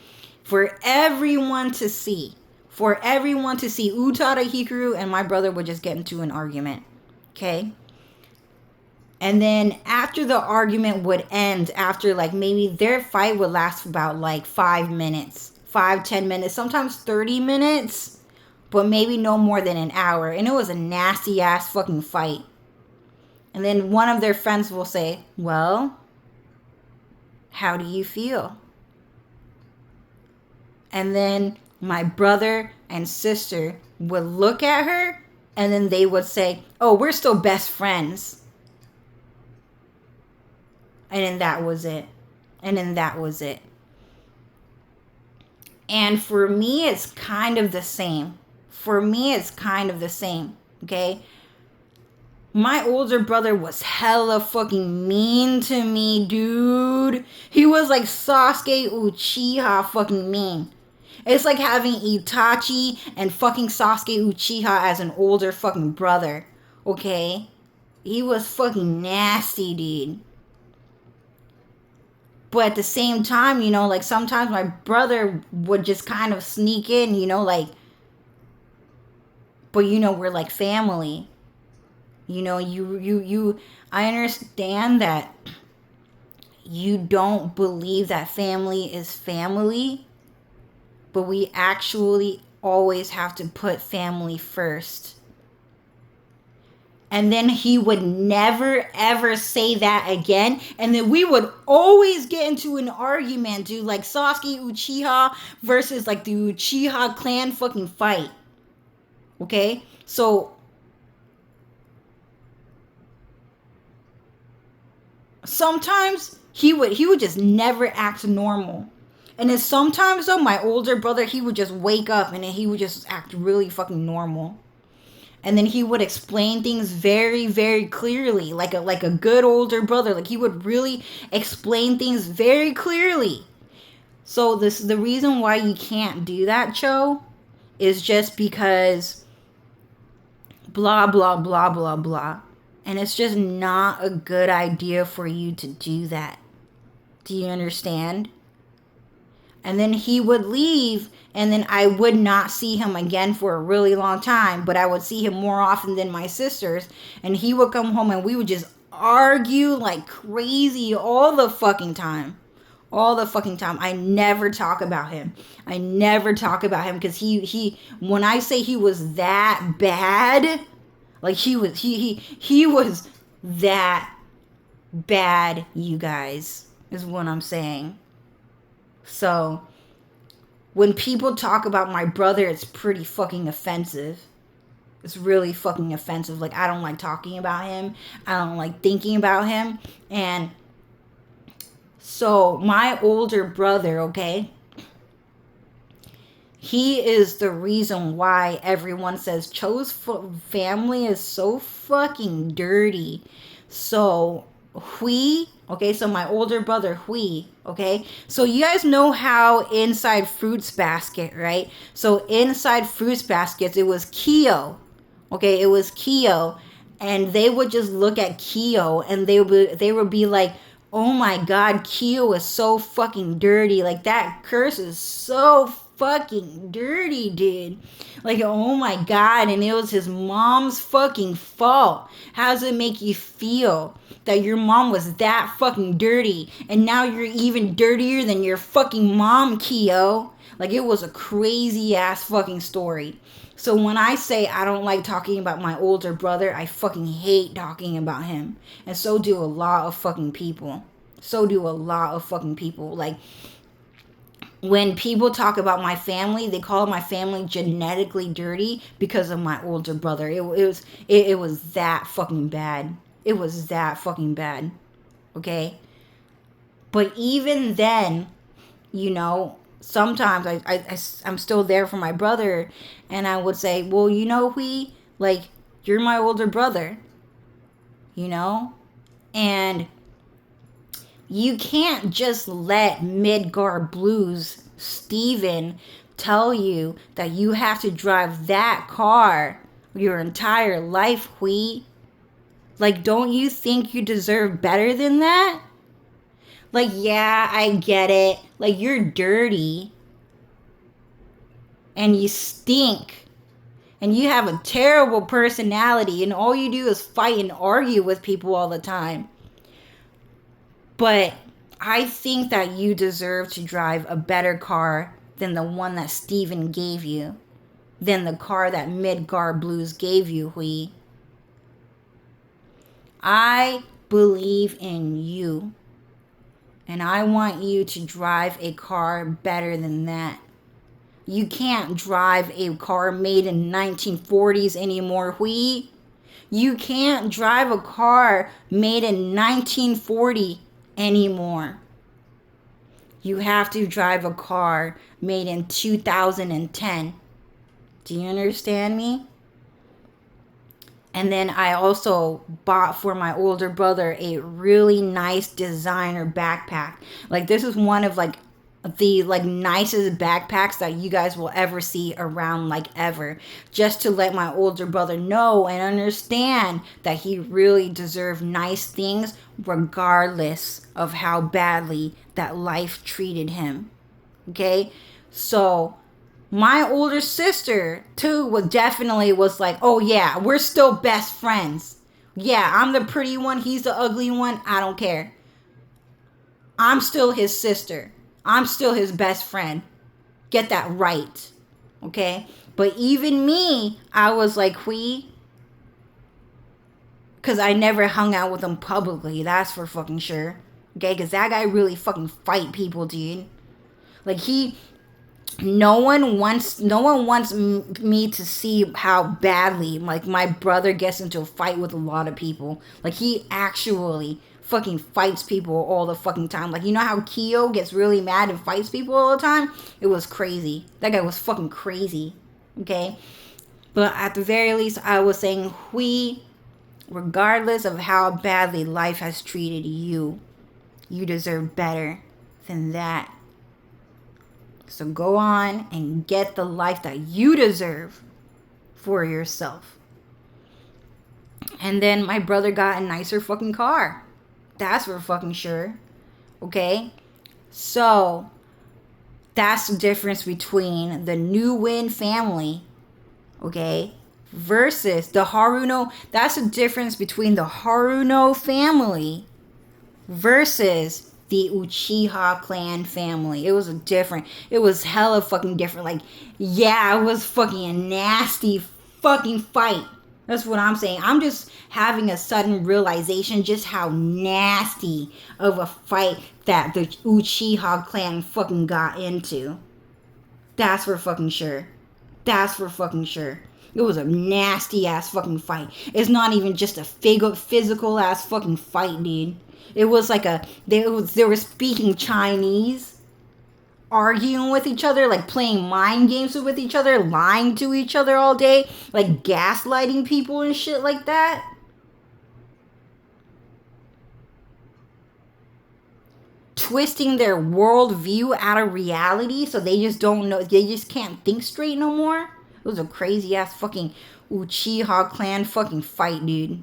For everyone to see. For everyone to see. Utada Hikaru and my brother would just get into an argument. Okay? And then after the argument would end, after like maybe their fight would last for about like 5 minutes, 5-10 minutes, sometimes 30 minutes, but maybe no more than an hour. And it was a nasty ass fucking fight. And then one of their friends will say, well, how do you feel? And then my brother and sister would look at her and then they would say, oh, we're still best friends. And then that was it. And for me, it's kind of the same. Okay? My older brother was hella fucking mean to me, dude. He was like Sasuke Uchiha fucking mean. It's like having Itachi and fucking Sasuke Uchiha as an older fucking brother. Okay? He was fucking nasty, dude. But at the same time, you know, like sometimes my brother would just kind of sneak in, you know, like, but you know, we're like family. You know, I understand that you don't believe that family is family, but we actually always have to put family first. And then he would never, ever say that again. And then we would always get into an argument, dude. Like Sasuke Uchiha versus like the Uchiha clan fucking fight. Okay? So sometimes he would just never act normal. And then sometimes though, my older brother, he would just wake up and then he would just act really fucking normal. And then he would explain things very, very clearly, like a good older brother. Like he would really explain things very clearly. So the reason why you can't do that, Cho, is just because blah, blah, blah, blah, blah. And it's just not a good idea for you to do that. Do you understand? And then he would leave, and then I would not see him again for a really long time, but I would see him more often than my sisters. And he would come home and we would just argue like crazy all the fucking time. I never talk about him because he when I say he was that bad, like he was that bad, you guys, is what I'm saying. So, when people talk about my brother, it's pretty fucking offensive. It's really fucking offensive. Like, I don't like talking about him. I don't like thinking about him. And so, my older brother, okay, he is the reason why everyone says Cho's family is so fucking dirty. So, Hui, okay, so my older brother, Hui, okay, so you guys know how inside Fruits Basket, right? So, inside Fruits Baskets, it was Kyo, okay, it was Kyo, and they would just look at Kyo and they would be like, oh my god, Kyo is so fucking dirty. Like, that curse is so fucking dirty, dude. Like, oh my god, and it was his mom's fucking fault. How does it make you feel that your mom was that fucking dirty and now you're even dirtier than your fucking mom, Kyo? Like, it was a crazy ass fucking story. So when I say I don't like talking about my older brother, I fucking hate talking about him. And so do a lot of fucking people. So do a lot of fucking people. Like, when people talk about my family, they call my family genetically dirty because of my older brother. It was that fucking bad. It was that fucking bad. Okay? But even then, you know, sometimes I'm still there for my brother, and I would say, well, you know, like, you're my older brother, you know? And you can't just let Midgar Blues Steven tell you that you have to drive that car your entire life, Hui. Like, don't you think you deserve better than that? Like, yeah, I get it. Like, you're dirty. And you stink. And you have a terrible personality. And all you do is fight and argue with people all the time. But I think that you deserve to drive a better car than the one that Steven gave you. Than the car that Midgar Blues gave you, Hui. I believe in you. And I want you to drive a car better than that. You can't drive a car made in 1940s anymore, Hui. You can't drive a car made in 1940 anymore. You have to drive a car made in 2010. Do you understand me? And then I also bought for my older brother a really nice designer backpack. Like, this is one of like the like nicest backpacks that you guys will ever see around, like, ever, just to let my older brother know and understand that he really deserved nice things regardless of how badly that life treated him. Okay? So my older sister too was like, oh yeah, we're still best friends. Yeah, I'm the pretty one, he's the ugly one, I don't care. I'm still his sister. I'm still his best friend. Get that right. Okay? But even me, I was like, Hui, because I never hung out with him publicly, that's for fucking sure. Okay? Because that guy really fucking fight people, dude. Like, no one wants me to see how badly, like, my brother gets into a fight with a lot of people. Like, he actually fucking fights people all the fucking time. Like, you know how Kyo gets really mad and fights people all the time? It was crazy. That guy was fucking crazy. Okay? But at the very least, I was saying, Hui, regardless of how badly life has treated you, you deserve better than that. So go on and get the life that you deserve for yourself. And then my brother got a nicer fucking car. That's for fucking sure. Okay? So that's the difference between the New Win family, okay, versus the Haruno. That's the difference between the Haruno family versus the Uchiha clan family. It was it was hella fucking different. Like, yeah, it was fucking a nasty fucking fight. That's what I'm saying. I'm just having a sudden realization just how nasty of a fight that the Uchiha clan fucking got into. That's for fucking sure. That's for fucking sure. It was a nasty ass fucking fight. It's not even just a physical ass fucking fight, dude. It was like they were speaking Chinese, arguing with each other, like playing mind games with each other, lying to each other all day, like gaslighting people and shit like that. Twisting their worldview out of reality so they just don't know, they just can't think straight no more. It was a crazy ass fucking Uchiha clan fucking fight, dude.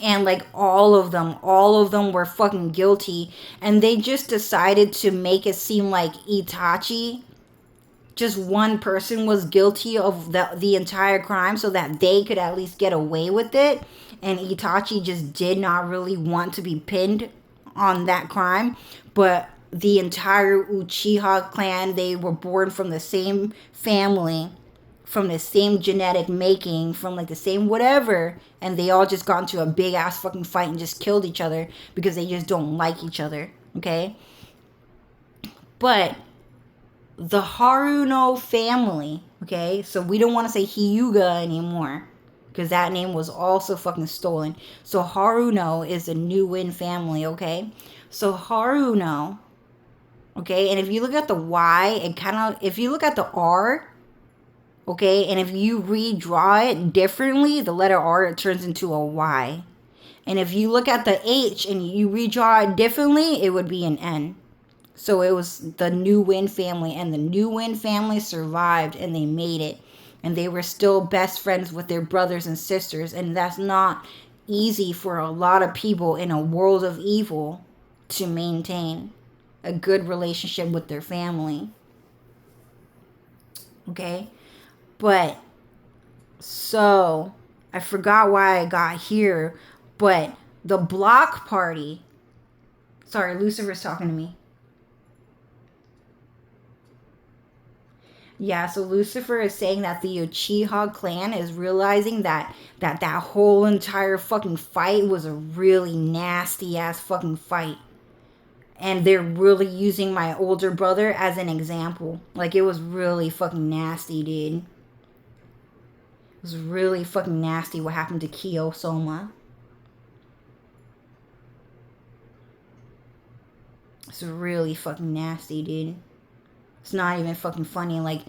And like all of them were fucking guilty. And they just decided to make it seem like Itachi, just one person, was guilty of the entire crime so that they could at least get away with it. And Itachi just did not really want to be pinned on that crime. But the entire Uchiha clan, they were born from the same family, from the same genetic making, from like the same whatever, and they all just got into a big ass fucking fight and just killed each other because they just don't like each other, okay? But the Haruno family, okay? So we don't want to say Hyuga anymore because that name was also fucking stolen. So Haruno is the New Win family, okay? So Haruno, okay? And if you look at the Y, it kind of, if you look at the R, okay, and if you redraw it differently, the letter R, it turns into a Y. And if you look at the H and you redraw it differently, it would be an N. So it was the New Win family, and the New Win family survived and they made it. And they were still best friends with their brothers and sisters. And that's not easy for a lot of people in a world of evil to maintain a good relationship with their family. Okay? But, so, I forgot why I got here, but the block party, sorry, Lucifer's talking to me. Yeah, so Lucifer is saying that the Uchiha clan is realizing that whole entire fucking fight was a really nasty ass fucking fight. And they're really using my older brother as an example. Like, it was really fucking nasty, dude. It was really fucking nasty what happened to Kiyosoma. It's really fucking nasty, dude. It's not even fucking funny. Like,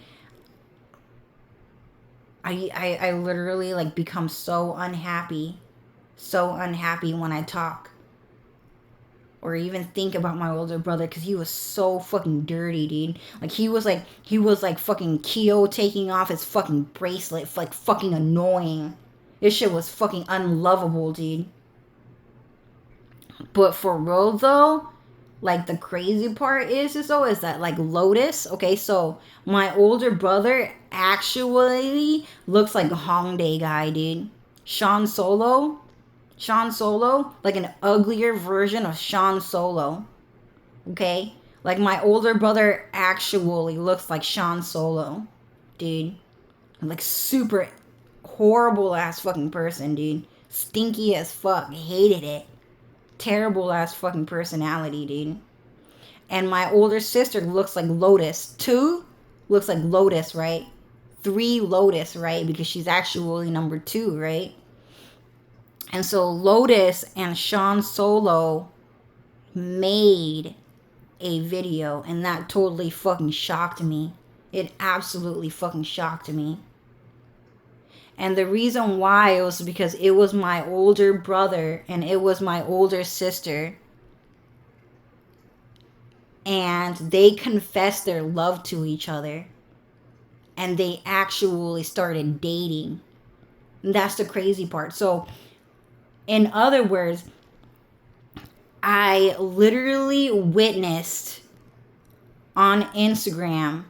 I literally, like, become so unhappy when I talk or even think about my older brother, because he was so fucking dirty, dude. Like, he was like fucking Kyo taking off his fucking bracelet, like, fucking annoying. This shit was fucking unlovable, dude. But for real, though, like, the crazy part is that, like, Lotus, okay, so my older brother actually looks like a Hongdae guy, dude. Sean Solo, like an uglier version of Sean Solo, okay? Like, my older brother actually looks like Sean Solo, dude. Like, super horrible ass fucking person, dude. Stinky as fuck. Hated it. Terrible ass fucking personality, dude. And my older sister looks like Lotus. 2 looks like Lotus, right? 3 Lotus, right? Because she's actually number 2, right? And so Lotus and Sean Solo made a video, and that totally fucking shocked me. It absolutely fucking shocked me. And the reason why was because it was my older brother and it was my older sister. And they confessed their love to each other. And they actually started dating. And that's the crazy part. So, in other words, I literally witnessed on Instagram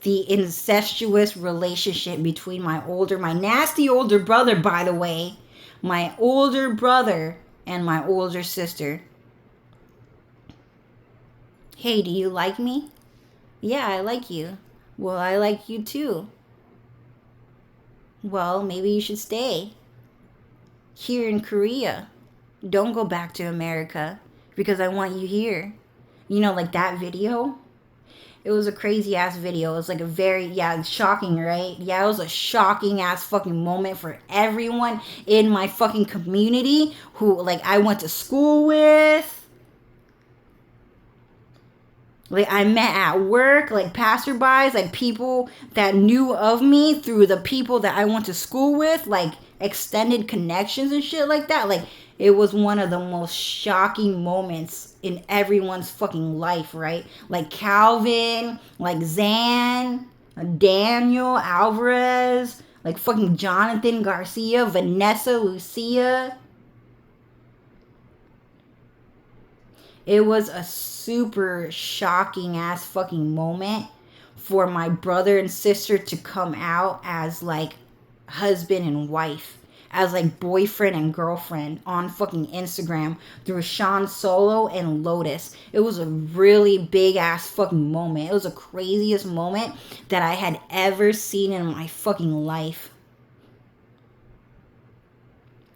the incestuous relationship between my nasty older brother, by the way, my older brother and my older sister. Hey, do you like me? Yeah, I like you. Well, I like you too. Well, maybe you should stay here in Korea. Don't go back to America because I want you here. You know, like that video? It was a crazy ass video. It was like a very, yeah, shocking, right? Yeah, it was a shocking ass fucking moment for everyone in my fucking community who, like, I went to school with. Like, I met at work, like, passerbys, like, people that knew of me through the people that I went to school with, like, extended connections and shit like that. Like, it was one of the most shocking moments in everyone's fucking life, right? Like, Calvin, like, Zan, Daniel, Alvarez, like, fucking Jonathan Garcia, Vanessa, Lucia. It was a super shocking ass fucking moment for my brother and sister to come out as like husband and wife, as like boyfriend and girlfriend on fucking Instagram through Sean Solo and Lotus. It was a really big ass fucking moment. It was the craziest moment that I had ever seen in my fucking life.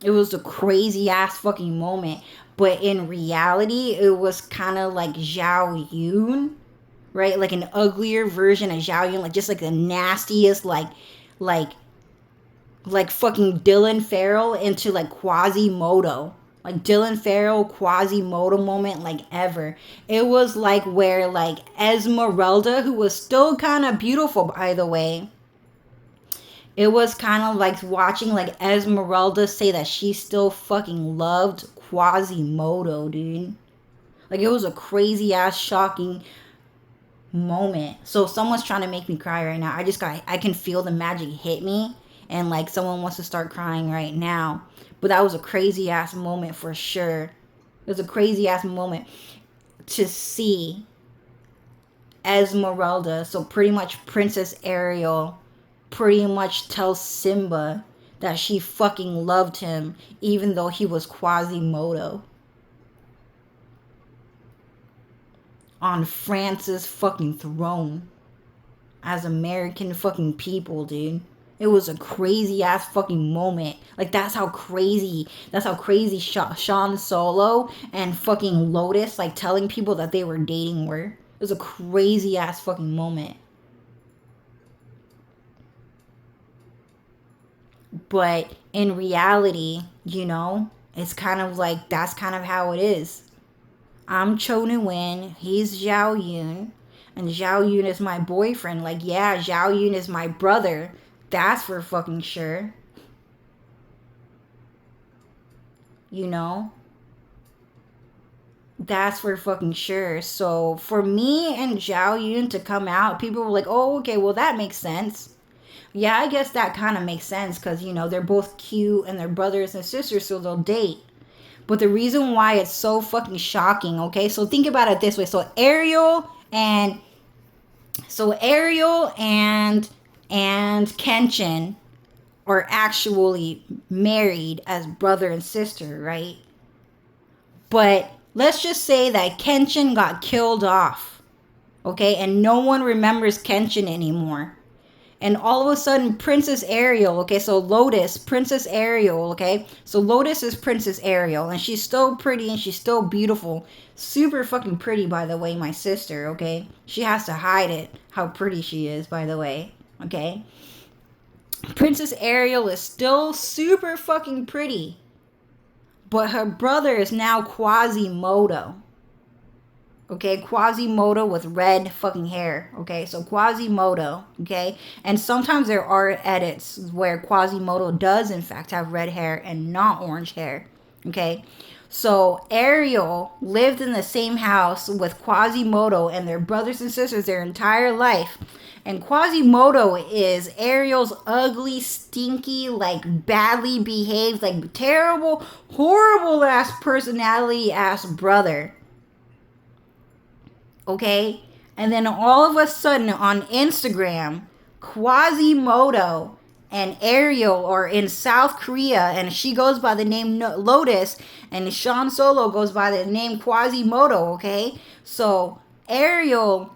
It was a crazy ass fucking moment. But in reality, it was kind of like Zhao Yun, right? Like an uglier version of Zhao Yun, like just like the nastiest, like, like fucking Dylan Farrell into like Quasimodo. Like Dylan Farrell, Quasimodo moment, like ever. It was like where like Esmeralda, who was still kind of beautiful, by the way, it was kind of like watching like Esmeralda say that she still fucking loved Quasimodo, dude. Like it was a crazy ass shocking moment. So someone's trying to make me cry right now. I can feel the magic hit me and like someone wants to start crying right now. But that was a crazy ass moment for sure. It was a crazy ass moment to see Esmeralda, so pretty much Princess Ariel, pretty much tells Simba that she fucking loved him even though he was Quasimodo on France's fucking throne as American fucking people, dude. It was a crazy ass fucking moment. Like that's how crazy Sean Solo and fucking Lotus like telling people that they were dating were. It was a crazy ass fucking moment. But in reality, you know, it's kind of like that's kind of how it is. I'm Cho Win, he's Zhao Yun, and Zhao Yun is my boyfriend. Like, yeah, Zhao Yun is my brother. That's for fucking sure. You know? That's for fucking sure. So for me and Zhao Yun to come out, people were like, oh, okay, well, that makes sense. Yeah, I guess that kind of makes sense because, you know, they're both cute and they're brothers and sisters, so they'll date. But the reason why it's so fucking shocking, okay? So think about it this way. So Ariel and Kenshin are actually married as brother and sister, right? But let's just say that Kenshin got killed off, okay? And no one remembers Kenshin anymore. And all of a sudden, Princess Ariel, okay, so Lotus, Princess Ariel, okay? So Lotus is Princess Ariel, and she's still pretty and she's still beautiful. Super fucking pretty, by the way, my sister, okay? She has to hide it, how pretty she is, by the way, okay? Princess Ariel is still super fucking pretty. But her brother is now Quasimodo. Okay, Quasimodo with red fucking hair. Okay, so Quasimodo. Okay, and sometimes there are edits where Quasimodo does in fact have red hair and not orange hair. Okay, so Ariel lived in the same house with Quasimodo and their brothers and sisters their entire life. And Quasimodo is Ariel's ugly, stinky, like badly behaved, like terrible, horrible ass personality ass brother. Okay? And then all of a sudden on Instagram, Quasimodo and Ariel are in South Korea and she goes by the name Lotus and Sean Solo goes by the name Quasimodo, okay? So Ariel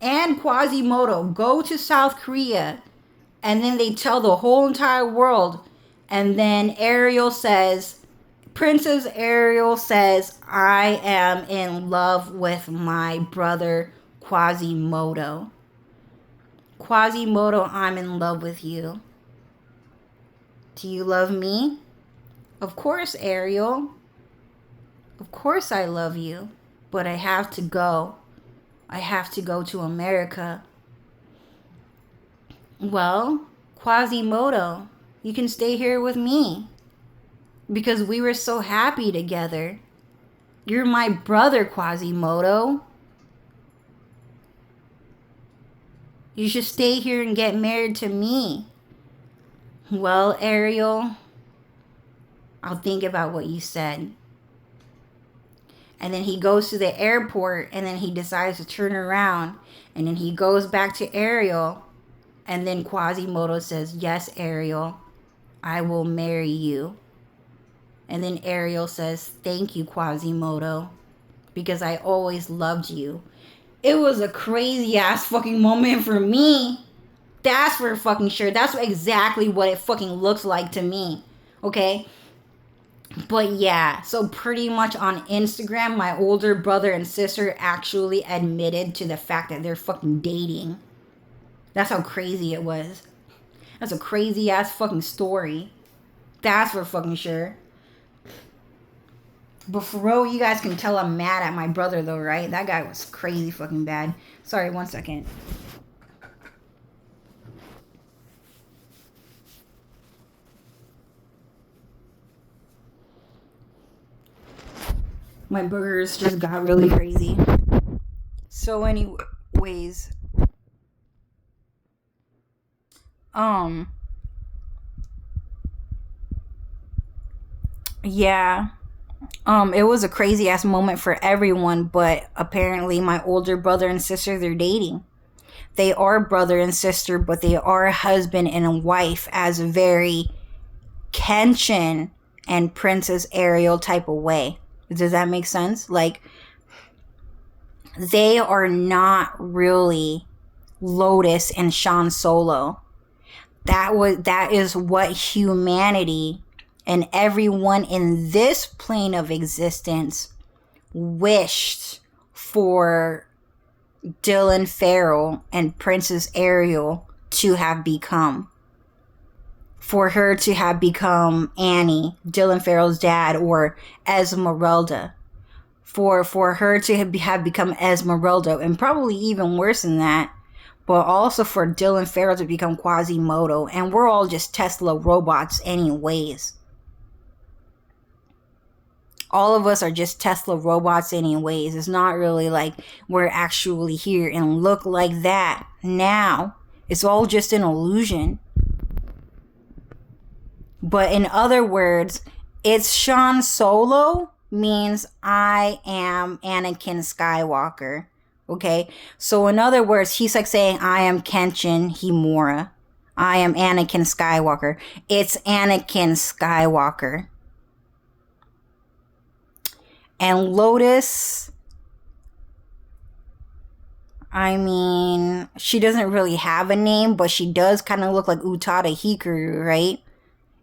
and Quasimodo go to South Korea And then they tell the whole entire world. And then Princess Ariel says, I am in love with my brother Quasimodo. Quasimodo, I'm in love with you. Do you love me? Of course, Ariel. Of course I love you. But I have to go. I have to go to America. Well, Quasimodo, you can stay here with me. Because we were so happy together. You're my brother, Quasimodo. You should stay here and get married to me. Well, Ariel, I'll think about what you said. And then he goes to the airport and then he decides to turn around. And then he goes back to Ariel. And then Quasimodo says, yes, Ariel, I will marry you. And then Ariel says, thank you, Quasimodo, because I always loved you. It was a crazy ass fucking moment for me. That's for fucking sure. That's exactly what it fucking looks like to me. Okay? But yeah, so pretty much on Instagram, my older brother and sister actually admitted to the fact that they're fucking dating. That's how crazy it was. That's a crazy ass fucking story. That's for fucking sure. But for real, you guys can tell I'm mad at my brother though, right? That guy was crazy fucking bad. Sorry, 1 second. My burgers just got really crazy. So anyways, yeah. It was a crazy ass moment for everyone, but apparently my older brother and sister, they're dating. They are brother and sister, but they are husband and a wife as a very Kenshin and Princess Ariel type of way. Does that make sense? Like, they are not really Lotus and Sean Solo. That is what humanity and everyone in this plane of existence wished for Dylan Farrell and Princess Ariel to have become. For her to have become Annie, Dylan Farrell's dad, or Esmeralda. For her to have become Esmeralda, and probably even worse than that, but also for Dylan Farrell to become Quasimodo. And we're all just Tesla robots anyways. All of us are just Tesla robots anyways. It's not really like we're actually here and look like that now. It's all just an illusion. But in other words, it's Sean Solo means I am Anakin Skywalker. Okay? So in other words, he's like saying I am Kenshin Himura. I am Anakin Skywalker. It's Anakin Skywalker. And Lotus, I mean, she doesn't really have a name, but she does kind of look like Utada Hikaru, right?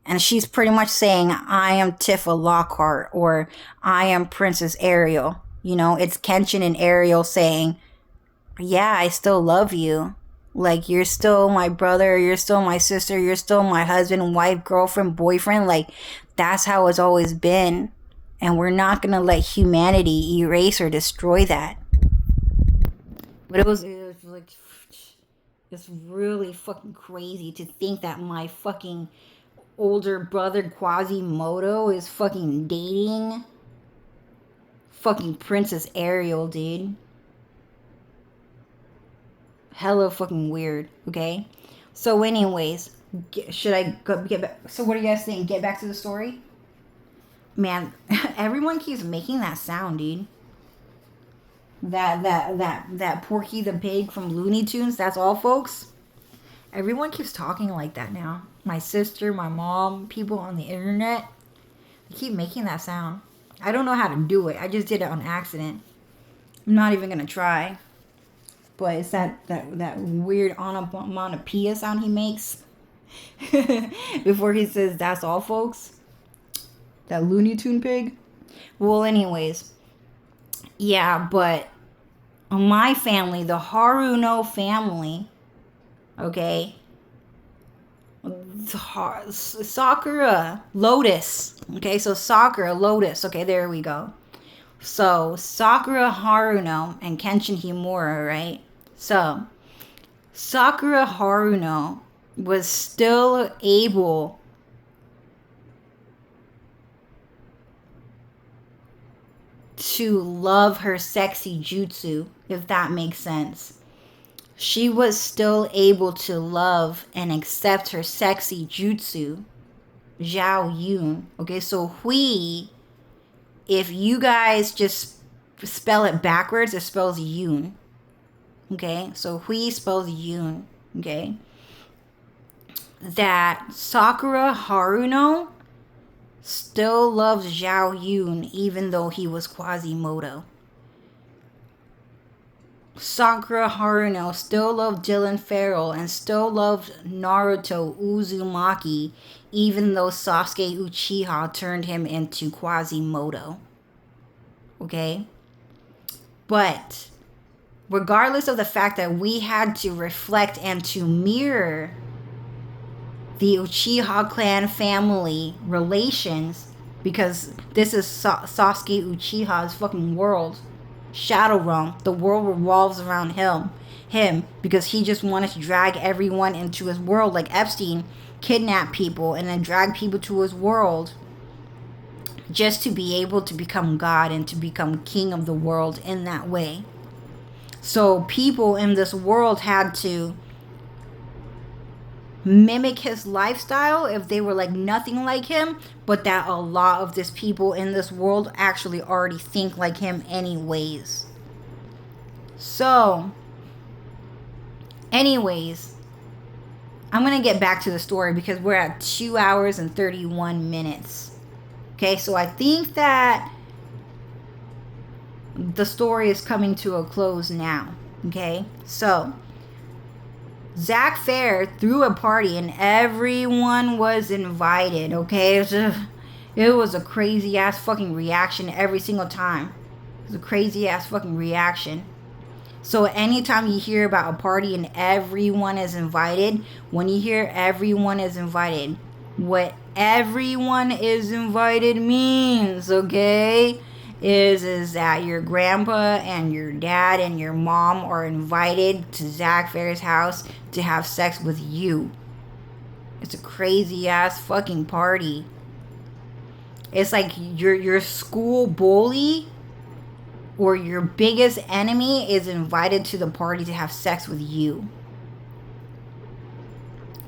And she's pretty much saying, I am Tifa Lockhart, or I am Princess Ariel. You know, it's Kenshin and Ariel saying, yeah, I still love you. Like, you're still my brother, you're still my sister, you're still my husband, wife, girlfriend, boyfriend. Like, that's how it's always been. And we're not going to let humanity erase or destroy that. But it was like, it's really fucking crazy to think that my fucking older brother Quasimodo is fucking dating fucking Princess Ariel, dude. Hella fucking weird, okay? So anyways, should I get back? So what do you guys think? Get back to the story? Man, everyone keeps making that sound, dude. That Porky the Pig from Looney Tunes, that's all, folks. Everyone keeps talking like that now. My sister, my mom, people on the internet, they keep making that sound. I don't know how to do it. I just did it on accident. I'm not even gonna try. But it's that weird onomatopoeia sound he makes. Before he says, that's all, folks. That Looney Tune pig. Well, anyways. Yeah, but my family, the Haruno family, okay, Sakura, Lotus. Okay, so Sakura, Lotus. Okay, there we go. So Sakura Haruno and Kenshin Himura, right? So Sakura Haruno was still able to love her sexy jutsu, if that makes sense. She was still able to love and accept her sexy jutsu, Zhao Yun. Okay, so Hui, if you guys just spell it backwards, it spells Yun. Okay, so Hui spells Yun. Okay, that Sakura Haruno still loves Zhao Yun even though he was Quasimodo. Sakura Haruno still loved Dylan Farrell and still loved Naruto Uzumaki even though Sasuke Uchiha turned him into Quasimodo. Okay? But regardless of the fact that we had to reflect and to mirror the Uchiha clan family relations, because this is Sasuke Uchiha's fucking world. Shadow Realm. The world revolves around him because he just wanted to drag everyone into his world, like Epstein kidnapped people and then drag people to his world just to be able to become God and to become king of the world in that way. So people in this world had to mimic his lifestyle if they were like nothing like him, but that a lot of these people in this world actually already think like him anyways. So anyways, I'm gonna get back to the story because we're at 2 hours and 31 minutes. Okay, so I think that the story is coming to a close now. Okay, so Zack Fair threw a party and everyone was invited, okay? It was a crazy ass fucking reaction every single time. It was a crazy ass fucking reaction. So anytime you hear about a party and everyone is invited, when you hear everyone is invited, what everyone is invited means, okay? Is that your grandpa and your dad and your mom are invited to Zack Fair's house to have sex with you. It's a crazy ass fucking party. It's like your school bully or your biggest enemy is invited to the party to have sex with you.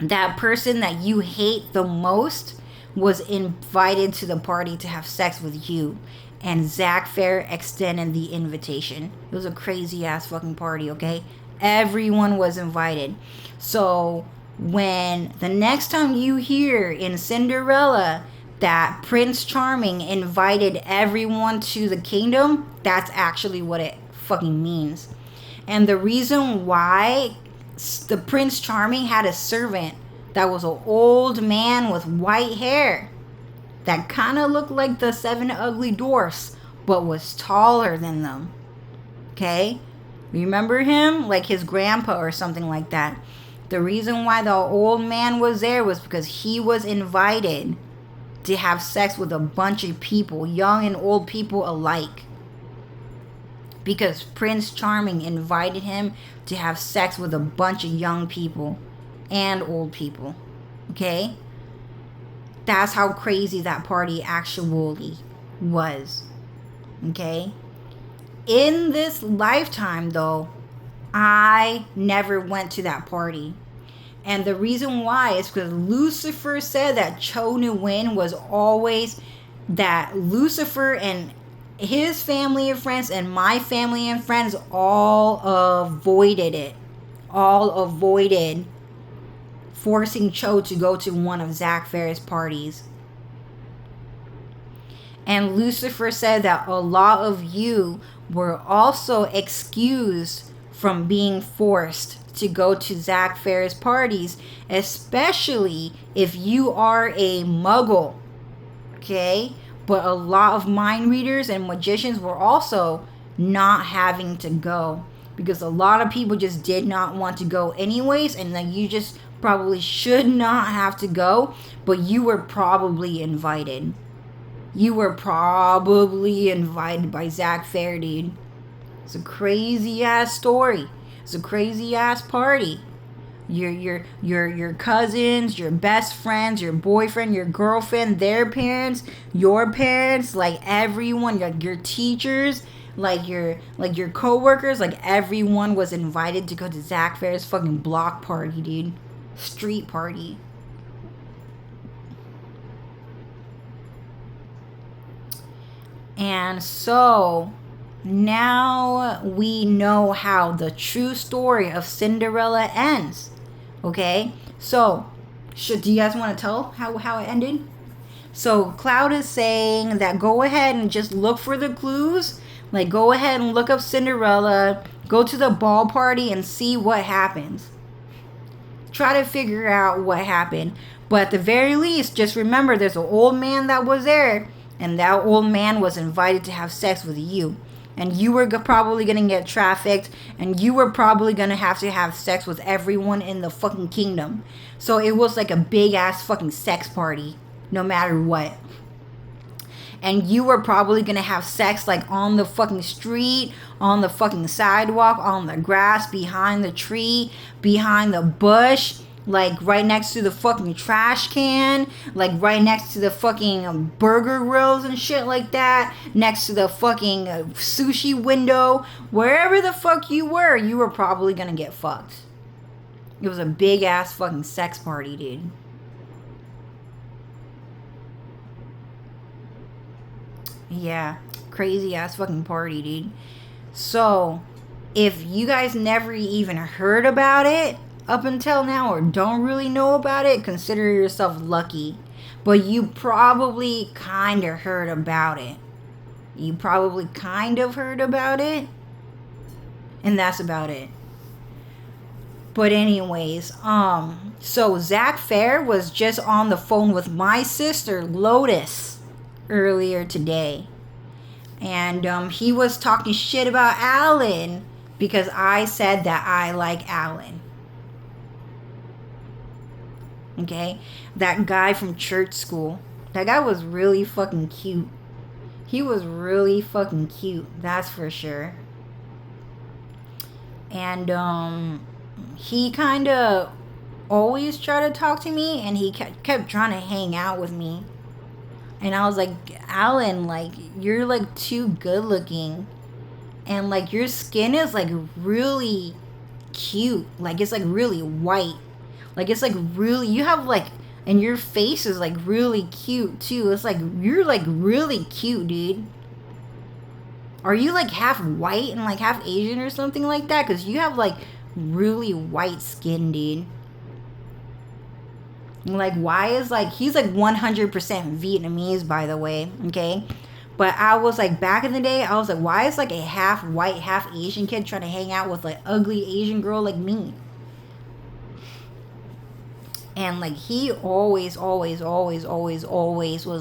That person that you hate the most was invited to the party to have sex with you. And Zack Fair extended the invitation. It was a crazy ass fucking party, okay? Everyone was invited. So when the next time you hear in Cinderella that Prince Charming invited everyone to the kingdom, that's actually what it fucking means. And the reason why the Prince Charming had a servant that was an old man with white hair that kind of looked like the 7 ugly dwarfs, but was taller than them. Okay? Remember him? Like his grandpa or something like that. The reason why the old man was there was because he was invited to have sex with a bunch of people, young and old people alike. Because Prince Charming invited him to have sex with a bunch of young people and old people. Okay? That's how crazy that party actually was. Okay? In this lifetime, though, I never went to that party. And the reason why is because Lucifer said that Cho Nu-win was always that Lucifer and his family and friends and my family and friends all avoided it. All avoided forcing Cho to go to one of Zack Fair's parties. And Lucifer said that a lot of you were also excused from being forced to go to Zack Fair's parties, especially if you are a muggle. Okay? But a lot of mind readers and magicians were also not having to go because a lot of people just did not want to go anyways, and then you just probably should not have to go, but you were probably invited. You were probably invited by Zack Fair, dude. It's a crazy ass story. It's a crazy ass party. Your cousins, your best friends, your boyfriend, your girlfriend, their parents, your parents, like everyone, like your teachers, like your coworkers, like everyone was invited to go to Zack Fair's fucking block party, dude. Street party. And so now we know how the true story of Cinderella ends. Okay? So, do you guys want to tell how it ended? So, Cloud is saying that go ahead and just look for the clues. Like, go ahead and look up Cinderella, go to the ball party and see what happens. Try to figure out what happened. But at the very least, just remember there's an old man that was there, and that old man was invited to have sex with you. And you were probably going to get trafficked, and you were probably going to have sex with everyone in the fucking kingdom. So it was like a big ass fucking sex party, no matter what. And you were probably going to have sex like on the fucking street, on the fucking sidewalk, on the grass, behind the tree, behind the bush, like right next to the fucking trash can, like right next to the fucking burger grills and shit like that, next to the fucking sushi window, wherever the fuck you were probably gonna get fucked. It was a big ass fucking sex party, dude. Yeah, crazy ass fucking party, dude. So, if you guys never even heard about it up until now, or don't really know about it, consider yourself lucky. But you probably kind of heard about it. You probably kind of heard about it. And that's about it. But anyways, so Zack Fair was just on the phone with my sister, Lotus, earlier today. And he was talking shit about Alan because I said that I like Alan. Okay? That guy from church school. That guy was really fucking cute. He was really fucking cute. That's for sure. And he kind of always tried to talk to me, and he kept trying to hang out with me. And I was like, Alan, like, you're like too good looking. And like your skin is like really cute. Like it's like really white. Like it's like really, you have like, and your face is like really cute too. It's like, you're like really cute, dude. Are you like half white and like half Asian or something like that? Because you have like really white skin, dude. Like, why is like, he's like 100% Vietnamese, by the way, okay? But I was like, back in the day, I was like, why is like a half white, half Asian kid trying to hang out with like ugly Asian girl like me? And like, he always was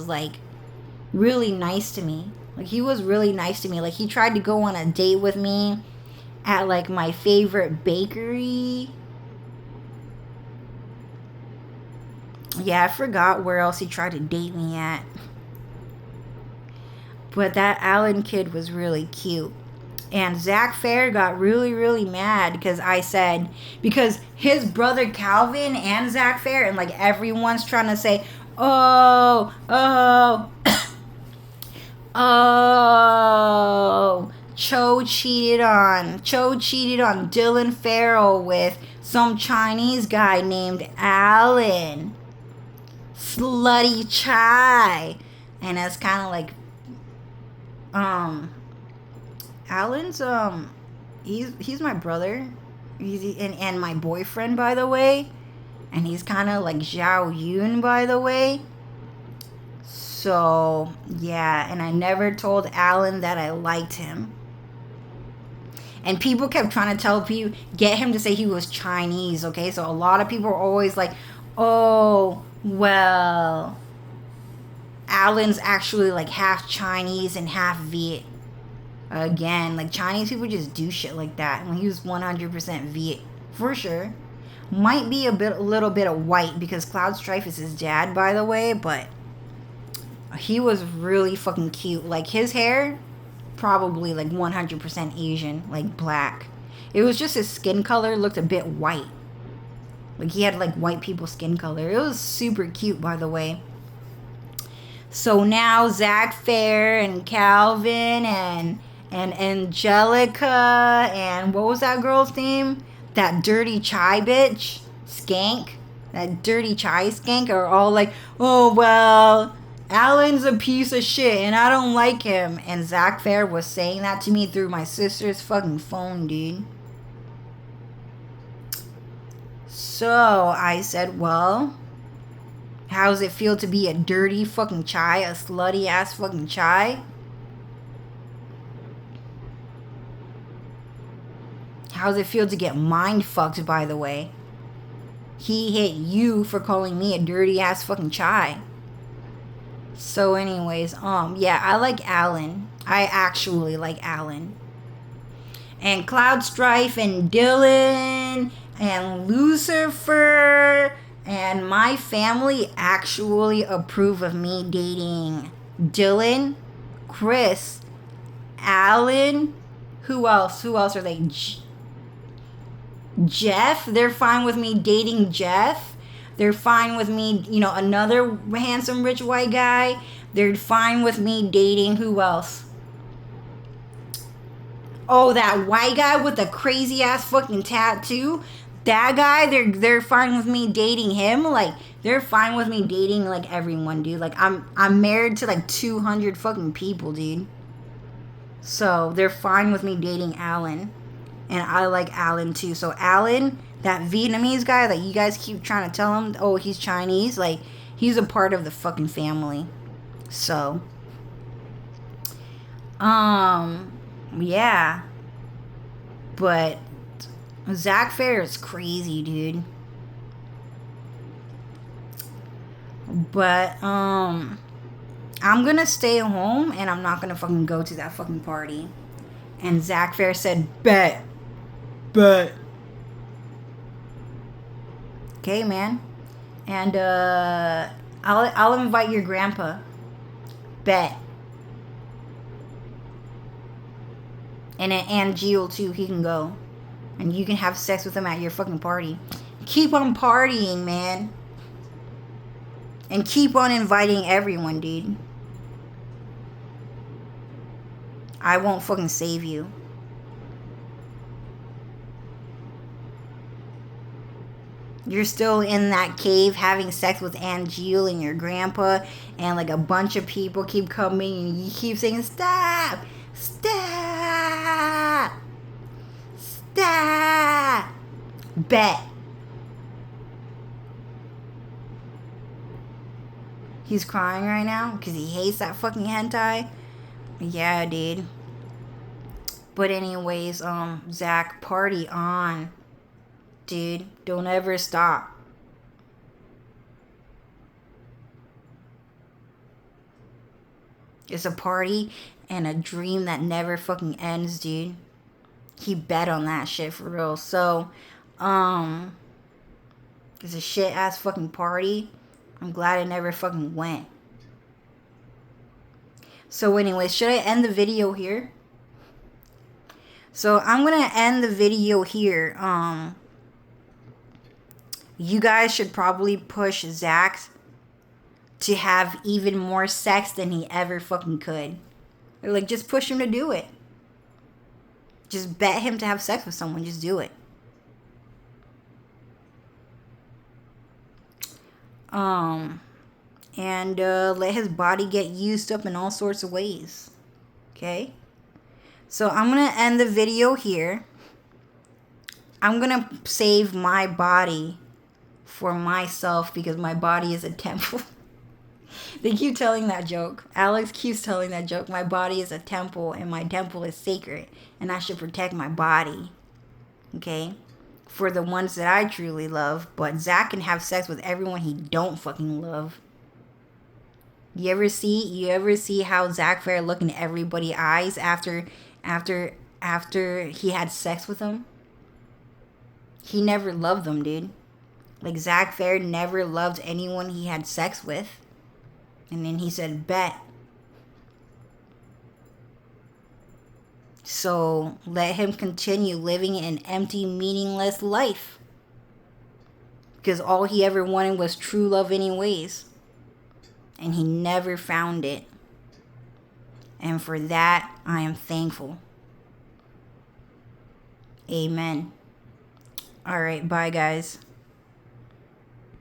like really nice to me. Like, he was really nice to me. Like, he tried to go on a date with me at like my favorite bakery. Yeah, I forgot where else he tried to date me at. But that Alan kid was really cute. And Zack Fair got really mad because I said, because his brother Calvin and Zack Fair, and like everyone's trying to say, oh, Cho cheated on Dylan Farrell with some Chinese guy named Alan. Slutty chai. And it's kind of like, Alan's, he's my brother. And my boyfriend, by the way. And he's kind of like Zhao Yun, by the way. So, yeah. And I never told Alan that I liked him. And people kept trying to tell people, get him to say he was Chinese, okay? So a lot of people are always like, oh, well, Alan's actually like half Chinese and half Viet. Again, like Chinese people just do shit like that. When he was 100% Viet, for sure. Might be a little bit of white because Cloud Strife is his dad, by the way, but he was really fucking cute. Like his hair, probably like 100% Asian, like black. It was just his skin color looked a bit white. Like he had like white people skin color. It was super cute, by the way. So now Zack Fair and Calvin and Angelica and what was that girl's name? That dirty chai bitch, Skank. That dirty chai skank are all like, oh well, Alan's a piece of shit and I don't like him. And Zack Fair was saying that to me through my sister's fucking phone, dude. So I said, well, how does it feel to be a dirty fucking chai, a slutty ass fucking chai? How does it feel to get mind fucked, by the way? He hit you for calling me a dirty ass fucking chai. So anyways, yeah, I like Alan. I actually like Alan. And Cloud Strife and Dylan and Lucifer and my family actually approve of me dating Dylan, Chris, Alan, who else? Who else are they? Jeff, they're fine with me dating Jeff. They're fine with me, you know, another handsome rich white guy. They're fine with me dating who else? Oh, that white guy with the crazy ass fucking tattoo. That guy, they're fine with me dating him. Like they're fine with me dating like everyone, dude. Like I'm married to like 200 fucking people, dude. So they're fine with me dating Alan. And I like Alan too. So Alan, that Vietnamese guy that you guys keep trying to tell him, oh, he's Chinese, like he's a part of the fucking family. So yeah. But Zack Fair is crazy, dude. But I'm gonna stay home and I'm not gonna fucking go to that fucking party. And Zack Fair said, bet. Okay, man. And I'll invite your grandpa. Bet. And then Angel too, he can go. And you can have sex with him at your fucking party. Keep on partying, man. And keep on inviting everyone, dude. I won't fucking save you. You're still in that cave having sex with Angel and your grandpa, and like a bunch of people keep coming and you keep saying, stop! Stop! Stop! Bet. He's crying right now because he hates that fucking hentai. Yeah, dude. But anyways, Zack, party on. Dude, don't ever stop. It's a party and a dream that never fucking ends, dude. He bet on that shit for real. So, it's a shit ass fucking party. I'm glad I never fucking went. So anyways, should I end the video here? So I'm gonna end the video here. You guys should probably push Zack to have even more sex than he ever fucking could. Or like, just push him to do it. Just bet him to have sex with someone. Just do it. And let his body get used up in all sorts of ways. Okay? So I'm going to end the video here. I'm going to save my body for myself because my body is a temple. They keep telling that joke. Alex keeps telling that joke. My body is a temple and my temple is sacred and I should protect my body. Okay? For the ones that I truly love. But Zack can have sex with everyone he don't fucking love. You ever see how Zack Fair look in everybody's eyes after he had sex with them? He never loved them, dude. Like, Zack Fair never loved anyone he had sex with. And then he said, bet. So, let him continue living an empty, meaningless life. Because all he ever wanted was true love anyways. And he never found it. And for that, I am thankful. Amen. Alright, bye guys.